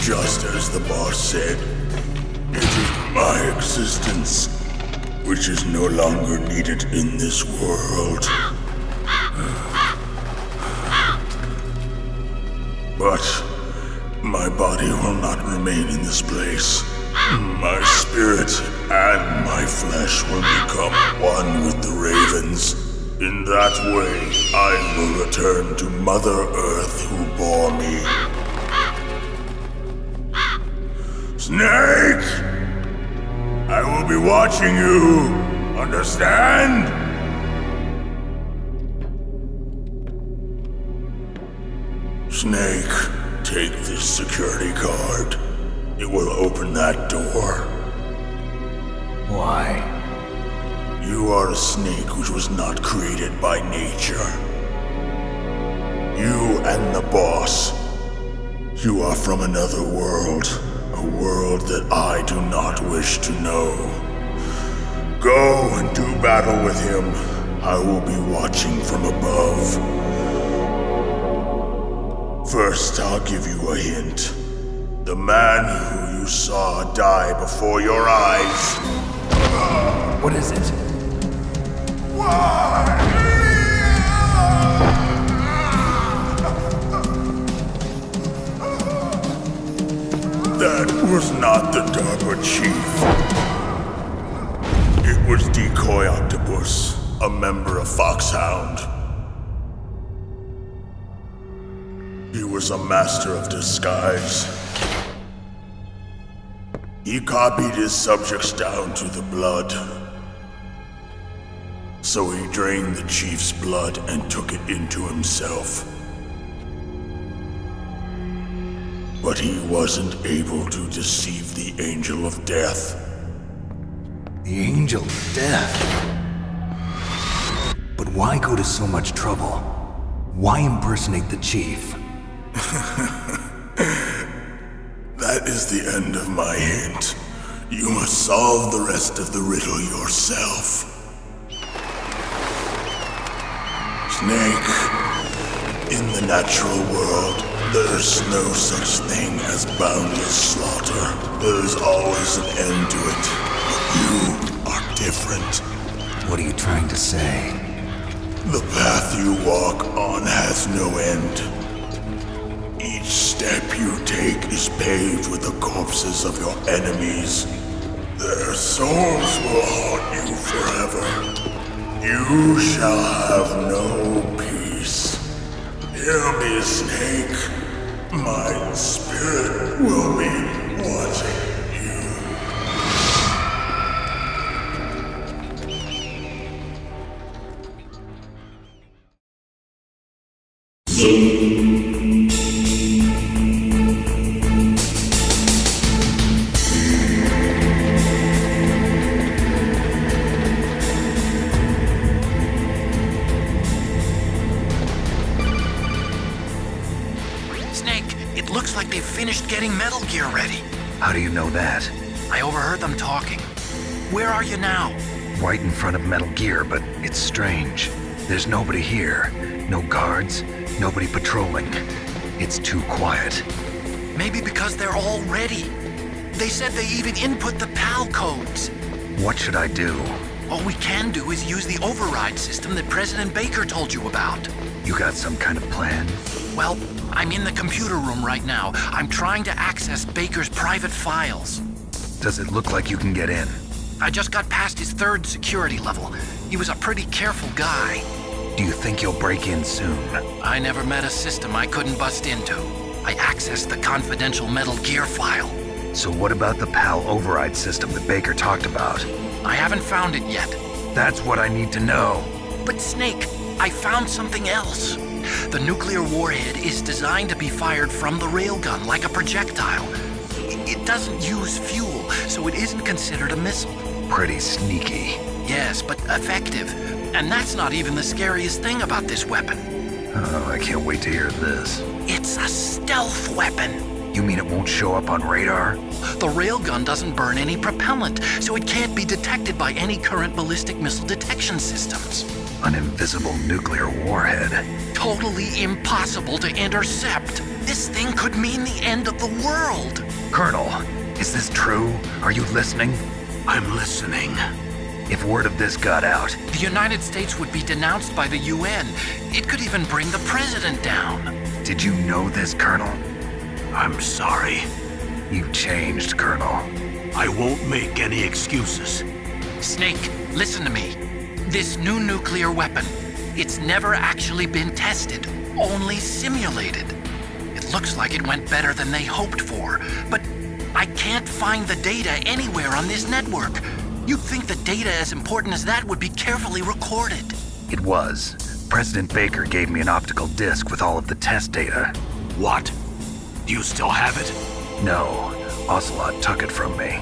Just as the boss said, it is my existence which is no longer needed in this world. But my body will not remain in this place. My spirit and my flesh will become one with the ravens. In that way, I will return to Mother Earth who bore me. Snake! I will be watching you. Understand? Snake, take this security card. It will open that door. Why? You are a snake which was not created by nature. You and the boss. You are from another world. A world that I do not wish to know. Go and do battle with him. I will be watching from above. First, I'll give you a hint. The man who you saw die before your eyes. What is it? That was not the DARPA chief. It was Decoy Octopus, a member of Foxhound. He was a master of disguise. He copied his subjects down to the blood. So he drained the chief's blood and took it into himself. But he wasn't able to deceive the Angel of Death. The Angel of Death? But why go to so much trouble? Why impersonate the chief? That is the end of my hint. You must solve the rest of the riddle yourself. Snake, in the natural world, there's no such thing as boundless slaughter. There is always an end to it. But you are different. What are you trying to say? The path you walk on has no end. Each step you take is paved with the corpses of your enemies. Their souls will haunt you forever. You shall have no peace. Hear me, Snake. My spirit will be watching you. Finished getting Metal Gear ready. How do you know that? I overheard them talking. Where are you now? Right in front of Metal Gear, but it's strange. There's nobody here. No guards, nobody patrolling. It's too quiet. Maybe because they're all ready. They said they even input the PAL codes. What should I do? All we can do is use the override system that President Baker told you about. You got some kind of plan? Well, I'm in the computer room right now. I'm trying to access Baker's private files. Does it look like you can get in? I just got past his 3rd security level. He was a pretty careful guy. Do you think you'll break in soon? I never met a system I couldn't bust into. I accessed the confidential Metal Gear file. So what about the PAL override system that Baker talked about? I haven't found it yet. That's what I need to know. But Snake, I found something else. The nuclear warhead is designed to be fired from the railgun like a projectile. It doesn't use fuel, so it isn't considered a missile. Pretty sneaky. Yes, but effective. And that's not even the scariest thing about this weapon. Oh, I can't wait to hear this. It's a stealth weapon. You mean it won't show up on radar? The railgun doesn't burn any propellant, so it can't be detected by any current ballistic missile detection systems. An invisible nuclear warhead. Totally impossible to intercept. This thing could mean the end of the world. Colonel, is this true? Are you listening? I'm listening. If word of this got out, The United States would be denounced by the UN. It could even bring the president down. did you know this, Colonel? I'm sorry. You changed, Colonel. I won't make any excuses. Snake, listen to me. This new nuclear weapon, it's never actually been tested, only simulated. It looks like it went better than they hoped for, but I can't find the data anywhere on this network. You'd think the data as important as that would be carefully recorded. It was. President Baker gave me an optical disc with all of the test data. What? Do you still have it? No, Ocelot took it from me.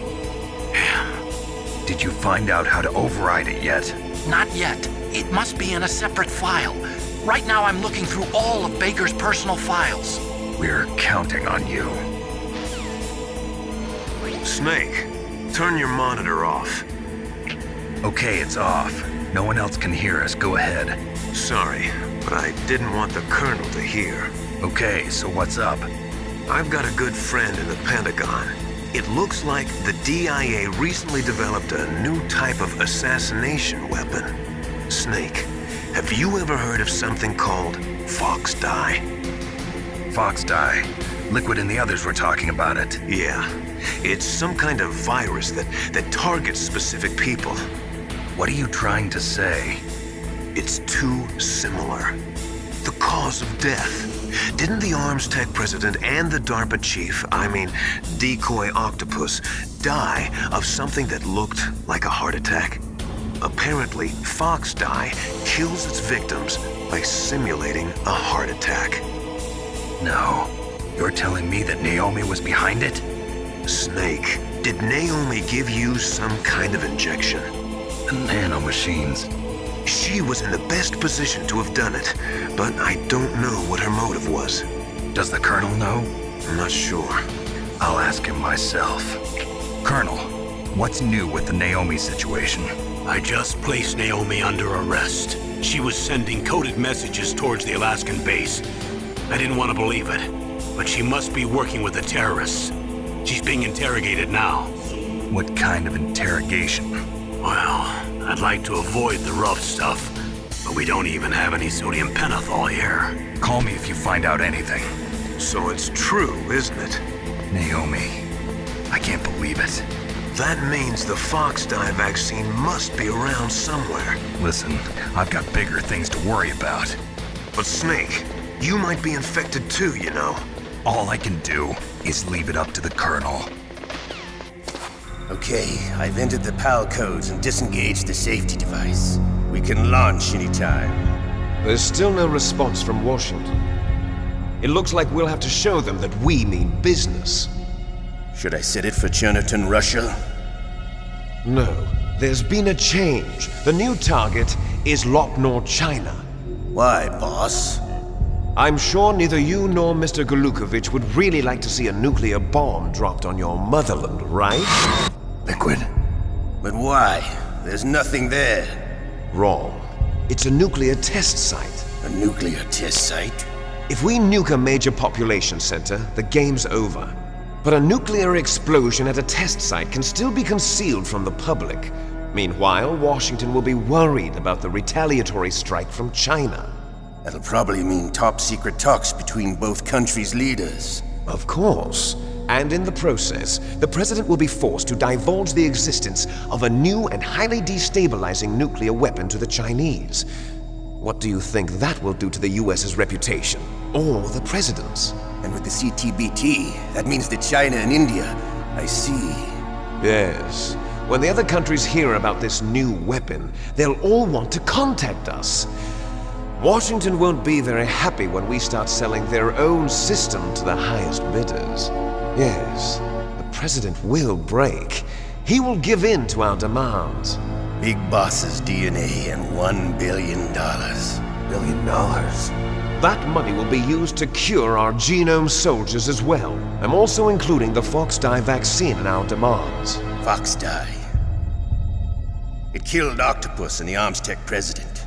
Damn. Did you find out how to override it yet? Not yet. It must be in a separate file. Right now I'm looking through all of Baker's personal files. We're counting on you. Snake, turn your monitor off. Okay, it's off. No one else can hear us. Go ahead. Sorry, but I didn't want the Colonel to hear. Okay, so what's up? I've got a good friend in the Pentagon. It looks like the DIA recently developed a new type of assassination weapon. Snake, have you ever heard of something called Fox Dye? Fox Dye. Liquid and the others were talking about it. Yeah. It's some kind of virus that targets specific people. What are you trying to say? It's too similar. The cause of death. Didn't the Arms Tech president and the DARPA chief, Decoy Octopus, die of something that looked like a heart attack? Apparently, Fox Dye kills its victims by simulating a heart attack. No. You're telling me that Naomi was behind it? Snake, did Naomi give you some kind of injection? The nanomachines. She was in the best position to have done it, but I don't know what her motive was. Does the Colonel know? I'm not sure. I'll ask him myself. Colonel, what's new with the Naomi situation? I just placed Naomi under arrest. She was sending coded messages towards the Alaskan base. I didn't want to believe it, but she must be working with the terrorists. She's being interrogated now. What kind of interrogation? Well, I'd like to avoid the rough stuff, but we don't even have any sodium pentothal here. Call me if you find out anything. So it's true, isn't it? Naomi, I can't believe it. That means the Fox Dye vaccine must be around somewhere. Listen, I've got bigger things to worry about. But Snake, you might be infected too, you know. All I can do is leave it up to the Colonel. Okay, I've entered the PAL codes and disengaged the safety device. We can launch anytime. There's still no response from Washington. It looks like we'll have to show them that we mean business. Should I set it for Cherniton, Russia? No, there's been a change. The new target is Lopnor, China. Why, boss? I'm sure neither you nor Mr. Golukovich would really like to see a nuclear bomb dropped on your motherland, right? Liquid. But why? There's nothing there. Wrong. It's a nuclear test site. A nuclear test site? If we nuke a major population center, the game's over. But a nuclear explosion at a test site can still be concealed from the public. Meanwhile, Washington will be worried about the retaliatory strike from China. That'll probably mean top-secret talks between both countries' leaders. Of course. And in the process, the president will be forced to divulge the existence of a new and highly destabilizing nuclear weapon to the Chinese. What do you think that will do to the US's reputation? Or the president's? And with the CTBT, that means that China and India, I see. Yes. When the other countries hear about this new weapon, they'll all want to contact us. Washington won't be very happy when we start selling their own system to the highest bidders. Yes, the president will break. He will give in to our demands. Big Boss's DNA and $1 billion. $1 billion? That money will be used to cure our genome soldiers as well. I'm also including the Fox Dye vaccine in our demands. Fox Dye. It killed Octopus and the Arms Tech president.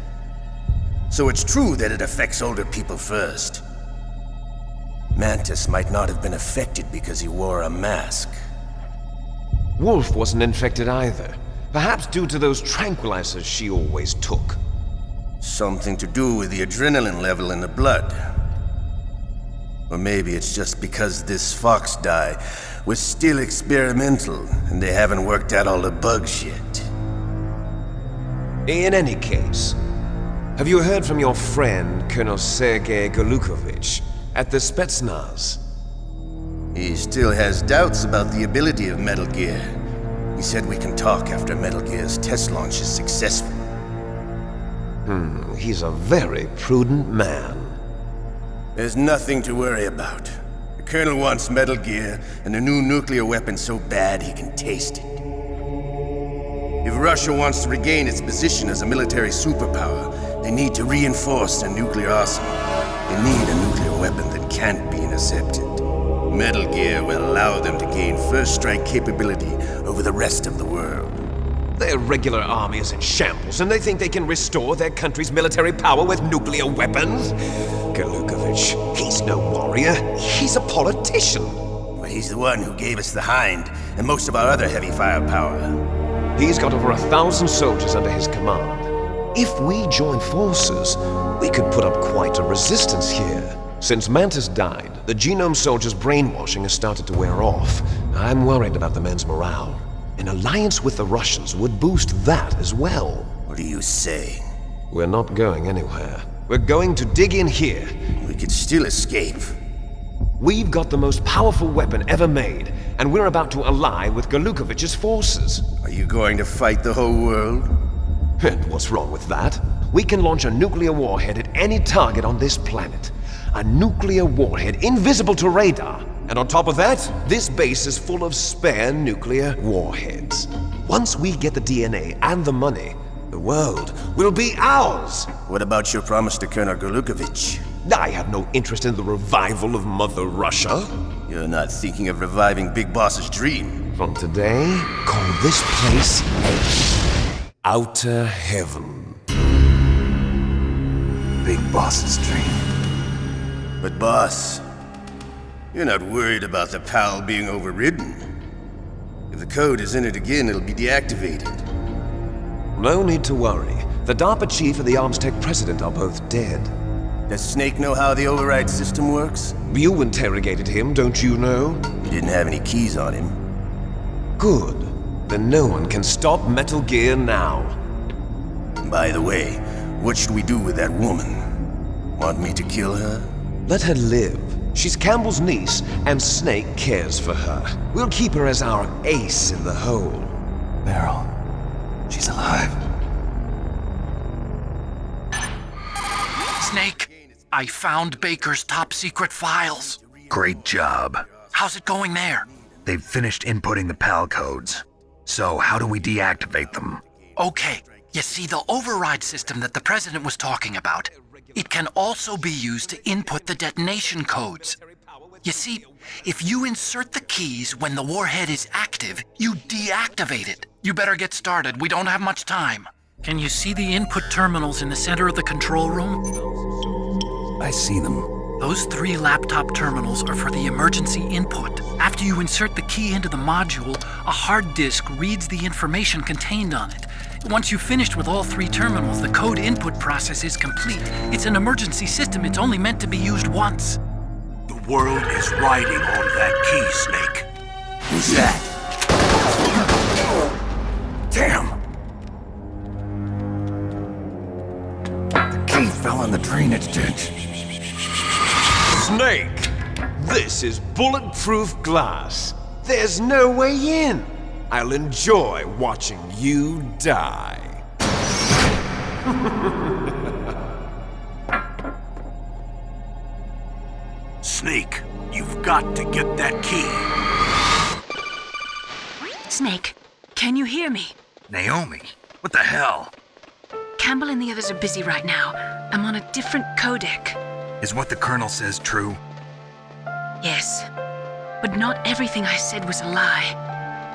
So it's true that it affects older people first. Mantis might not have been affected because he wore a mask. Wolf wasn't infected either. Perhaps due to those tranquilizers she always took. Something to do with the adrenaline level in the blood. Or maybe it's just because this fox dye was still experimental and they haven't worked out all the bugs yet. In any case, have you heard from your friend, Colonel Sergei Golukovich, at the Spetsnaz? He still has doubts about the ability of Metal Gear. He said we can talk after Metal Gear's test launch is successful. He's a very prudent man. There's nothing to worry about. The Colonel wants Metal Gear and a new nuclear weapon so bad he can taste it. If Russia wants to regain its position as a military superpower, they need to reinforce their nuclear arsenal. They need a nuclear weapon that can't be intercepted. Metal Gear will allow them to gain first strike capability over the rest of the world. Their regular army is in shambles, and they think they can restore their country's military power with nuclear weapons? Golukovich, he's no warrior. He's a politician. But he's the one who gave us the Hind and most of our other heavy firepower. He's got over 1,000 soldiers under his command. If we join forces, we could put up quite a resistance here. Since Mantis died, the Genome Soldier's brainwashing has started to wear off. I'm worried about the men's morale. An alliance with the Russians would boost that as well. What are you saying? We're not going anywhere. We're going to dig in here. We could still escape. We've got the most powerful weapon ever made, and we're about to ally with Golukovich's forces. Are you going to fight the whole world? And what's wrong with that? We can launch a nuclear warhead at any target on this planet. A nuclear warhead invisible to radar. And on top of that, this base is full of spare nuclear warheads. Once we get the DNA and the money, the world will be ours! What about your promise to Colonel Golukovich? I have no interest in the revival of Mother Russia. You're not thinking of reviving Big Boss's dream. From today, call this place Outer Heaven. Big Boss's dream. But boss, you're not worried about the PAL being overridden. If the code is entered again, it'll be deactivated. No need to worry. The DARPA chief and the Arms Tech president are both dead. Does Snake know how the override system works? You interrogated him, don't you know? You didn't have any keys on him. Good. Then no one can stop Metal Gear now. By the way, what should we do with that woman? Want me to kill her? Let her live. She's Campbell's niece, and Snake cares for her. We'll keep her as our ace in the hole. Meryl, she's alive. Snake, I found Baker's top-secret files. Great job. How's it going there? They've finished inputting the PAL codes. So how do we deactivate them? Okay, you see the override system that the president was talking about? It can also be used to input the detonation codes. You see, if you insert the keys when the warhead is active, you deactivate it. You better get started. We don't have much time. Can you see the input terminals in the center of the control room? I see them. Those 3 laptop terminals are for the emergency input. After you insert the key into the module, a hard disk reads the information contained on it. Once you've finished with all 3 terminals, the code input process is complete. It's an emergency system. It's only meant to be used once. The world is riding on that key, Snake. Who's that? Damn! The key fell in the drainage ditch. Snake! This is bulletproof glass. There's no way in. I'll enjoy watching you die. Snake, you've got to get that key. Snake, can you hear me? Naomi, what the hell? Campbell and the others are busy right now. I'm on a different codec. Is what the Colonel says true? Yes, but not everything I said was a lie.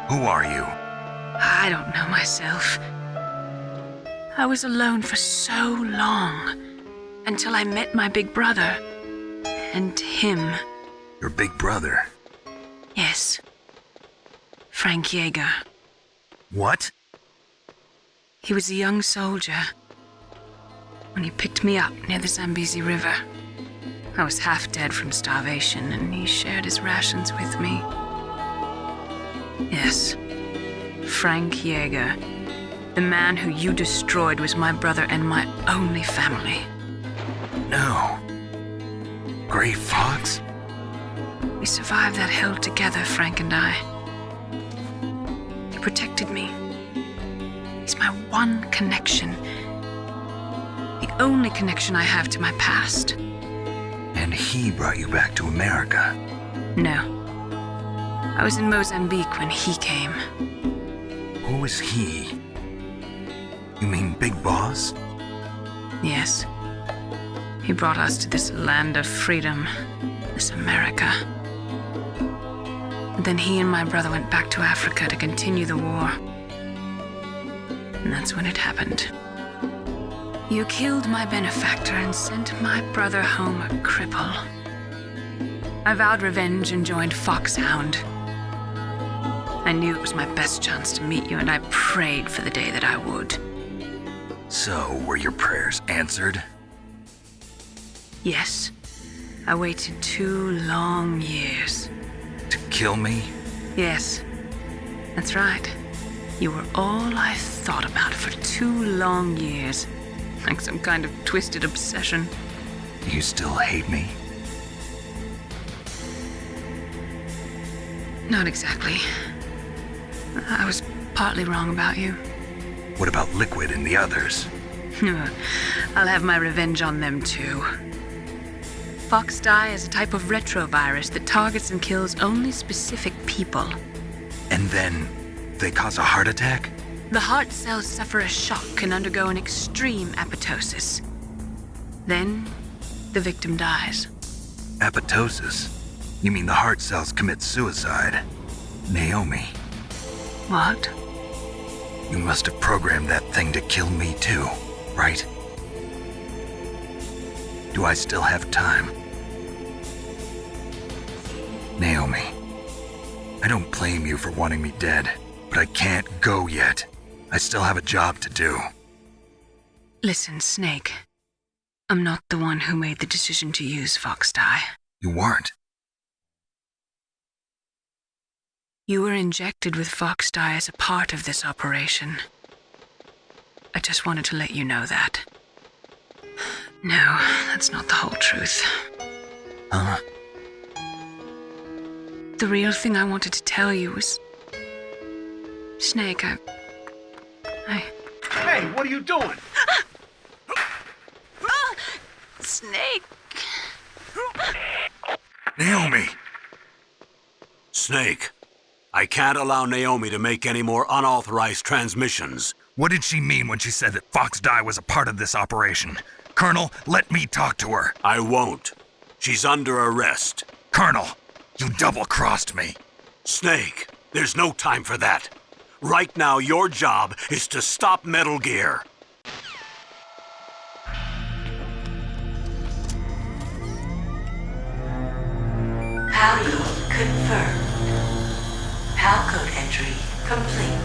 Who are you? I don't know myself. I was alone for so long, until I met my big brother, and him. Your big brother. Yes. Frank Yeager. What? He was a young soldier when he picked me up near the Zambezi River. I was half dead from starvation, and he shared his rations with me. Yes, Frank Yeager. The man who you destroyed was my brother and my only family. No. Gray Fox? We survived that hell together, Frank and I. He protected me. He's my one connection. The only connection I have to my past. And he brought you back to America? No. I was in Mozambique when he came. Who was he? You mean Big Boss? Yes. He brought us to this land of freedom, this America. But then he and my brother went back to Africa to continue the war. And that's when it happened. You killed my benefactor and sent my brother home a cripple. I vowed revenge and joined Foxhound. I knew it was my best chance to meet you, and I prayed for the day that I would. So, were your prayers answered? Yes. I waited 2 long years. To kill me? Yes. That's right. You were all I thought about for 2 long years. Like some kind of twisted obsession. You still hate me? Not exactly. I was partly wrong about you. What about Liquid and the others? I'll have my revenge on them too. Fox Die is a type of retrovirus that targets and kills only specific people. And then they cause a heart attack? The heart cells suffer a shock and undergo an extreme apoptosis. Then, the victim dies. Apoptosis? You mean the heart cells commit suicide? Naomi. What? You must have programmed that thing to kill me too, right? Do I still have time? Naomi, I don't blame you for wanting me dead, but I can't go yet. I still have a job to do. Listen, Snake. I'm not the one who made the decision to use Fox Die. You weren't. You were injected with Fox Die as a part of this operation. I just wanted to let you know that. No, that's not the whole truth. Huh? The real thing I wanted to tell you was... Snake, I... Hey, what are you doing? Snake! Naomi! Snake, I can't allow Naomi to make any more unauthorized transmissions. What did she mean when she said that Fox Die was a part of this operation? Colonel, let me talk to her. I won't. She's under arrest. Colonel, you double-crossed me. Snake, there's no time for that. Right now, your job is to stop Metal Gear. PAL code confirmed. PAL code entry complete.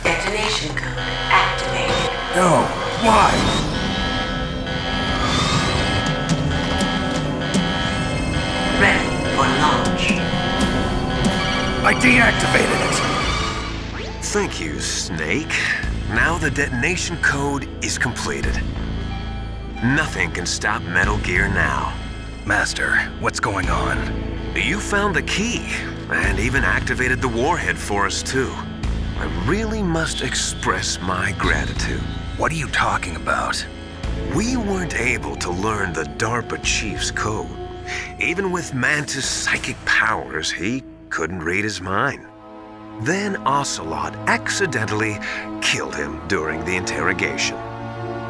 Detonation code activated. No, why? Ready for launch. I deactivated it. Thank you, Snake. Now the detonation code is completed. Nothing can stop Metal Gear now. Master, what's going on? You found the key, and even activated the warhead for us too. I really must express my gratitude. What are you talking about? We weren't able to learn the DARPA chief's code. Even with Mantis' psychic powers, he couldn't read his mind. Then Ocelot accidentally killed him during the interrogation.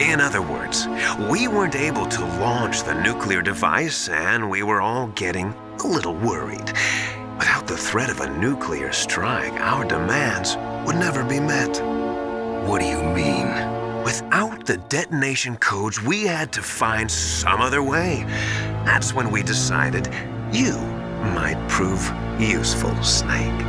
In other words, we weren't able to launch the nuclear device, and we were all getting a little worried. Without the threat of a nuclear strike, our demands would never be met. What do you mean? Without the detonation codes, we had to find some other way. That's when we decided you might prove useful, Snake.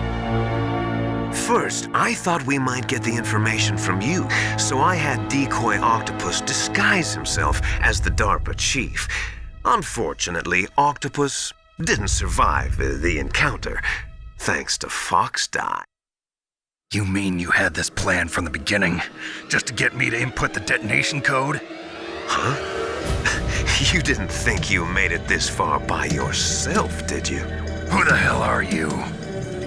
First, I thought we might get the information from you, so I had Decoy Octopus disguise himself as the DARPA chief. Unfortunately, Octopus didn't survive the encounter, thanks to Fox Die. You mean you had this plan from the beginning, just to get me to input the detonation code? Huh? You didn't think you made it this far by yourself, did you? Who the hell are you?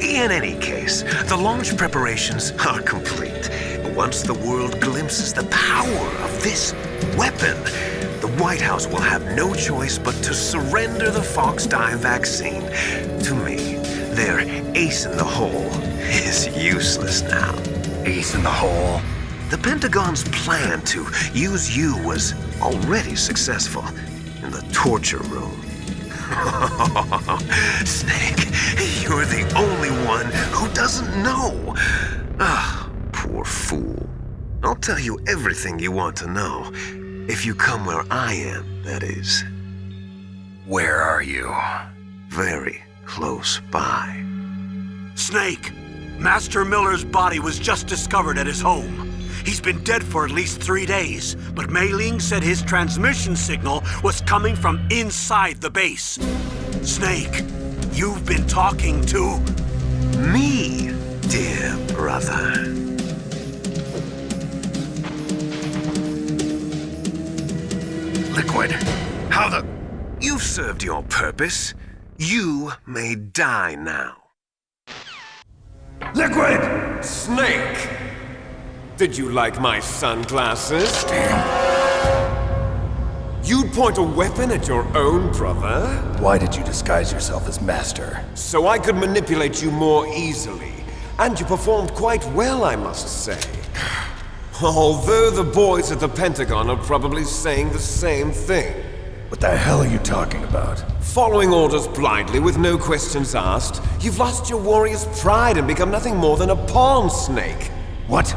In any case, the launch preparations are complete. Once the world glimpses the power of this weapon, the White House will have no choice but to surrender the Fox Die vaccine. To me, their ace in the hole is useless now. Ace in the hole? The Pentagon's plan to use you was already successful in the torture room. Snake, you're the only one who doesn't know. Ah, poor fool. I'll tell you everything you want to know. If you come where I am, that is. Where are you? Very close by. Snake, Master Miller's body was just discovered at his home. He's been dead for at least 3 days, but Mei Ling said his transmission signal was coming from inside the base. Snake, you've been talking to... me, dear brother. Liquid, how the... You've served your purpose. You may die now. Liquid! Snake! Did you like my sunglasses? Damn. You'd point a weapon at your own brother? Why did you disguise yourself as Master? So I could manipulate you more easily. And you performed quite well, I must say. Although the boys at the Pentagon are probably saying the same thing. What the hell are you talking about? Following orders blindly with no questions asked, you've lost your warrior's pride and become nothing more than a pawn, Snake. What?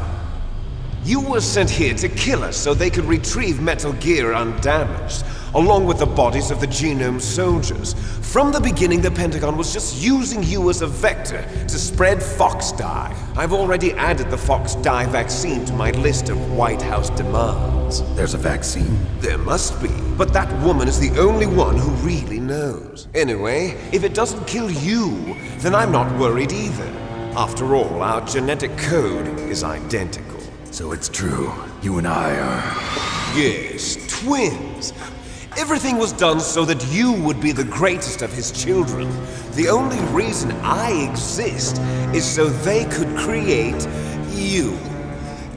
You were sent here to kill us so they could retrieve Metal Gear undamaged, along with the bodies of the Genome soldiers. From the beginning, the Pentagon was just using you as a vector to spread Fox Die. I've already added the Fox Die vaccine to my list of White House demands. There's a vaccine? There must be, but that woman is the only one who really knows. Anyway, if it doesn't kill you, then I'm not worried either. After all, our genetic code is identical. So it's true, you and I are... Yes, twins. Everything was done so that you would be the greatest of his children. The only reason I exist is so they could create you.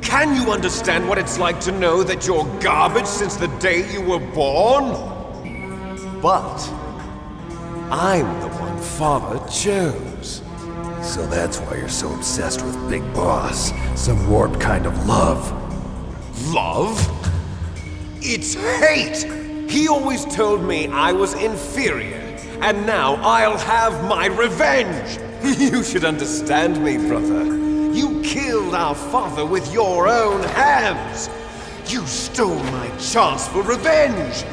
Can you understand what it's like to know that you're garbage since the day you were born? But I'm the one Father chose. So that's why you're so obsessed with Big Boss. Some warped kind of love. Love? It's hate! He always told me I was inferior, and now I'll have my revenge! You should understand me, brother. You killed our father with your own hands! You stole my chance for revenge!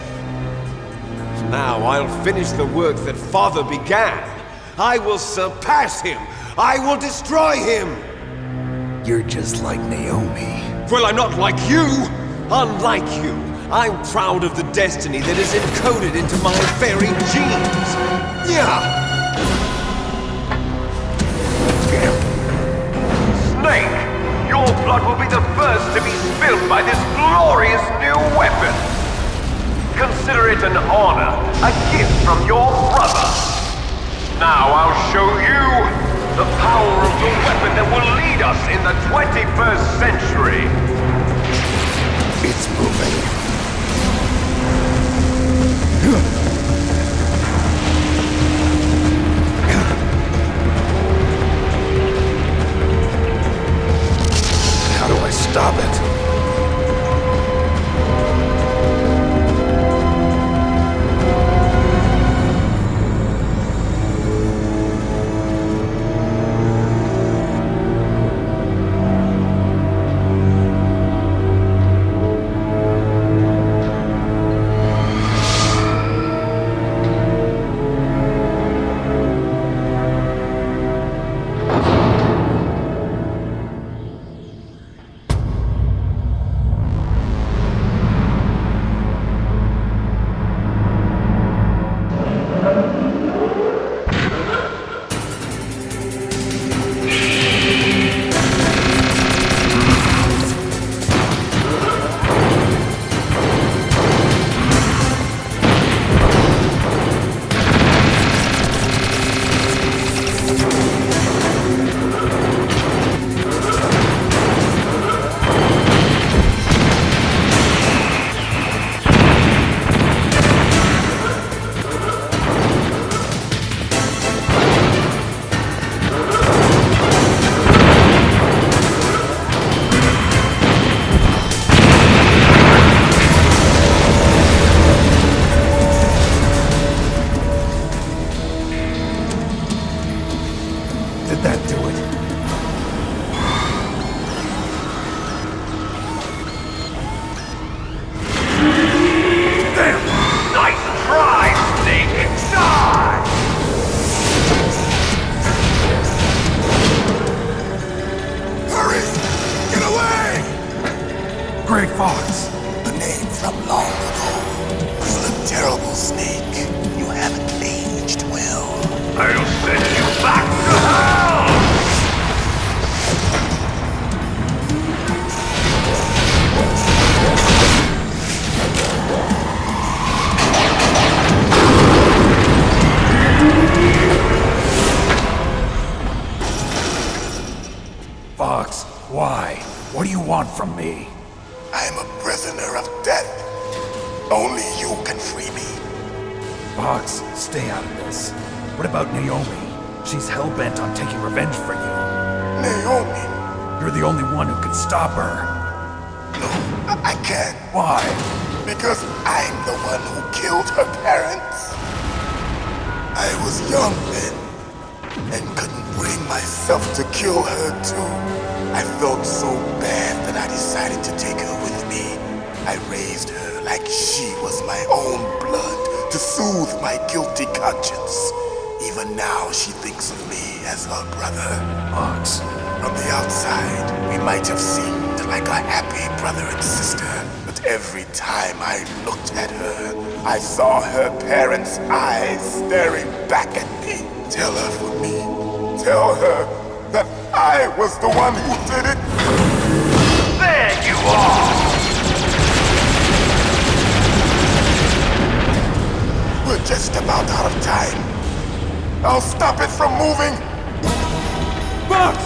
Now I'll finish the work that Father began. I will surpass him! I will destroy him! You're just like Naomi. Well, I'm not like you! Unlike you, I'm proud of the destiny that is encoded into my very genes! Yeah! Snake, your blood will be the first to be spilled by this glorious new weapon! Consider it an honor, a gift from your brother! Now I'll show you the power of the weapon that will lead us in the 21st century! It's moving. How do I stop it? Did that do it? Damn! Nice try, Snake! Die! Hurry! Get away! Grey Fox! A name from long ago. You're a terrible snake. You haven't aged well. I'll send you back to hell! Fox, why? What do you want from me? I am a prisoner of death. Only you can free me. Fox, stay out of this. What about Naomi? She's hell-bent on taking revenge for you. Naomi? You're the only one who can stop her. No, I can't. Why? Because I'm the one who killed her parents. I was young then, and couldn't bring myself to kill her too. I felt so bad that I decided to take her with me. I raised her like she was my own blood to soothe my guilty conscience. Even now she thinks of me as her brother. Fox. From the outside, we might have seemed like a happy brother and sister, but every time I looked at her, I saw her parents' eyes staring back at me. Tell her for me. Tell her that I was the one who did it. There you are! We're just about out of time. I'll stop it from moving. Fox!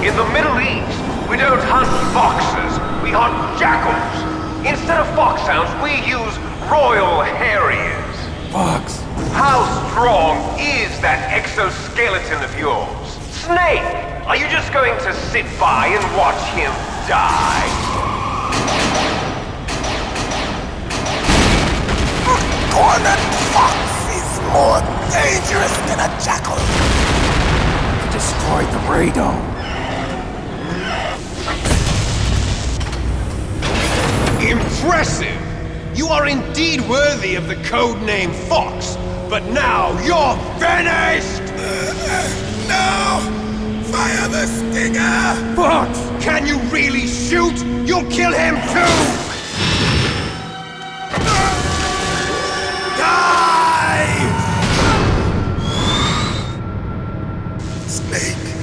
In the Middle East, we don't hunt foxes, we hunt jackals. Instead of foxhounds, we use royal harriers. Fox! How strong is that exoskeleton of yours? Snake, are you just going to sit by and watch him die? A cornered fox is more dangerous than a jackal. He destroyed the radome. Impressive! You are indeed worthy of the codename Fox, but now you're finished! No! Fire the stinger! Fox! Can you really shoot? You'll kill him too! Die! Snake,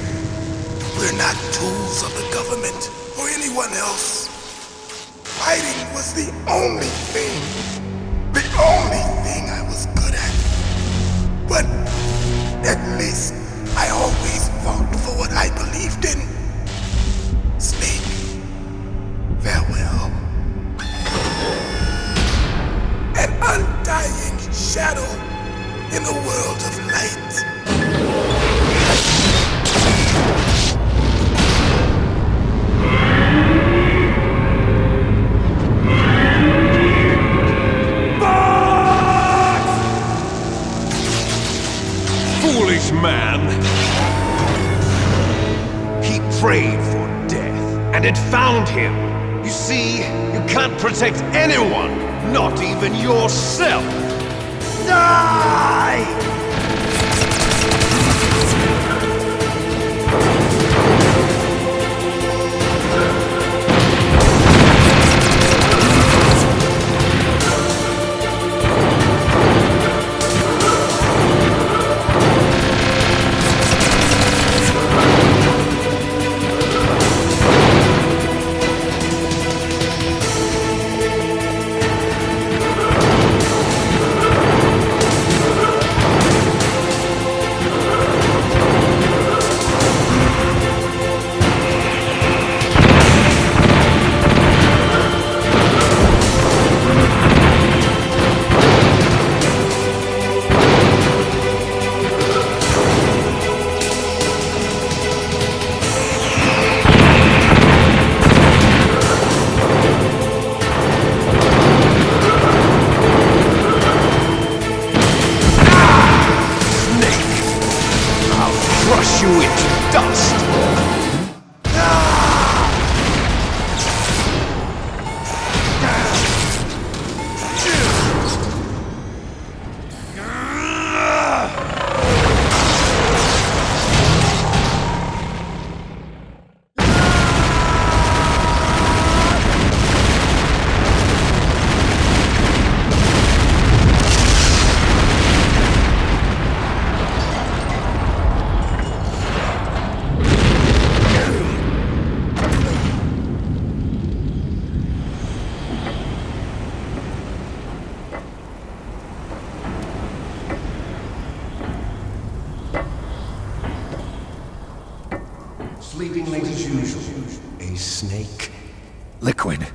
we're not tools of the government or anyone else. Fighting was the only thing I was good at. But at least I always fought for what I believed in. Snake, farewell. An undying shadow in a world of light. Foolish man! He prayed for death, and it found him. You see, you can't protect anyone, not even yourself. Die! Sleeping late as usual. A snake. Liquid,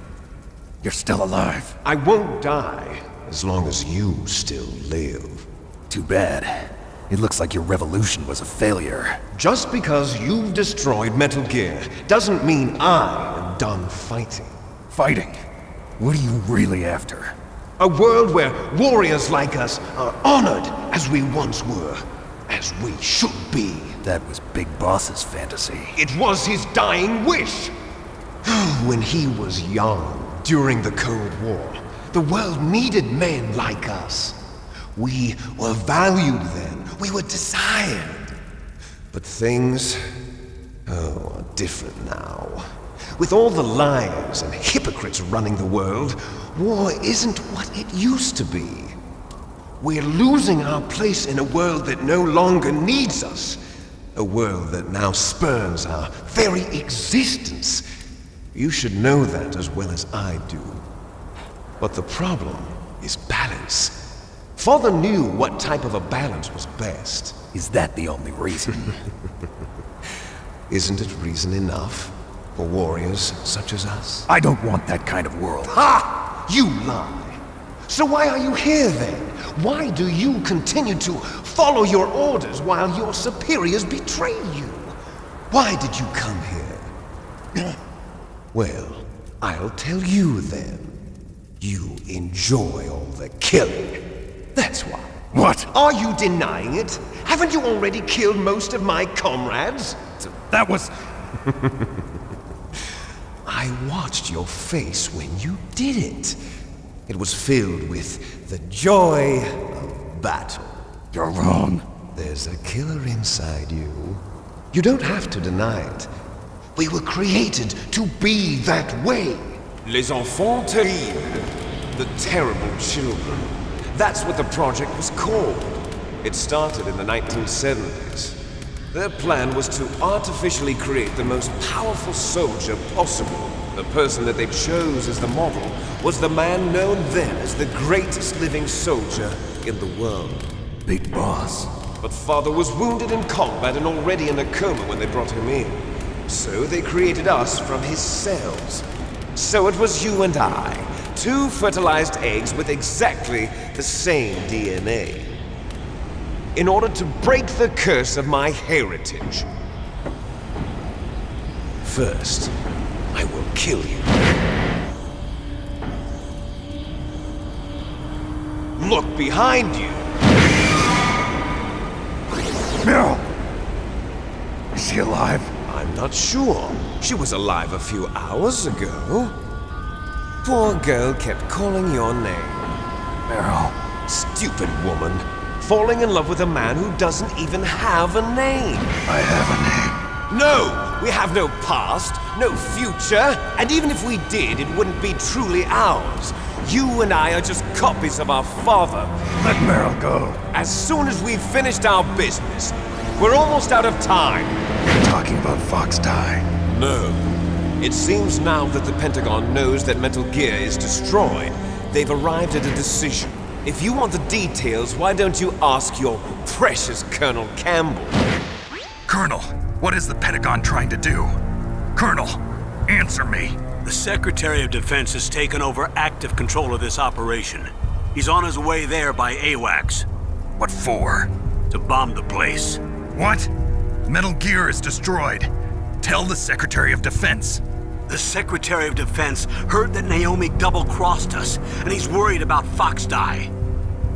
you're still alive. I won't die as long as you still live. Too bad. It looks like your revolution was a failure. Just because you've destroyed Metal Gear doesn't mean I am done fighting. Fighting? What are you really after? A world where warriors like us are honored as we once were. As we should be. That was Big Boss's fantasy. It was his dying wish. When he was young, during the Cold War, the world needed men like us. We were valued then. We were desired. But things, are different now. With all the liars and hypocrites running the world, war isn't what it used to be. We're losing our place in a world that no longer needs us. A world that now spurns our very existence. You should know that as well as I do. But the problem is balance. Father knew what type of a balance was best. Is that the only reason? Isn't it reason enough for warriors such as us? I don't want that kind of world. Ha! You lie! So why are you here then? Why do you continue to follow your orders while your superiors betray you? Why did you come here? Well, I'll tell you then. You enjoy all the killing. That's why. What? Are you denying it? Haven't you already killed most of my comrades? That was... I watched your face when you did it. It was filled with the joy of battle. You're wrong. There's a killer inside you. You don't have to deny it. We were created to be that way. Les enfants terribles. The terrible children. That's what the project was called. It started in the 1970s. Their plan was to artificially create the most powerful soldier possible. The person that they chose as the model was the man known then as the greatest living soldier in the world. Big Boss. But Father was wounded in combat and already in a coma when they brought him in. So they created us from his cells. So it was you and I, two fertilized eggs with exactly the same DNA. In order to break the curse of my heritage. First, I will kill you. Look behind you! Meryl! Is she alive? I'm not sure. She was alive a few hours ago. Poor girl kept calling your name. Meryl. Stupid woman. Falling in love with a man who doesn't even have a name. I have a name. No! We have no past, no future, and even if we did, it wouldn't be truly ours. You and I are just copies of our father. Let Meryl go. As soon as we've finished our business, we're almost out of time. You're talking about Fox Die. No. It seems now that the Pentagon knows that Metal Gear is destroyed. They've arrived at a decision. If you want the details, why don't you ask your precious Colonel Campbell? Colonel, what is the Pentagon trying to do? Colonel, answer me. The Secretary of Defense has taken over active control of this operation. He's on his way there by AWACS. What for? To bomb the place. What? Metal Gear is destroyed. Tell the Secretary of Defense. The Secretary of Defense heard that Naomi double-crossed us, and he's worried about Fox Die.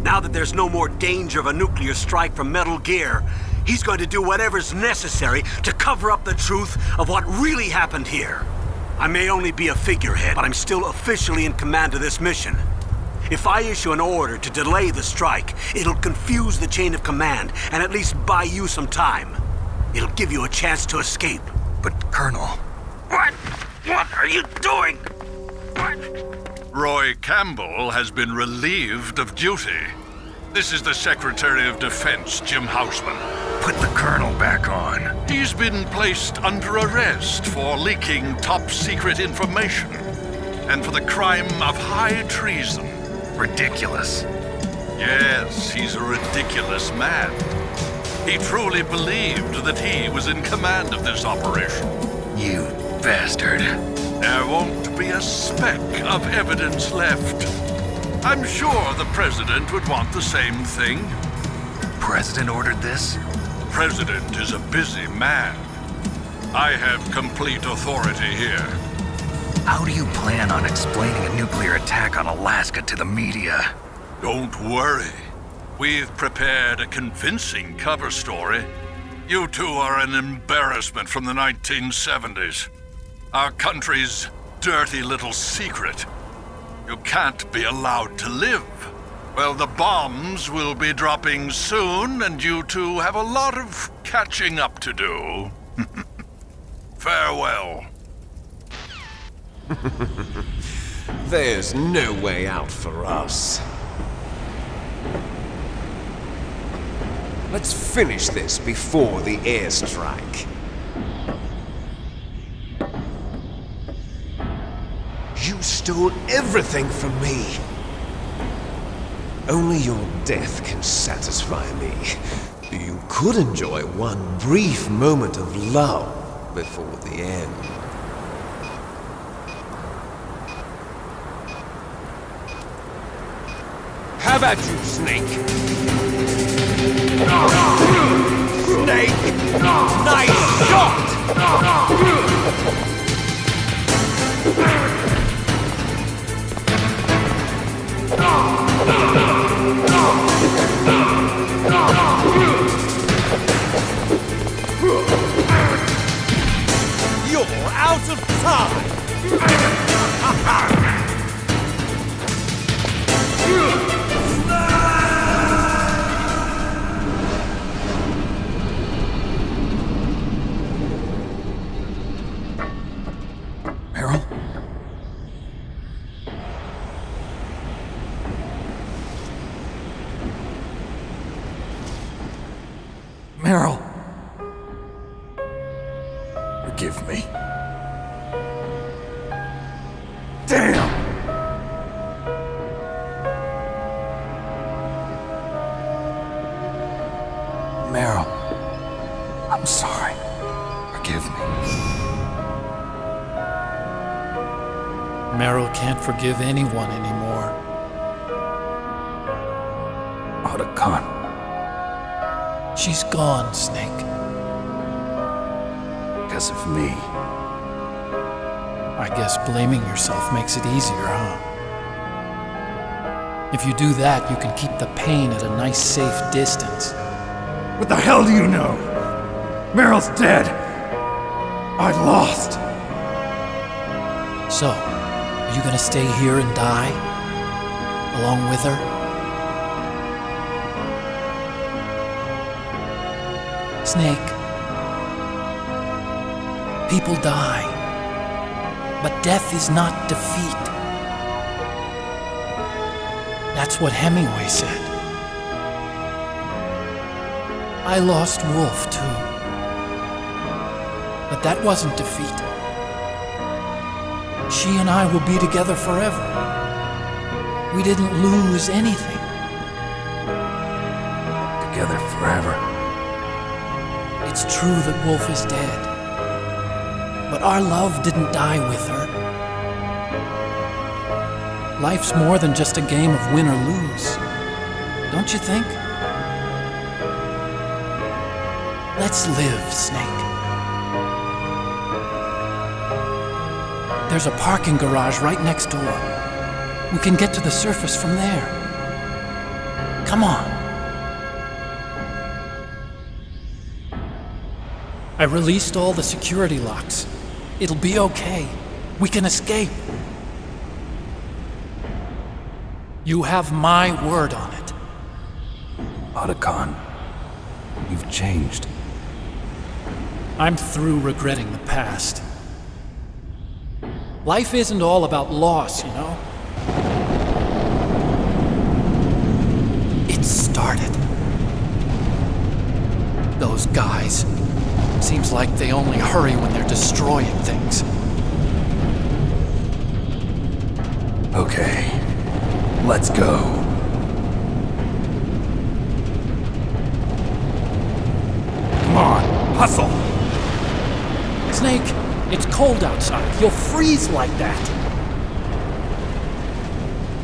Now that there's no more danger of a nuclear strike from Metal Gear, he's going to do whatever's necessary to cover up the truth of what really happened here. I may only be a figurehead, but I'm still officially in command of this mission. If I issue an order to delay the strike, it'll confuse the chain of command and at least buy you some time. It'll give you a chance to escape. But, Colonel... What are you doing? Roy Campbell has been relieved of duty. This is the Secretary of Defense, Jim Houseman. Put the Colonel back on. He's been placed under arrest for leaking top-secret information and for the crime of high treason. Ridiculous. Yes, he's a ridiculous man. He truly believed that he was in command of this operation. You bastard. There won't be a speck of evidence left. I'm sure the President would want the same thing. President ordered this? President is a busy man. I have complete authority here. How do you plan on explaining a nuclear attack on Alaska to the media? Don't worry. We've prepared a convincing cover story. You two are an embarrassment from the 1970s. Our country's dirty little secret. You can't be allowed to live. Well, the bombs will be dropping soon, and you two have a lot of catching up to do. Farewell. There's no way out for us. Let's finish this before the airstrike. You stole everything from me. Only your death can satisfy me. You could enjoy one brief moment of love before the end. How about you, Snake? Snake! Nice shot! You're out of time! Meryl? Meryl! Forgive me. Damn! Meryl, I'm sorry. Forgive me. Meryl can't forgive anyone anymore. Otacon. She's gone, Snake. Because of me. I guess blaming yourself makes it easier, huh? If you do that, you can keep the pain at a nice, safe distance. What the hell do you know? Meryl's dead. I lost. So, are you gonna stay here and die? Along with her? Snake. People die. But death is not defeat. That's what Hemingway said. I lost Wolf, too. But that wasn't defeat. She and I will be together forever. We didn't lose anything. Together forever. It's true that Wolf is dead. But our love didn't die with her. Life's more than just a game of win or lose. Don't you think? Let's live, Snake. There's a parking garage right next door. We can get to the surface from there. Come on. I released all the security locks. It'll be okay. We can escape. You have my word on it. Otacon, you've changed. I'm through regretting the past. Life isn't all about loss, you know? It started. Those guys. Seems like they only hurry when they're destroying things. Okay, let's go. Hustle! Snake, it's cold outside. You'll freeze like that.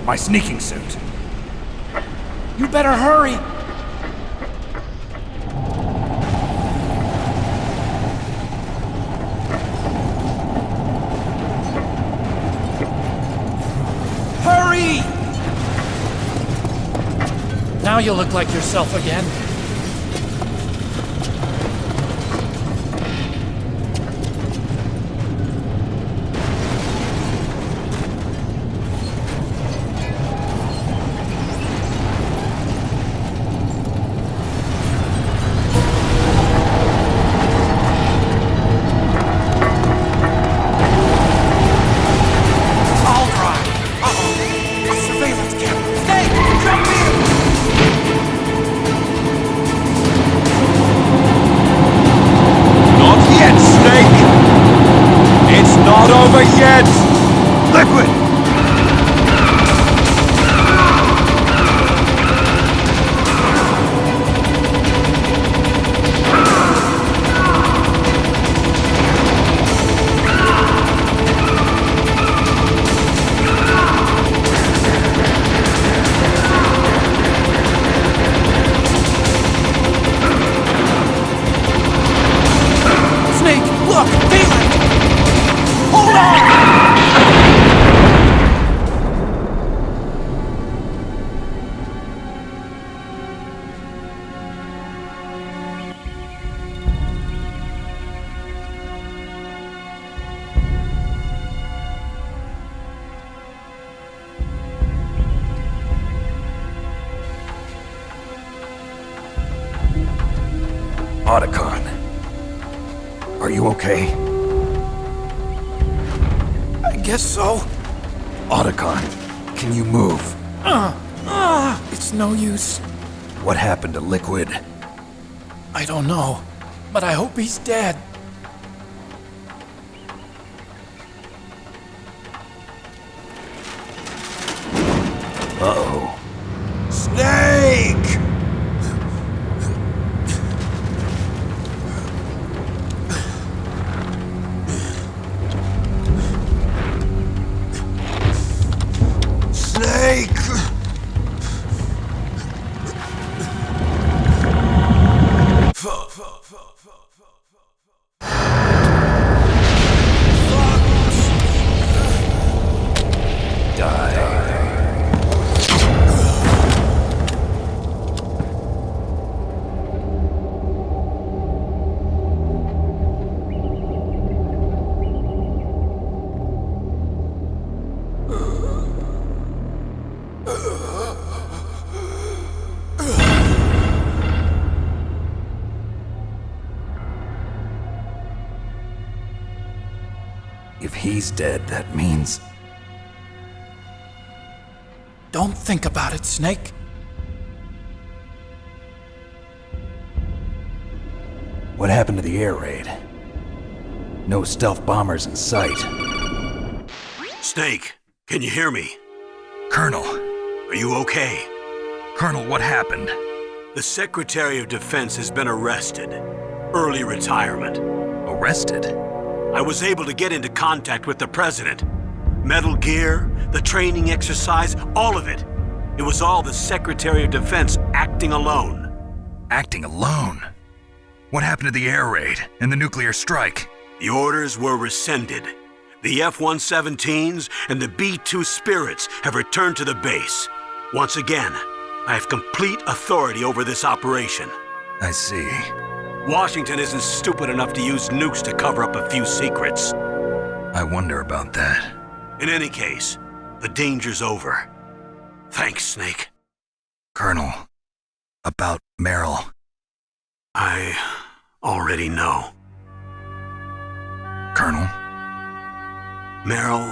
My sneaking suit. You better hurry. Hurry! Now you look like yourself again. Otacon. Are you okay? I guess so. Otacon, can you move? It's no use. What happened to Liquid? I don't know, but I hope he's dead. Uh-oh. Snake! Snake! If he's dead, that means... Don't think about it, Snake. What happened to the air raid? No stealth bombers in sight. Snake, can you hear me? Colonel. Are you okay? Colonel, what happened? The Secretary of Defense has been arrested. Early retirement. Arrested? I was able to get into contact with the President. Metal Gear, the training exercise, all of it. It was all the Secretary of Defense acting alone. Acting alone? What happened to the air raid and the nuclear strike? The orders were rescinded. The F-117s and the B-2 Spirits have returned to the base. Once again, I have complete authority over this operation. I see. Washington isn't stupid enough to use nukes to cover up a few secrets. I wonder about that. In any case, the danger's over. Thanks, Snake. Colonel, about Meryl. I already know. Colonel? Meryl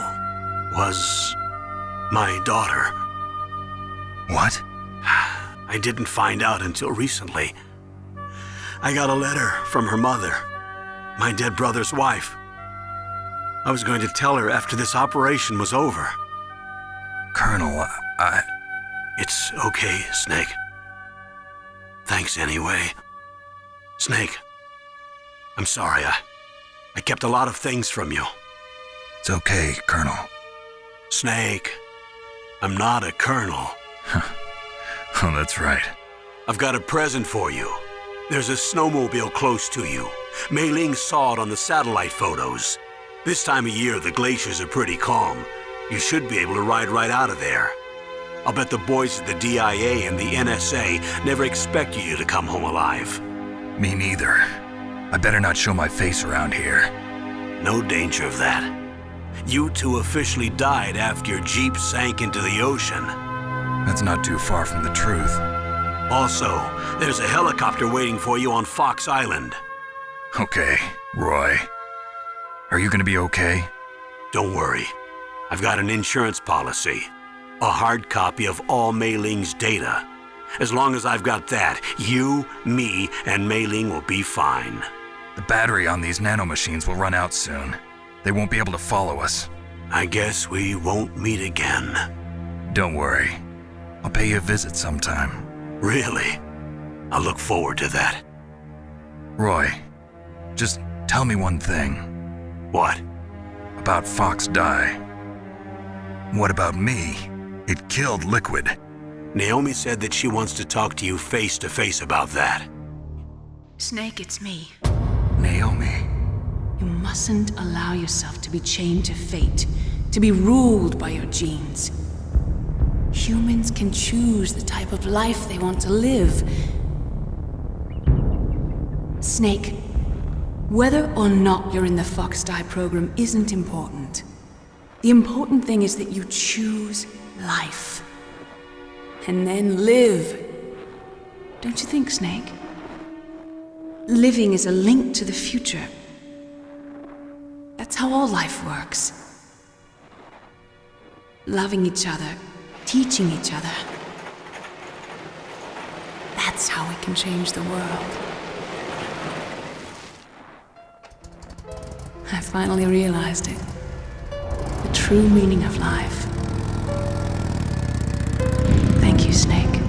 was my daughter. What? I didn't find out until recently. I got a letter from her mother, my dead brother's wife. I was going to tell her after this operation was over. Colonel, It's okay, Snake. Thanks anyway. Snake, I'm sorry, I kept a lot of things from you. It's okay, Colonel. Snake, I'm not a colonel. Oh, that's right. I've got a present for you. There's a snowmobile close to you. Mei Ling saw it on the satellite photos. This time of year, the glaciers are pretty calm. You should be able to ride right out of there. I'll bet the boys at the DIA and the NSA never expected you to come home alive. Me neither. I better not show my face around here. No danger of that. You two officially died after your Jeep sank into the ocean. That's not too far from the truth. Also, there's a helicopter waiting for you on Fox Island. Okay, Roy. Are you gonna be okay? Don't worry. I've got an insurance policy. A hard copy of all Mei Ling's data. As long as I've got that, you, me, and Mei Ling will be fine. The battery on these nanomachines will run out soon. They won't be able to follow us. I guess we won't meet again. Don't worry. I'll pay you a visit sometime. Really? I'll look forward to that. Roy, just tell me one thing. What? About Fox Die. What about me? It killed Liquid. Naomi said that she wants to talk to you face to face about that. Snake, it's me. Naomi. You mustn't allow yourself to be chained to fate, to be ruled by your genes. Humans can choose the type of life they want to live. Snake, whether or not you're in the Fox Die program isn't important. The important thing is that you choose life. And then live. Don't you think, Snake? Living is a link to the future. That's how all life works. Loving each other, teaching each other. That's how we can change the world. I finally realized it. The true meaning of life. Thank you, Snake.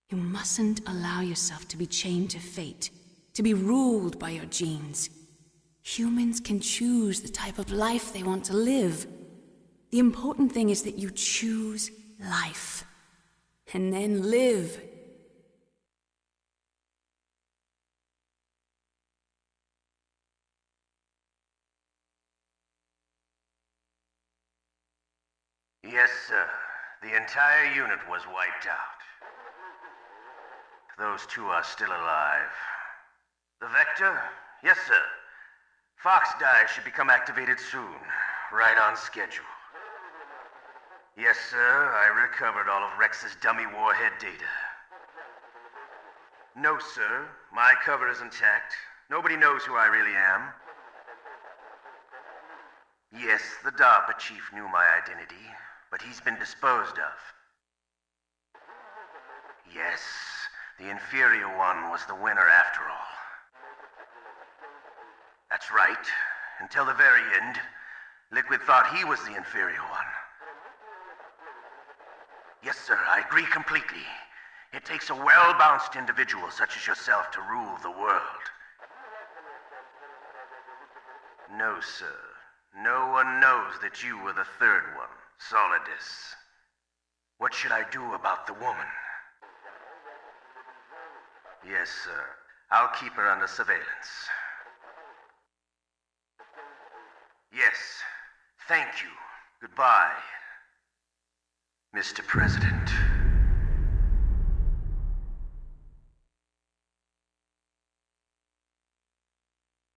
You mustn't allow yourself to be chained to fate, to be ruled by your genes. Humans can choose the type of life they want to live. The important thing is that you choose life, and then live. Yes, sir. The entire unit was wiped out. Those two are still alive. The Vector? Yes, sir. Fox Dye should become activated soon. Right on schedule. Yes, sir. I recovered all of Rex's dummy warhead data. No, sir. My cover is intact. Nobody knows who I really am. Yes, the DARPA chief knew my identity, but he's been disposed of. Yes, the inferior one was the winner after all. That's right. Until the very end, Liquid thought he was the inferior one. Yes, sir, I agree completely. It takes a well-balanced individual such as yourself to rule the world. No, sir. No one knows that you were the third one, Solidus. What should I do about the woman? Yes, sir. I'll keep her under surveillance. Yes. Thank you. Goodbye, Mr. President.